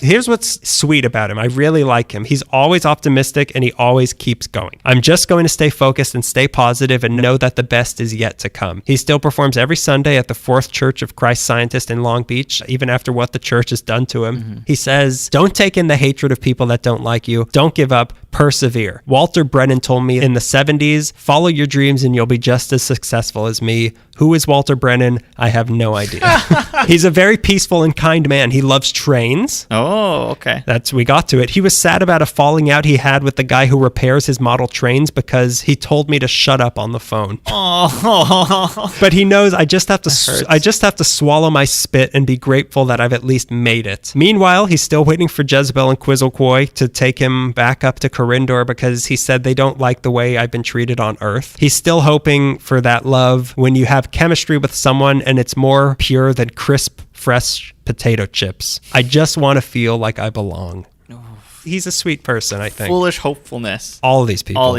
Here's what's sweet about him. I really like him. He's always optimistic, and he always keeps going. I'm just going to stay focused and stay positive and know that the best is yet to come. He still performs every Sunday at the Fourth Church of Christ Scientist in Long Beach, even after what the church has done to him. Mm-hmm. He says, don't take in the hatred of people that don't like you. Don't give up. Persevere. Walter Brennan told me in the 70s, follow your dreams and you'll be just as successful as me. Who is Walter Brennan? I have no idea. He's a very peaceful and kind man. He loves trains. Oh, okay. We got to it. He was sad about a falling out he had with the guy who repairs his model trains because he told me to shut up on the phone. Oh. But he knows I just have to swallow my spit and be grateful that I've at least made it. Meanwhile, he's still waiting for Jezebel and Quizalcoy to take him back up to Corindor because he said they don't like the way I've been treated on Earth. He's still hoping for that love when you have chemistry with someone and it's more pure than crisp, fresh potato chips. I just want to feel like I belong. He's a sweet person, I think. Foolish hopefulness. All these people.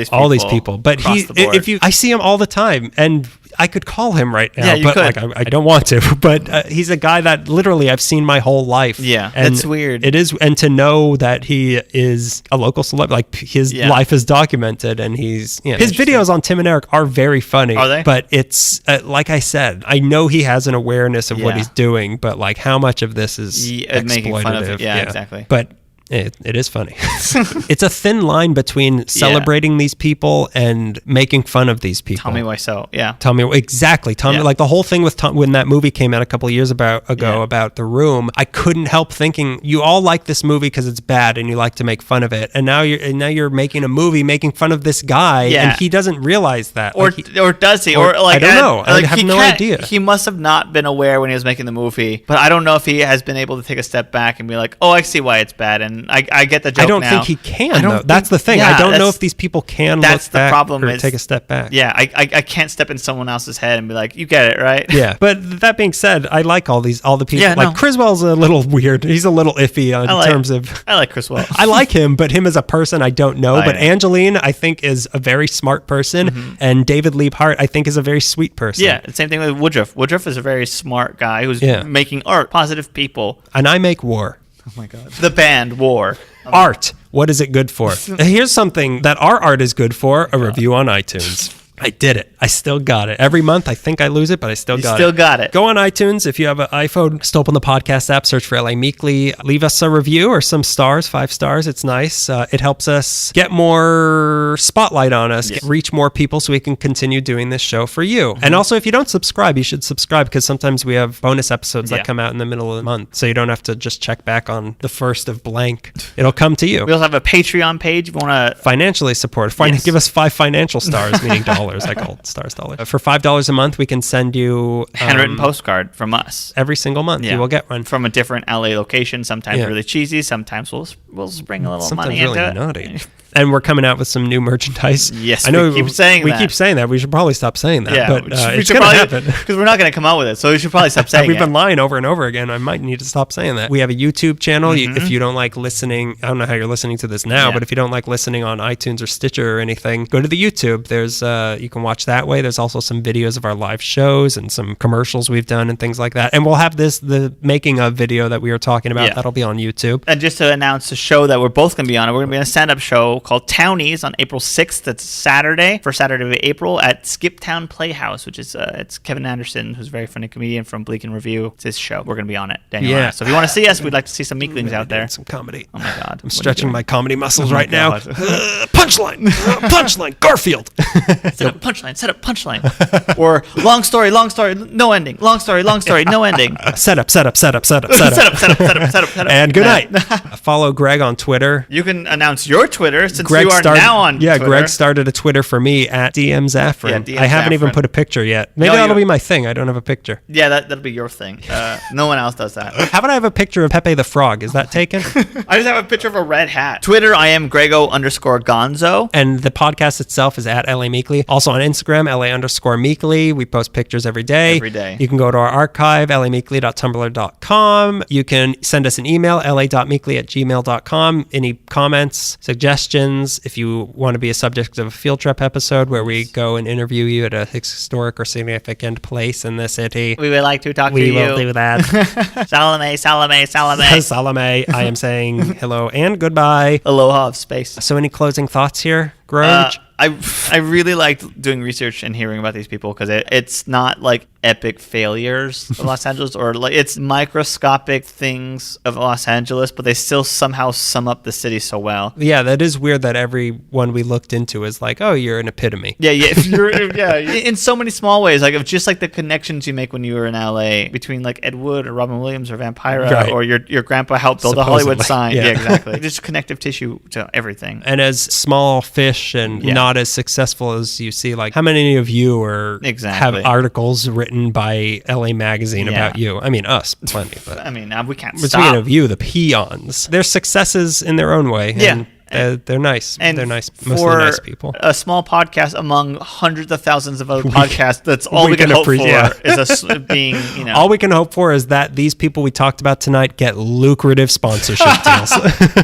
But I see him all the time, and I could call him right now, but like, I don't want to. But he's a guy that literally I've seen my whole life. Yeah, and that's weird. It is, and to know that he is a local celeb, like his life is documented, and his videos on Tim and Eric are very funny. Are they? But it's like I said, I know he has an awareness of what he's doing, but like how much of this is exploitative? Making fun of it. Yeah, exactly. But It is funny. It's a thin line between celebrating these people and making fun of these people. Tell me why so. Yeah. Tell me exactly. Tell me, like the whole thing with when that movie came out a couple of years ago about The Room. I couldn't help thinking, you all like this movie because it's bad and you like to make fun of it, and now you're making a movie making fun of this guy, and he doesn't realize that, or does he? Or like, I don't know. I have no idea. He must have not been aware when he was making the movie, but I don't know if he has been able to take a step back and be like, oh, I see why it's bad, and I get the joke. I don't think he can, though. That's the thing. I don't know if these people can look back or take a step back. Yeah, I can't step in someone else's head and be like, you get it, right? Yeah. But that being said, I like all the people. Yeah, like Criswell's a little weird. He's a little iffy in terms of... I like Criswell. I like him, but him as a person, I don't know. But Angelyne, I think, is a very smart person. And David Liebe Hart, I think, is a very sweet person. Yeah, same thing with Woodruff. Woodruff is a very smart guy who's making art, positive people. And I make war. Oh my God. The band, War. Art. What is it good for? Here's something that our art is good for, a review on iTunes. I did it. I still got it. Every month, I think I lose it, but I still got it. You still got it. Go on iTunes. If you have an iPhone, still open the podcast app, search for LA Meekly. Leave us a review or some stars, 5 stars. It's nice. It helps us get more spotlight on us, reach more people so we can continue doing this show for you. And also, if you don't subscribe, you should subscribe because sometimes we have bonus episodes that come out in the middle of the month. So you don't have to just check back on the first of blank. It'll come to you. We also have a Patreon page if you want to financially support. Give us 5 financial stars, meaning dollars. I call it stars dollars. For $5 a month, we can send you a handwritten postcard from us every single month. You will get one from a different LA location. Sometimes really cheesy. Sometimes we'll spring a little money into it. Naughty. And we're coming out with some new merchandise. Yes, I know we keep saying that. We should probably stop saying that. Yeah, but it's going to happen. Because we're not going to come out with it, so we should probably stop saying it. We've been lying over and over again. I might need to stop saying that. We have a YouTube channel. If you don't like listening, I don't know how you're listening to this now, but if you don't like listening on iTunes or Stitcher or anything, go to the YouTube. There's you can watch that way. There's also some videos of our live shows and some commercials we've done and things like that. And we'll have the making of video that we were talking about. That'll be on YouTube. And just to announce a show that we're both going to be on, we're going to be on a stand-up show called Townies on April 6th. That's Saturday, first Saturday of April at Skiptown Playhouse, which is it's Kevin Anderson, who's a very funny comedian from Bleak and Review. It's his show. We're going to be on it. Daniel so if you want to see us, we'd like to see some Meeklings out there. Some comedy. Oh my God. I'm stretching my comedy muscles right now. Punchline. Punchline. Garfield. Set up punchline. Or long story, no ending. Long story, no ending. Set up. And good night. Follow Greg on Twitter. You can announce your Twitter since you are now on Twitter. Yeah, Greg started a Twitter for me at DM Zaffron. I haven't even put a picture yet. Maybe that'll be my thing. I don't have a picture. Yeah, that'll be your thing. No one else does that. How about I have a picture of Pepe the Frog? Is that taken? I just have a picture of a red hat. Twitter, I am Grego_Gonzo. And the podcast itself is at LA Meekly. Also on Instagram, LA_Meekly. We post pictures every day. You can go to our archive, lameekly.tumblr.com. You can send us an email, la.meekly@gmail.com. Any comments, suggestions, if you want to be a subject of a field trip episode where we go and interview you at a historic or significant place in the city. We would like to talk to you. We will do that. Salome. Salome. I am saying hello and goodbye. Aloha of space. So any closing thoughts here, Greg? I really liked doing research and hearing about these people because it's not like epic failures of Los Angeles or like it's microscopic things of Los Angeles, but they still somehow sum up the city so well. Yeah, that is weird that everyone we looked into is like, oh, you're an epitome. Yeah. You're in so many small ways, like of just like the connections you make when you were in LA between like Ed Wood or Robin Williams or Vampira or your grandpa helped build a Hollywood sign. Yeah, exactly. Just connective tissue to everything. And as small fish and not as successful as you see, like how many of you have articles written by LA Magazine about you? I mean, us, plenty. But I mean, we can't stop. Speaking of you, the peons, they're successes in their own way. Yeah. They're nice. And they're nice, mostly nice people. A small podcast among hundreds of thousands of other podcasts, that's all we can hope for is being, All we can hope for is that these people we talked about tonight get lucrative sponsorship deals.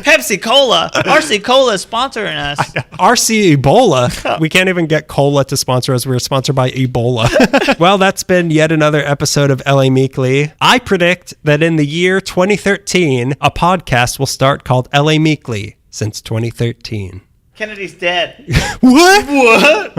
Pepsi Cola. RC Cola is sponsoring us. RC Ebola. We can't even get Cola to sponsor us. We're sponsored by Ebola. Well, that's been yet another episode of LA Meekly. I predict that in the year 2013, a podcast will start called LA Meekly. Since 2013. Kennedy's dead. What?